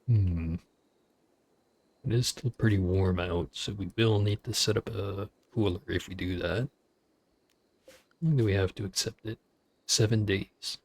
It is still pretty warm out, so we will need to set up a cooler if we do that. How long do we have to accept it? 7 days.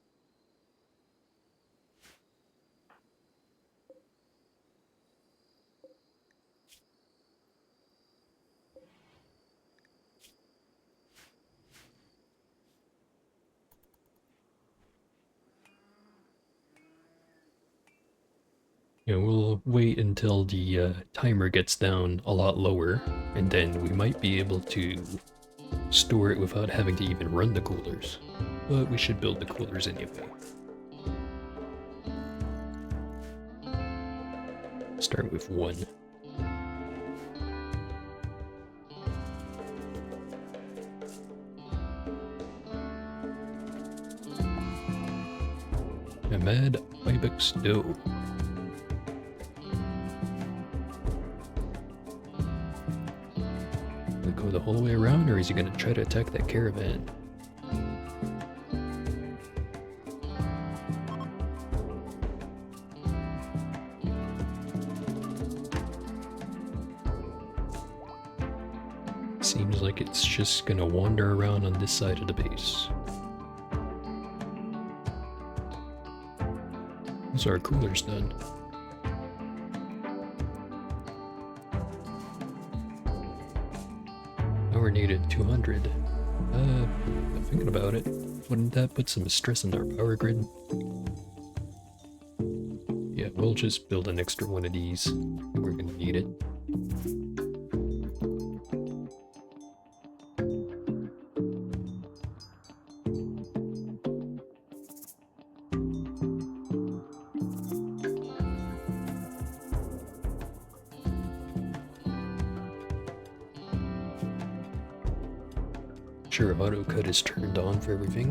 Yeah, we'll wait until the timer gets down a lot lower, and then we might be able to store it without having to even run the coolers. But we should build the coolers anyway. Start with 1. Ahmad Ibex Doe. Will he go the whole way around, or is he going to try to attack that caravan? Seems like it's just gonna wander around on this side of the base. So our cooler's done. Power needed 200. Thinking about it, wouldn't that put some stress on our power grid? Yeah, we'll just build an extra one of these. We're gonna need it. Sure, AutoCut is turned on for everything.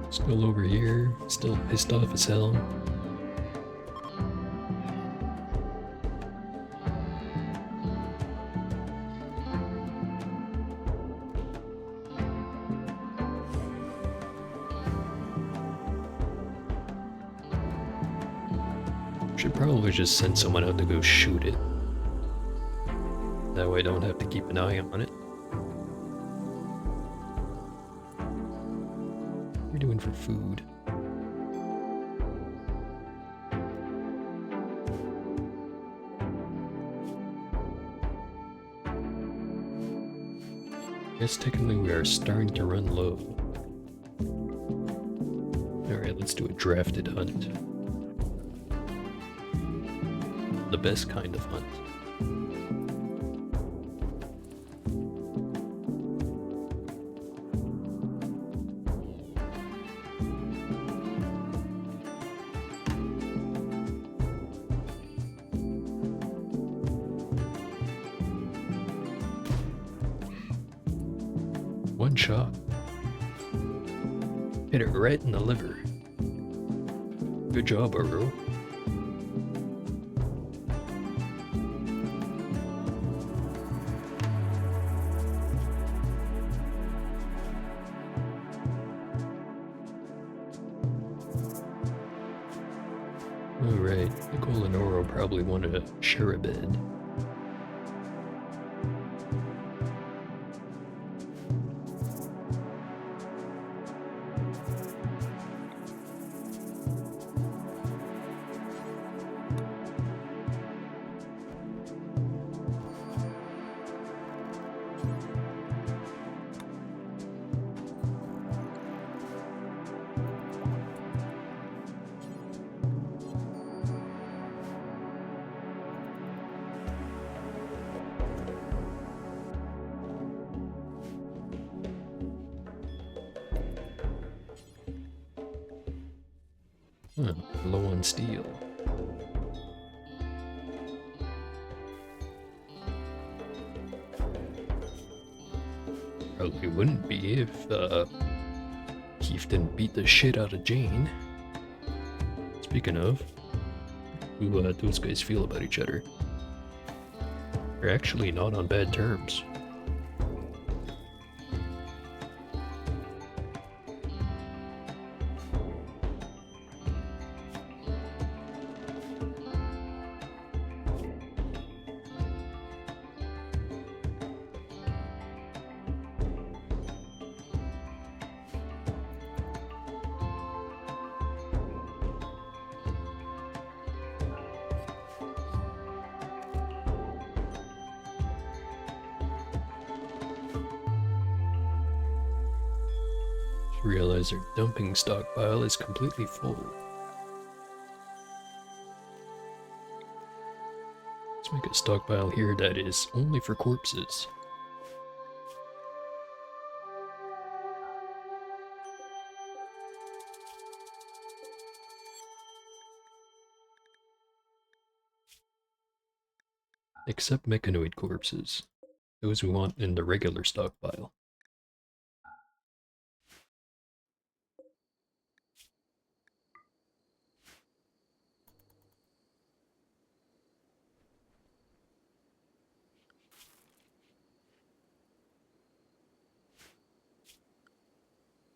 Still over here, still pissed off as hell. Should probably just send someone out to go shoot it. That way I don't have to keep an eye on it. What are we doing for food? Guess technically we are starting to run low. Alright, let's do a drafted hunt. The best kind of hunt. One shot. Hit it right in the liver. Good job, Oro. Alright, Nicole and Oro probably want to share a bed. Low on steel. Probably wouldn't be if Keith didn't beat the shit out of Jane. Speaking of, who those guys feel about each other? They're actually not on bad terms. Realize our dumping stockpile is completely full. Let's make a stockpile here that is only for corpses. Except mechanoid corpses. Those we want in the regular stockpile.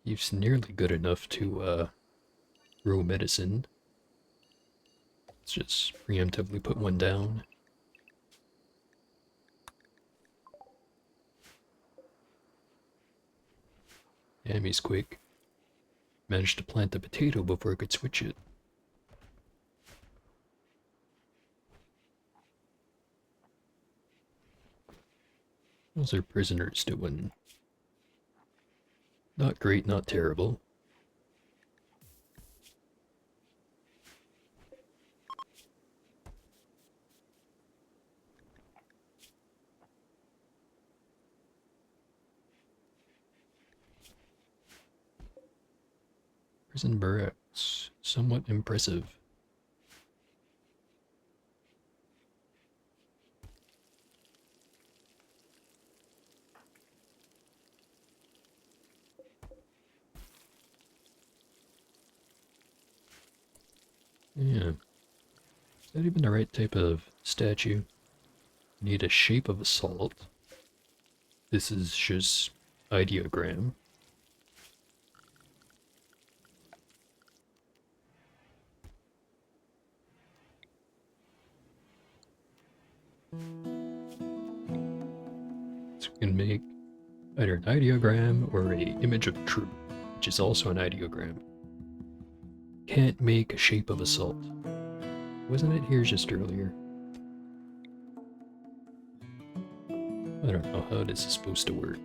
He's nearly good enough to grow medicine. Let's just preemptively put one down. Damn, he's quick. managed to plant the potato before I could switch it. How's our prisoners doing? Not great, not terrible. Prison barracks, somewhat impressive. Yeah. Is that even the right type of statue? Need a shape of assault. This is just ideogram. So we can make either an ideogram or a image of truth, which is also an ideogram. Can't make a shape of assault. Wasn't it here just earlier? I don't know how this is supposed to work.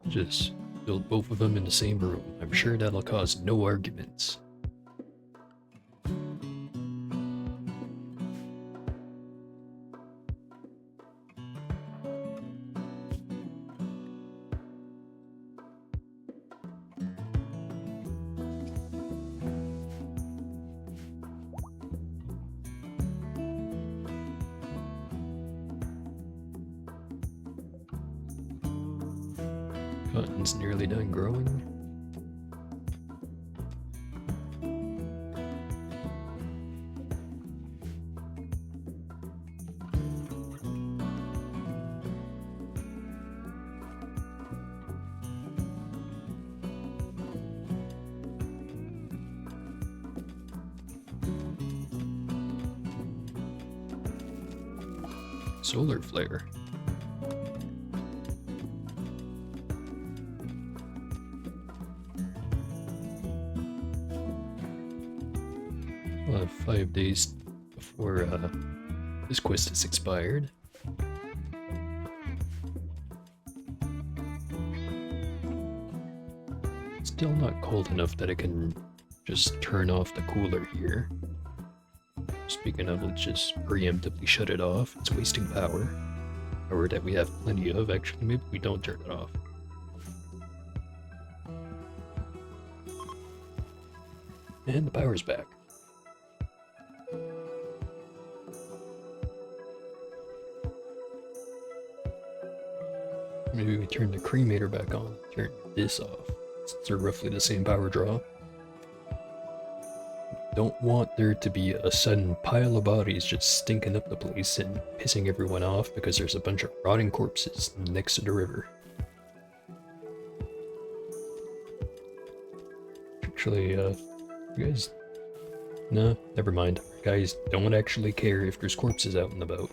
Just build both of them in the same room. I'm sure that'll cause no arguments. Cotton's nearly done growing. Solar flare. We'll have 5 days before this quest is expired. Still not cold enough that I can just turn off the cooler here. Speaking of, let's just preemptively shut it off. It's wasting power. Power that we have plenty of. Actually, maybe we don't turn it off. And the power's back. Maybe we turn the cremator back on. Turn this off. Since they're roughly the same power draw. Don't want there to be a sudden pile of bodies just stinking up the place and pissing everyone off because there's a bunch of rotting corpses next to the river. Actually, you guys... No, never mind. Guys don't actually care if there's corpses out and about.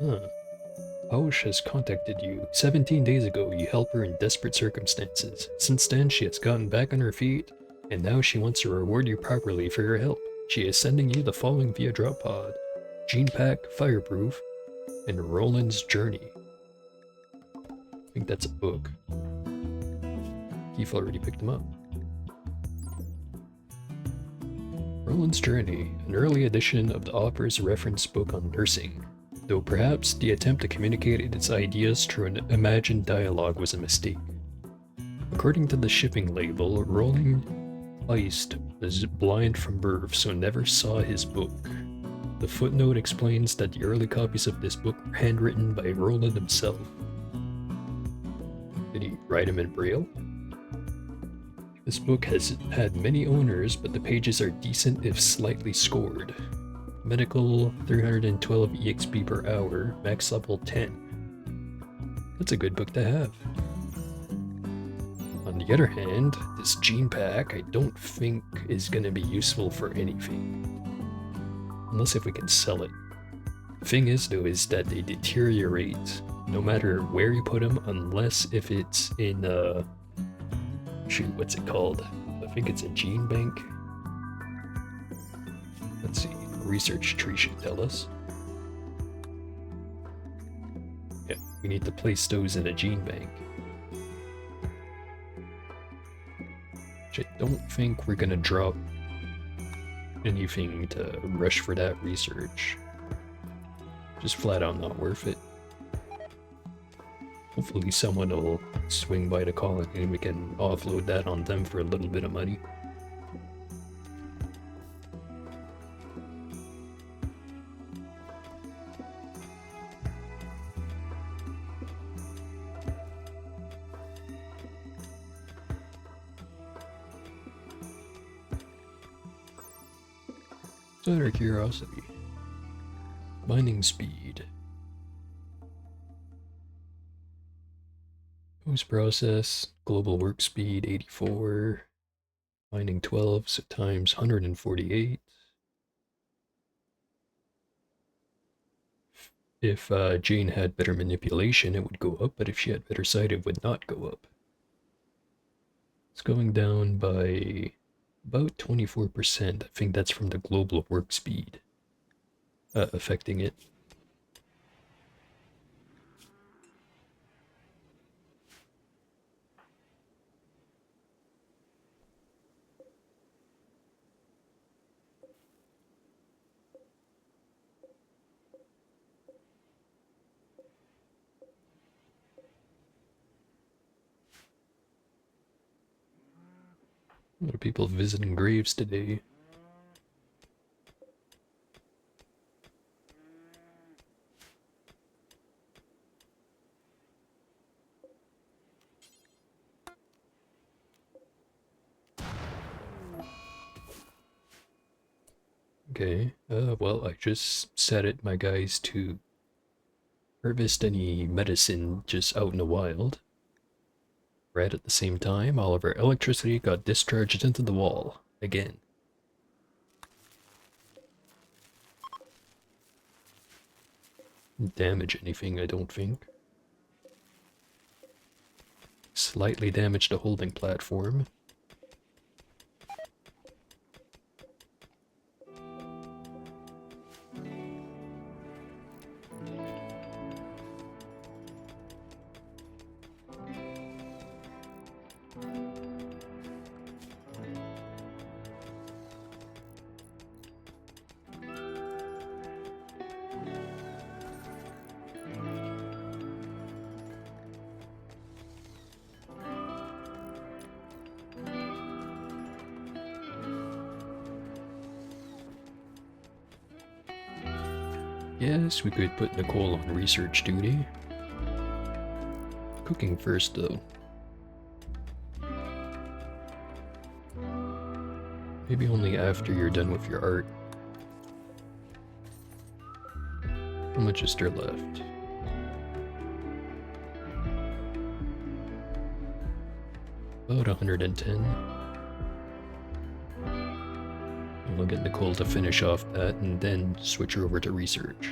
Huh. Pausch has contacted you 17 days ago. You helped her in desperate circumstances. Since then, she has gotten back on her feet, and now she wants to reward you properly for your help. She is sending you the following via drop pod: Gene Pack, Fireproof, and Roland's Journey. I think that's a book. Keith already picked them up. Roland's Journey, an early edition of the author's reference book on nursing. Though perhaps the attempt to communicate its ideas through an imagined dialogue was a mistake. According to the shipping label, Roland Feist was blind from birth, so never saw his book. The footnote explains that the early copies of this book were handwritten by Roland himself. Did he write them in Braille? This book has had many owners, but the pages are decent if slightly scored. Medical 312 EXP per hour, max level 10. That's a good book to have. On the other hand, this Gene Pack I don't think is going to be useful for anything. Unless if we can sell it. The thing is though is that they deteriorate no matter where you put them, unless if it's in shoot, what's it called? I think it's a gene bank. Let's see, research tree should tell us. Yeah, we need to place those in a gene bank. Which I don't think we're gonna drop anything to rush for that research. Just flat out not worth it. Hopefully someone will swing by the colony and we can offload that on them for a little bit of money. So out of curiosity, mining speed. Post-process, global work speed 84, mining 12, so times 148. If Jane had better manipulation, it would go up, but if she had better sight, it would not go up. It's going down by about 24%. I think that's from the global work speed affecting it. A lot of people visiting graves today. Okay, well, I just set it, my guys, to harvest any medicine just out in the wild. Right at the same time, all of our electricity got discharged into the wall, again. Didn't damage anything, I don't think. Slightly damaged the holding platform. Yes, we could put Nicole on research duty. Cooking first, though. Maybe only after you're done with your art. How much is there left? About 110. We'll get Nicole to finish off that and then switch her over to research.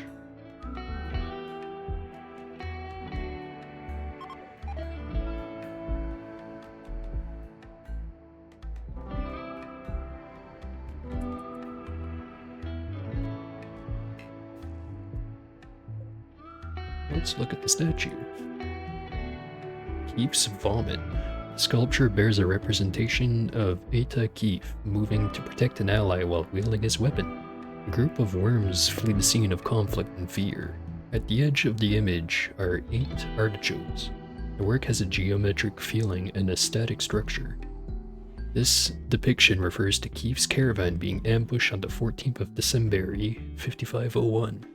Let's look at the statue. Keef's Vomit. The sculpture bears a representation of Eta Keef moving to protect an ally while wielding his weapon. A group of worms flee the scene of conflict and fear. At the edge of the image are 8 artichokes. The work has a geometric feeling and a static structure. This depiction refers to Keef's caravan being ambushed on the 14th of December, 5501.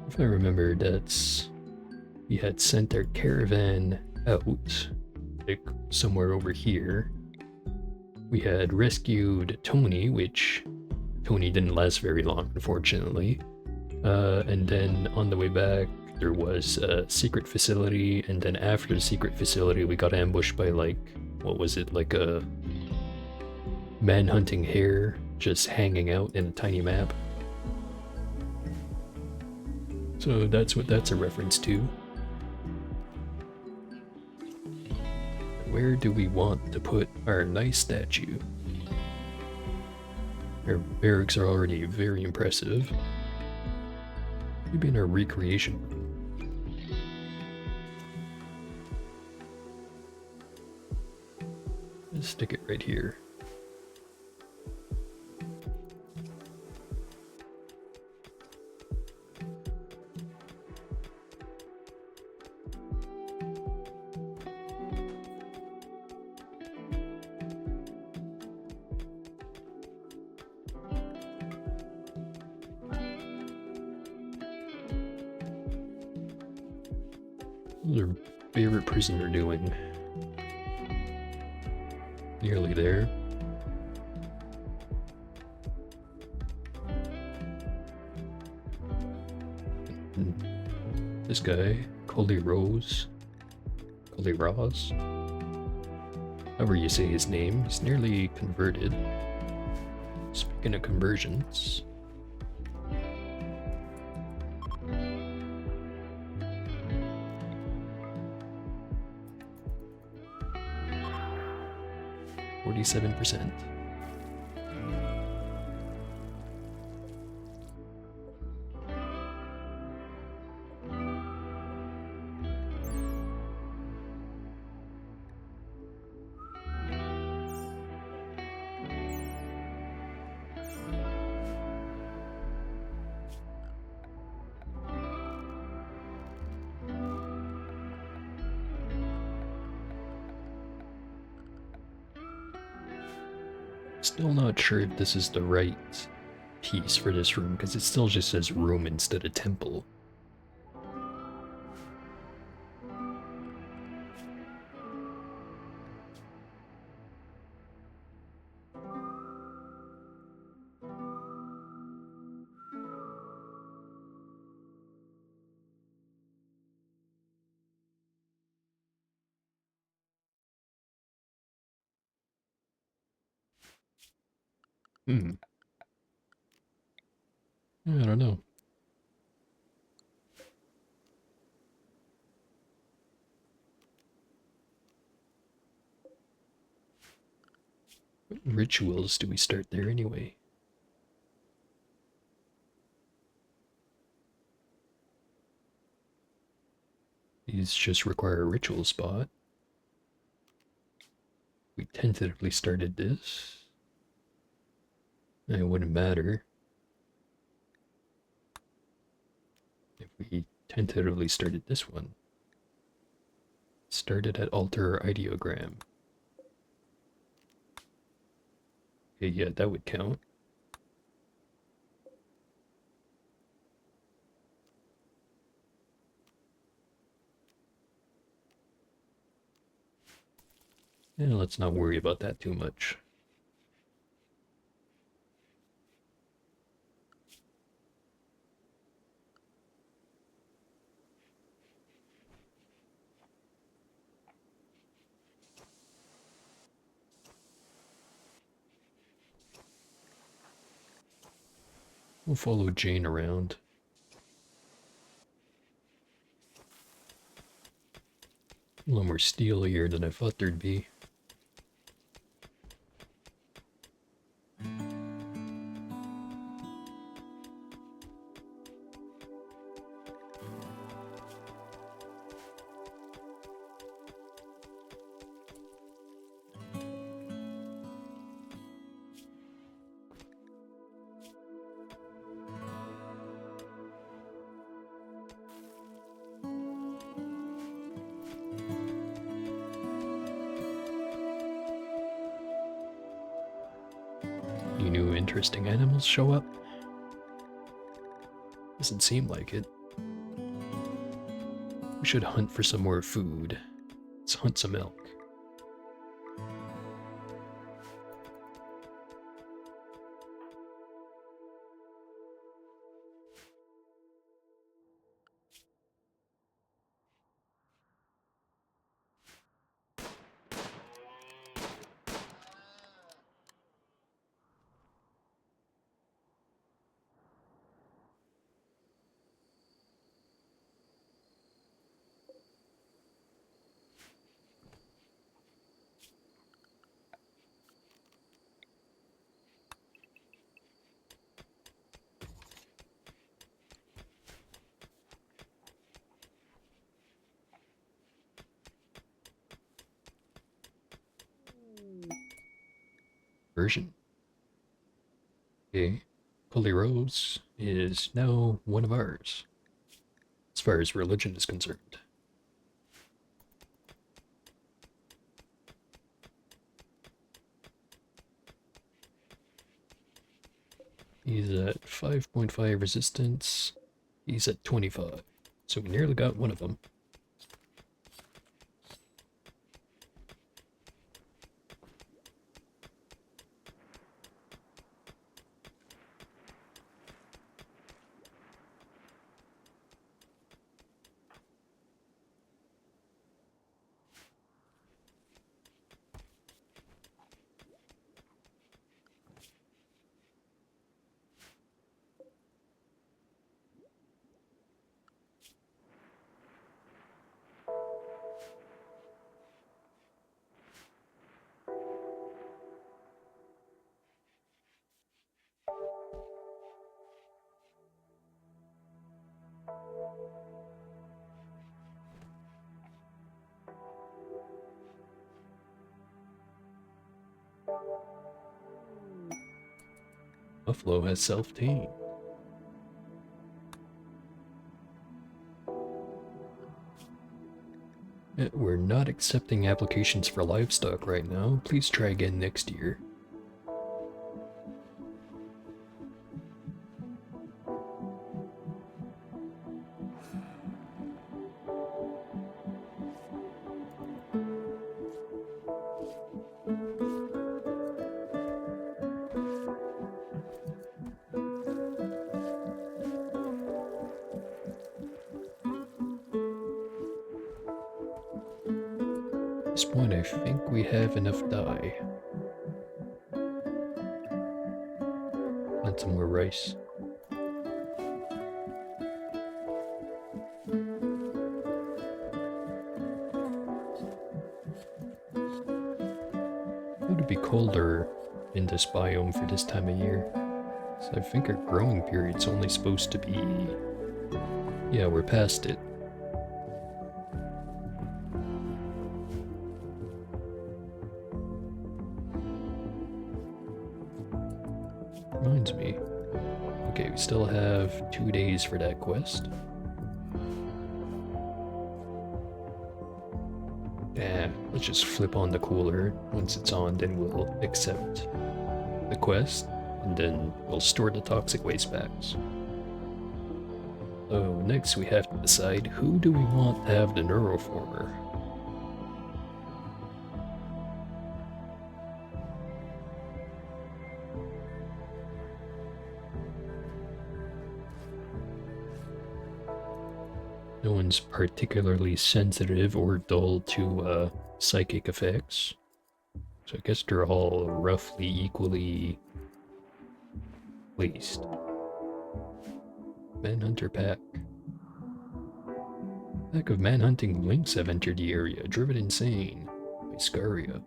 If I remember, we had sent our caravan out, like somewhere over here. We had rescued Tony, which Tony didn't last very long, unfortunately. And then on the way back, there was a secret facility, and then after the secret facility, we got ambushed by, like, what was it, like a manhunting hare just hanging out in a tiny map. So that's what that's a reference to. Where do we want to put our nice statue? Our barracks are already very impressive. Maybe in our recreation room. Let's stick it right here. What's our favorite prisoner doing? Nearly there. This guy, Cully Rose. Cully Ross. However you say his name, he's nearly converted. Speaking of conversions. %. Still not sure if this is the right piece for this room, because it still just says room instead of temple. I don't know. What rituals do we start there anyway? These just require a ritual spot. We tentatively started this. It wouldn't matter if we tentatively started this one. Started at altar ideogram. Okay, yeah, that would count. And let's not worry about that too much. We'll follow Jane around. A little more steel here than I thought there'd be. Any new interesting animals show up? Doesn't seem like it. We should hunt for some more food. Let's hunt some elk. version. Okay, Holy Rose is now one of ours, as far as religion is concerned. He's at 5.5 resistance. He's at 25. So we nearly got one of them. Buffalo has self-tame. We're not accepting applications for livestock right now. Please try again next year. At this point, I think we have enough dye. And some more rice. It would be colder in this biome for this time of year. So I think our growing period's only supposed to be... Yeah, we're past it. Reminds me. Okay, we still have 2 days for that quest. And let's just flip on the cooler. Once it's on, then we'll accept the quest, and then we'll store the toxic waste packs. So next we have to decide who do we want to have the neuroformer. No one's particularly sensitive or dull to psychic effects. So I guess they're all roughly equally placed. Manhunter pack. Pack of manhunting lynx have entered the area, driven insane by Scaria.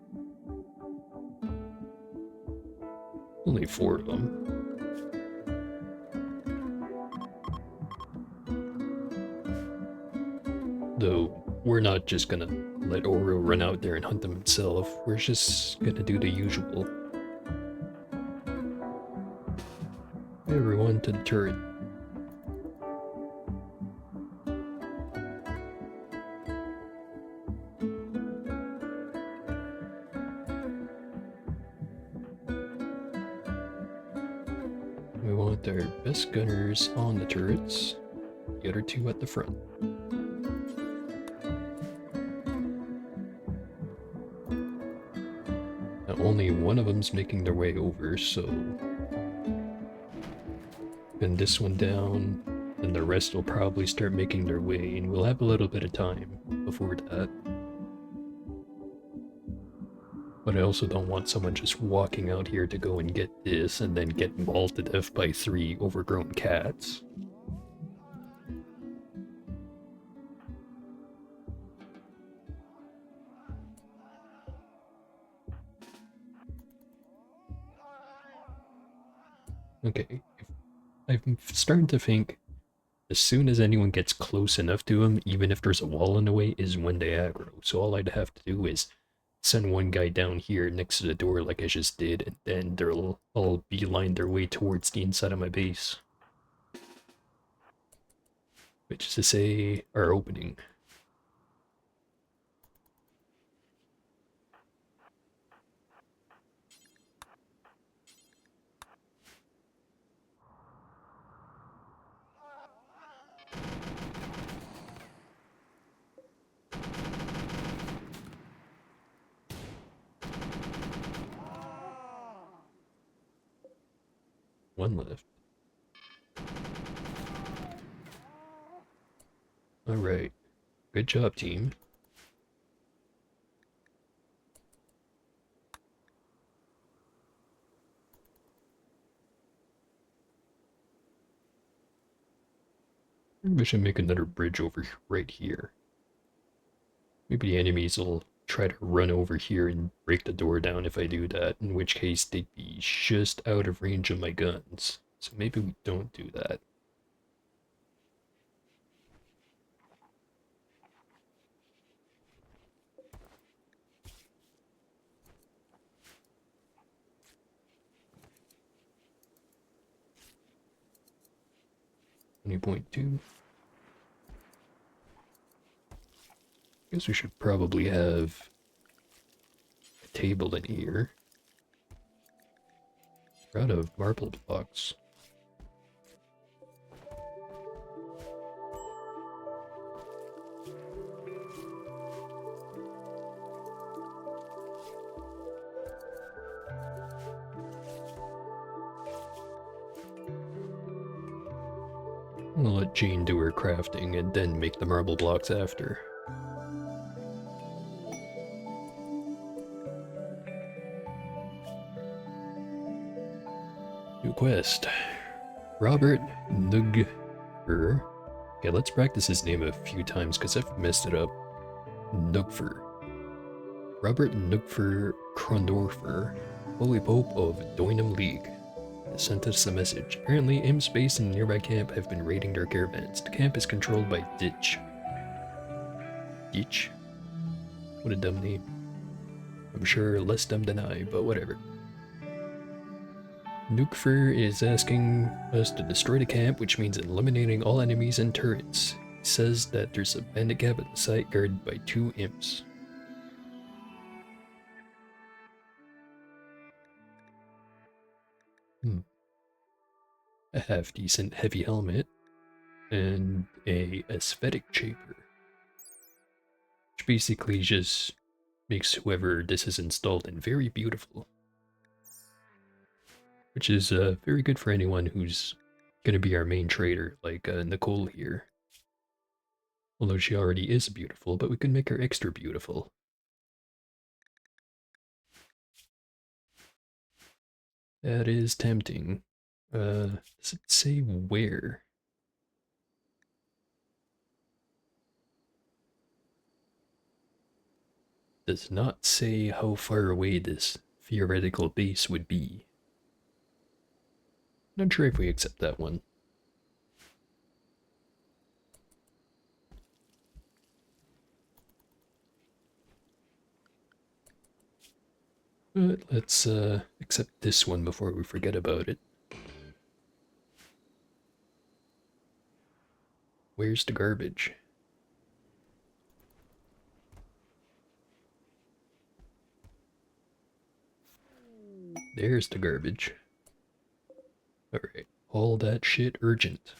Only 4 of them. Though, we're not just gonna let Oro run out there and hunt them himself, we're just gonna do the usual. Everyone to the turret. We want our best gunners on the turrets, the other 2 at the front. Only one of them's making their way over, so pin this one down, and the rest will probably start making their way, and we'll have a little bit of time before that. But I also don't want someone just walking out here to go and get this, and then get mauled to death by 3 overgrown cats. Okay, I'm starting to think as soon as anyone gets close enough to him, even if there's a wall in the way, is when they aggro. So all I'd have to do is send one guy down here next to the door like I just did, and then they'll all beeline their way towards the inside of my base. Which is to say, our opening. One left. Alright. Good job, team. Maybe I should make another bridge over right here. Maybe the enemies will try to run over here and break the door down if I do that, in which case they'd be just out of range of my guns. So maybe we don't do that. .2. Guess we should probably have a table in here. We're out of marble blocks. I'm gonna let Jane do her crafting and then make the marble blocks after. New quest. Robert Nugfer. Okay, let's practice his name a few times because I've messed it up. Nugfer. Robert Nugfer Krondorfer, Holy Pope of Doinum League, has sent us a message. Apparently, Imps based in the nearby camp have been raiding their caravans. The camp is controlled by Ditch. Ditch? What a dumb name. I'm sure less dumb than I, but whatever. Nukfer is asking us to destroy the camp, which means eliminating all enemies and turrets. He says that there's a bandit camp at the site guarded by 2 imps. A half-decent heavy helmet, and a aesthetic chamber. Which basically just makes whoever this is installed in very beautiful. Which is very good for anyone who's gonna be our main trader, like Nicole here. Although she already is beautiful, but we can make her extra beautiful. That is tempting. Does it say where? Does not say how far away this theoretical base would be. Not sure if we accept that one. But let's accept this one before we forget about it. Where's the garbage? There's the garbage. Alright, all that shit urgent.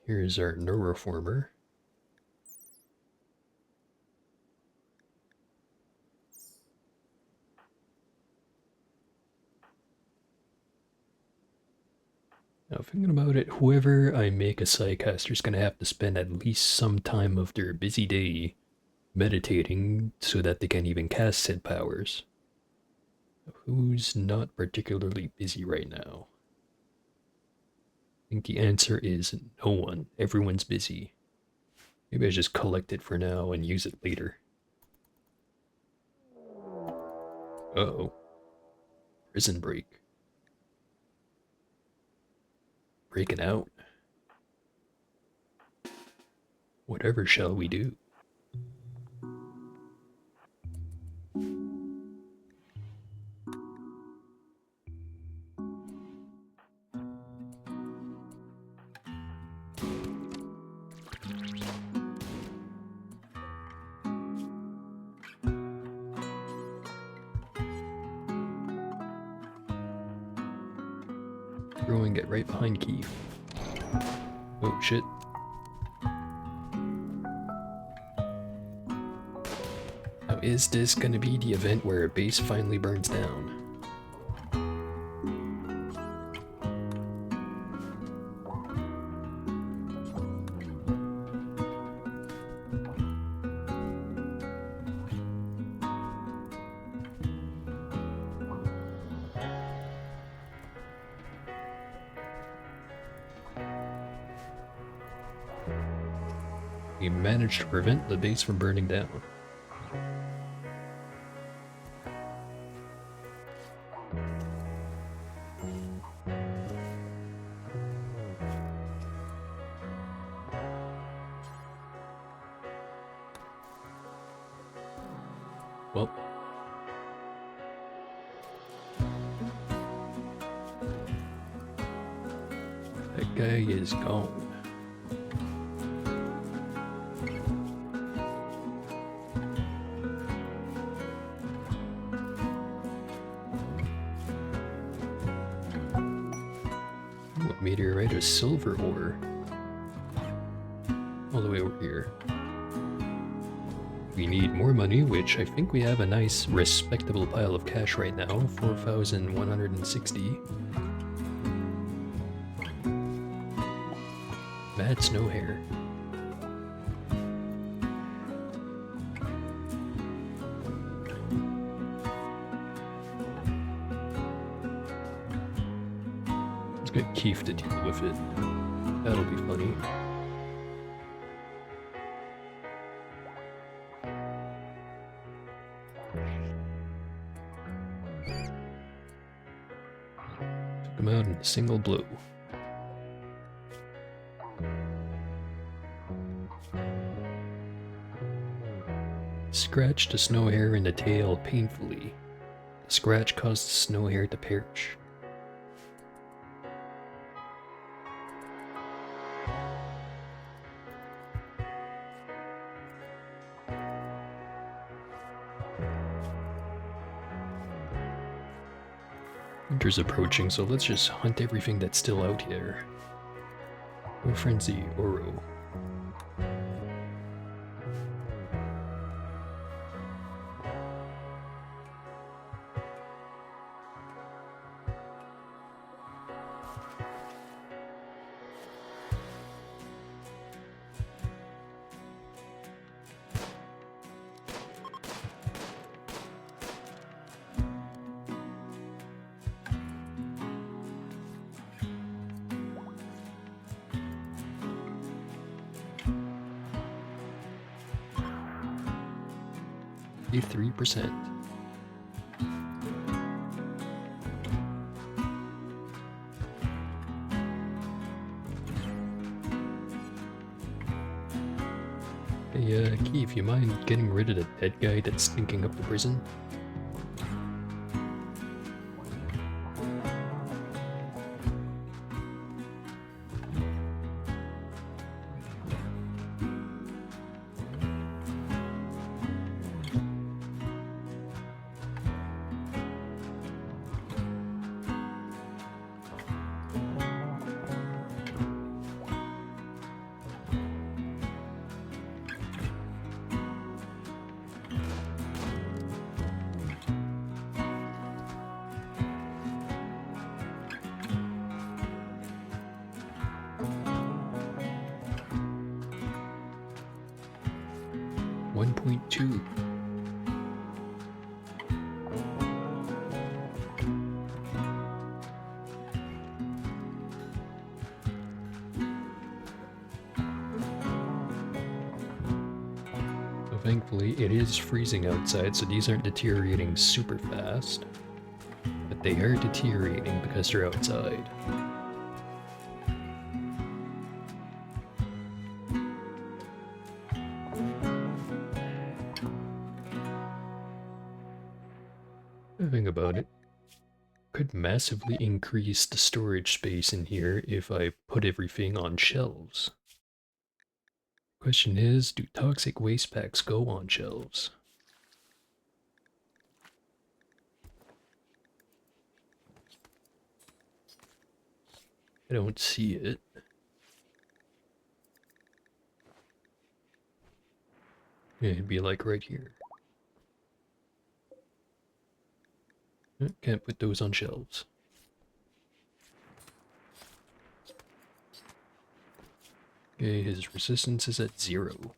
Here's our neuroformer. Now, thinking about it, whoever I make a Psycaster is going to have to spend at least some time of their busy day meditating so that they can even cast said powers. Who's not particularly busy right now? I think the answer is no one. Everyone's busy. Maybe I just collect it for now and use it later. Uh-oh. Prison break. Breaking out. Whatever shall we do? Throwing it right behind Keith. Oh shit. Now is this gonna be the event where a base finally burns down? We managed to prevent the base from burning down. Well, that guy is gone. Meteorite of silver ore. All the way over here. We need more money, which I think we have a nice, respectable pile of cash right now. 4,160. Mad snow hair. Let's get Keith to deal with it. That'll be funny. Took him out in a single blow. Scratched a snow hare in the tail painfully. The scratch caused the snow hare to perish. Winter's approaching, so let's just hunt everything that's still out here. Oh, Frenzy, Oro. A 3%. Hey, Keith, you mind getting rid of the dead guy that's stinking up the prison? .2. So thankfully it is freezing outside, so these aren't deteriorating super fast, but they are deteriorating because they're outside. Think about it. Could massively increase the storage space in here if I put everything on shelves. Question is, do toxic waste packs go on shelves? I don't see it. It'd be like right here. Can't put those on shelves. Okay, his resistance is at 0.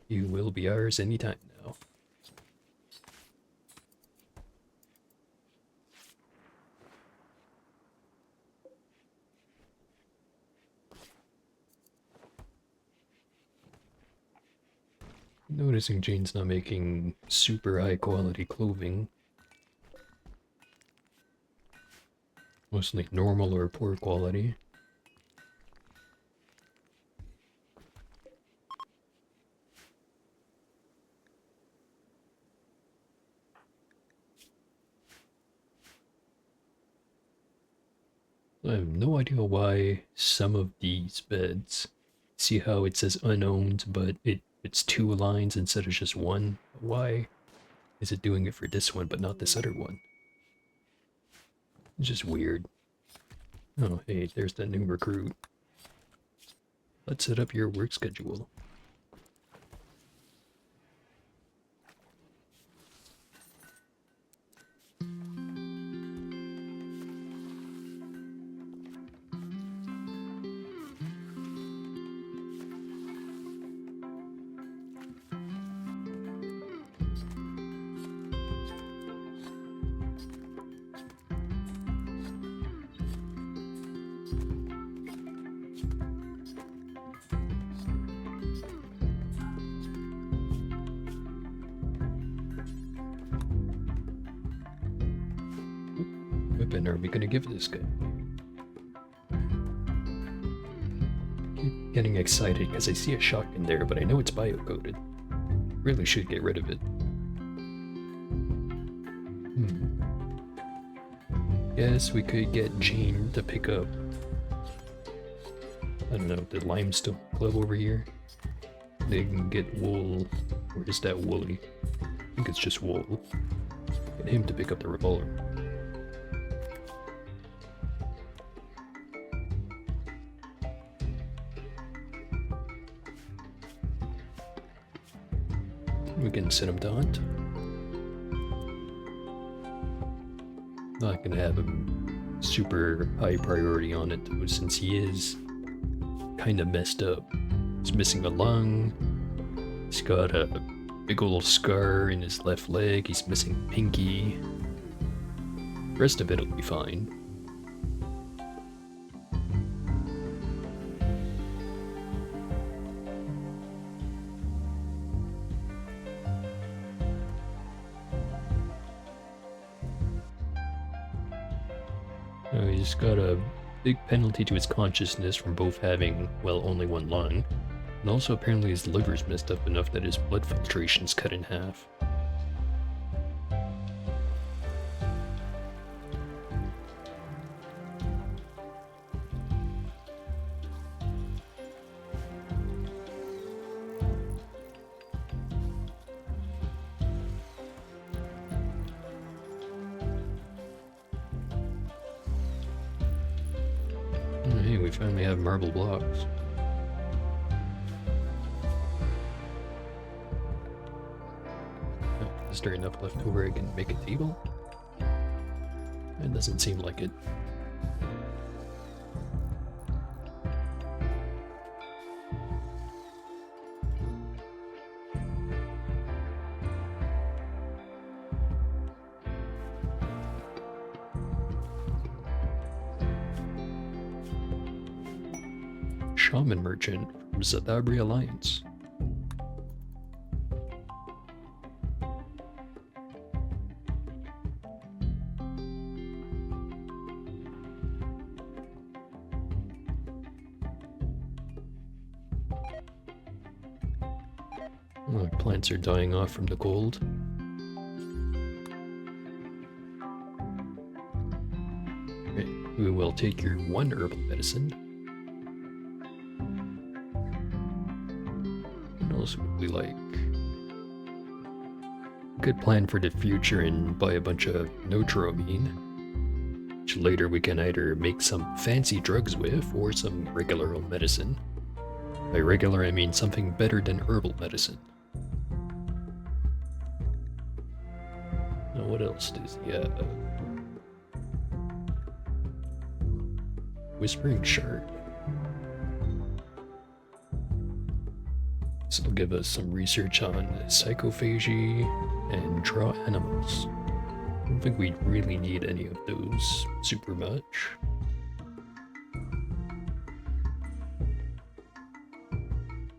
He will be ours anytime now. Noticing Jane's not making super high quality clothing. Mostly normal or poor quality. I have no idea why some of these beds, see how it says unowned, but it's 2 lines instead of just 1? Why is it doing it for this one but not this other one? It's just weird. Oh, hey, there's that new recruit. Let's set up your work schedule. What weapon are we gonna give this guy? Keep getting excited because I see a shotgun there, but I know it's bio-coded. Really should get rid of it. Guess we could get Jane to pick up, I don't know, the limestone club over here. They can get wool, or is that woolly? I think it's just wool. Get him to pick up the revolver. We can send him to hunt. Not gonna have him super high priority on it though, since he is kind of messed up. He's missing a lung. He's got a big old scar in his left leg. He's missing pinky. The rest of it'll be fine. He's got a big penalty to his consciousness from both having, well, only 1 lung, and also apparently his liver's messed up enough that his blood filtration's cut in half. Hey, we finally have marble blocks. Is there enough left over I can make a table? It doesn't seem like it. Shaman merchant from Zadabri Alliance. Oh, plants are dying off from the cold. we'll take your one herbal medicine. What else would we like? Could plan for the future and buy a bunch of notramine, which later we can either make some fancy drugs with or some regular old medicine. By regular, I mean something better than herbal medicine. Now, what else does he have? Whispering Shard. This will give us some research on psychophagy and draw animals. I don't think we really need any of those super much.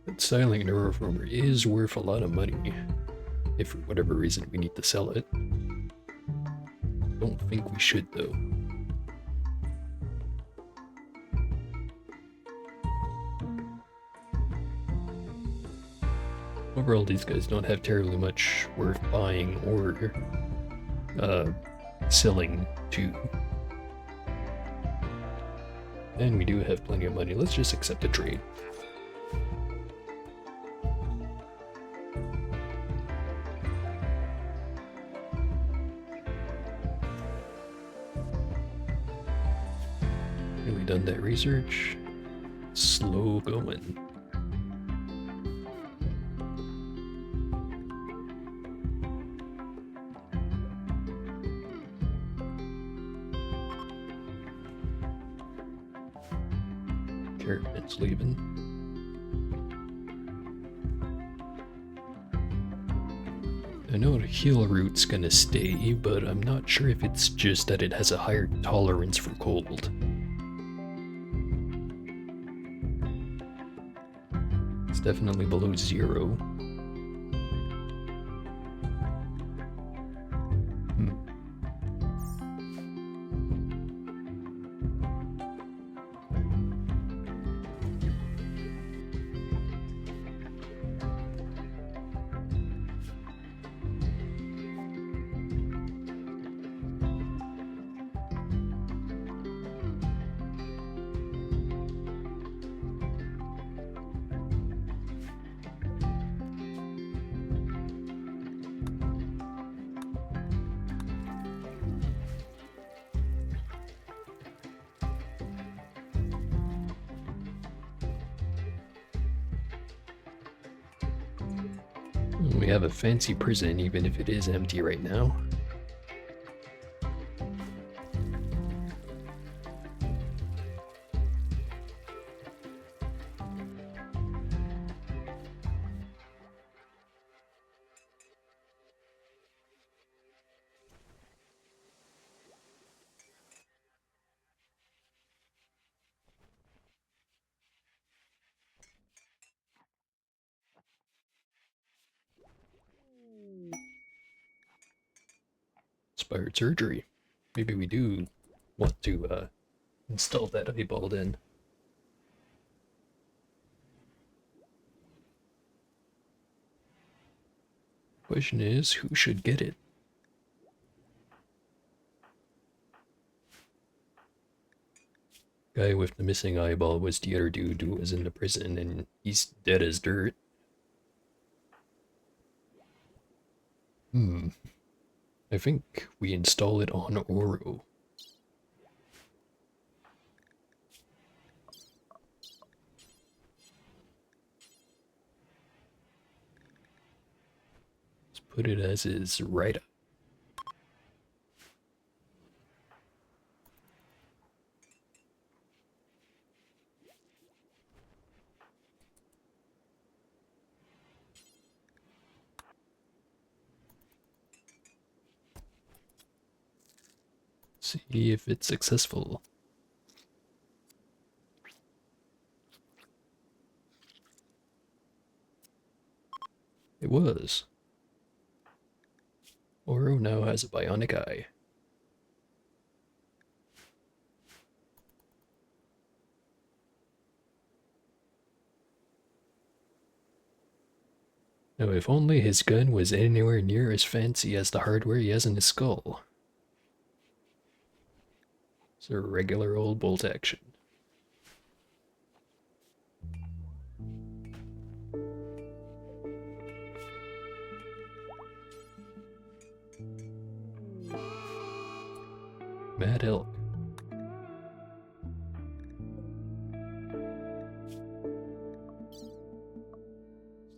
That silent neuroformer is worth a lot of money. If for whatever reason we need to sell it. Don't think we should though. Overall, these guys don't have terribly much worth buying or selling to. And we do have plenty of money. Let's just accept the trade. Really done that research. Slow going. Caravan's leaving. I know the heal route's gonna stay, but I'm not sure if it's just that it has a higher tolerance for cold. It's definitely below 0. We have a fancy prison, even if it is empty right now. Inspired surgery. Maybe we do want to install that eyeball in. Question is, who should get it? Guy with the missing eyeball was the other dude who was in the prison, and he's dead as dirt. I think we install it on Oro. Let's put it as is right up. See if it's successful. It was. Oro now has a bionic eye. Now, if only his gun was anywhere near as fancy as the hardware he has in his skull. It's a regular old bolt action. Mad elk.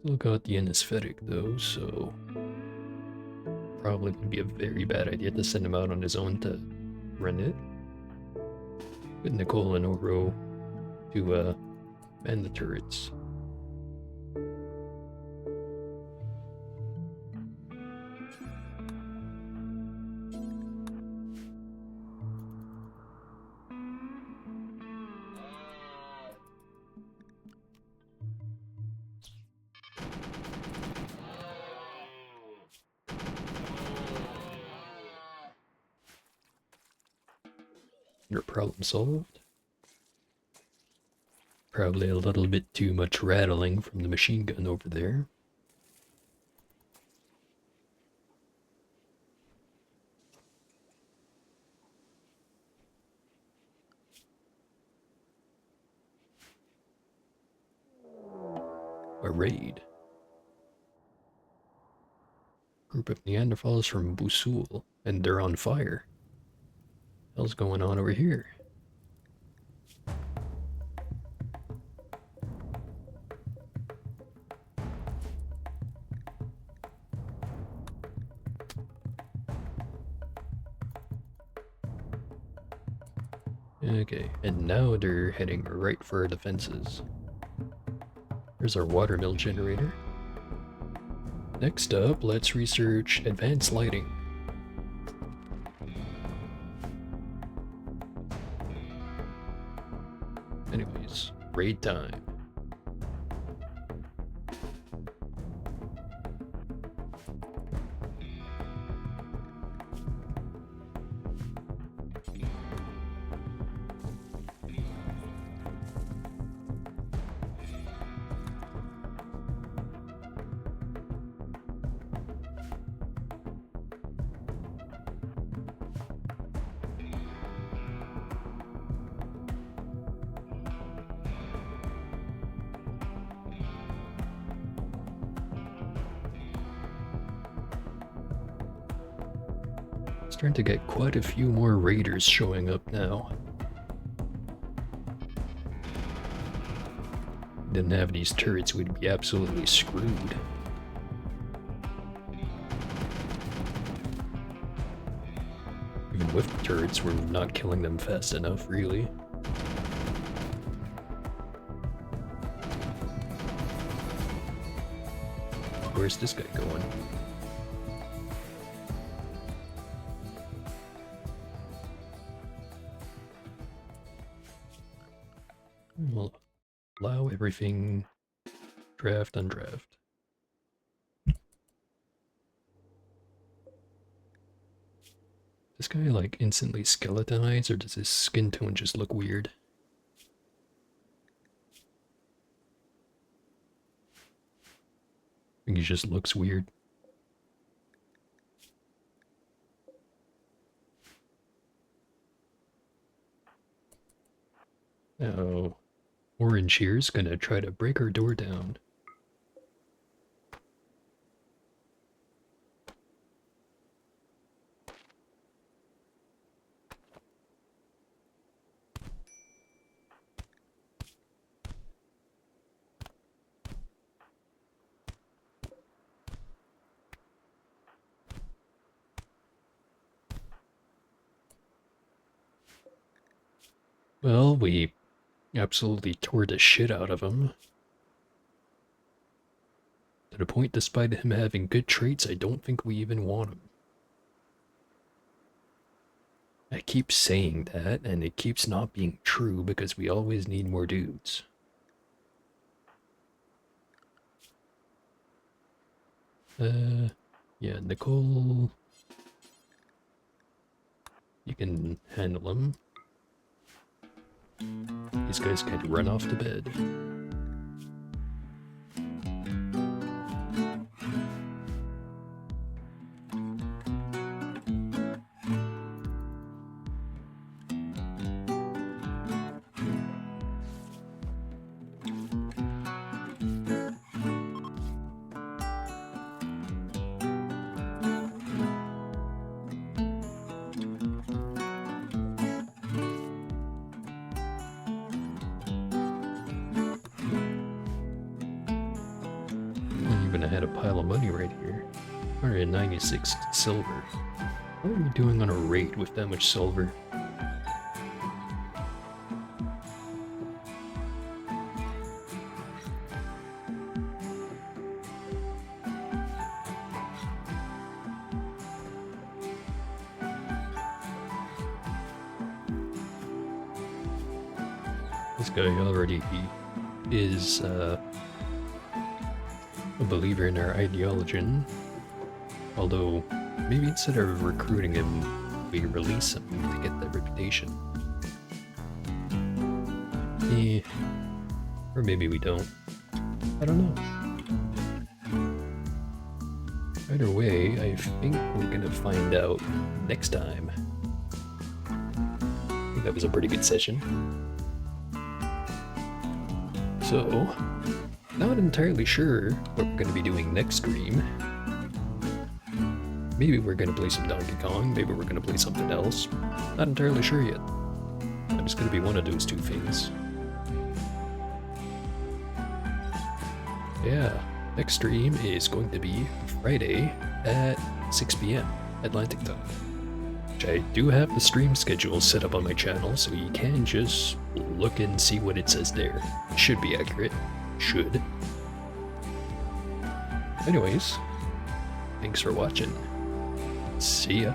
Still got the anesthetic though, so probably would be a very bad idea to send him out on his own to run it. With Nicole and Oro to man the turrets. Your problem solved. Probably a little bit too much rattling from the machine gun over there. A raid. Group of Neanderthals from Busul, and they're on fire. Hell's going on over here? Okay, and now they're heading right for our defenses. There's our watermill generator. Next up, let's research advanced lighting. Anyways, raid time. Starting to get quite a few more raiders showing up now. Didn't have these turrets, we'd be absolutely screwed. Even with the turrets, we're not killing them fast enough, really. Where's this guy going? We'll allow everything draft, undraft. This guy like instantly skeletonized, or does his skin tone just look weird? I think he just looks weird. Now, Orange here's gonna try to break our door down. Well, we absolutely tore the shit out of him. To the point, despite him having good traits, I don't think we even want him. I keep saying that, and it keeps not being true because we always need more dudes. Yeah, Nicole, you can handle him. These guys can run off to bed. even had a pile of money right here. 196 silver. What are we doing on a raid with that much silver? This guy already is a believer in our ideology. Although, maybe instead of recruiting him, we release him to get that reputation. Or maybe we don't. I don't know. Either way, I think we're gonna find out next time. I think that was a pretty good session. So, not entirely sure what we're gonna be doing next stream. Maybe we're gonna play some Donkey Kong, maybe we're gonna play something else. Not entirely sure yet. But it's gonna be one of those two things. Yeah, next stream is going to be Friday at 6 p.m. Atlantic time. Which I do have the stream schedule set up on my channel, so you can just look and see what it says there. It should be accurate. Should. Anyways, thanks for watching. See ya.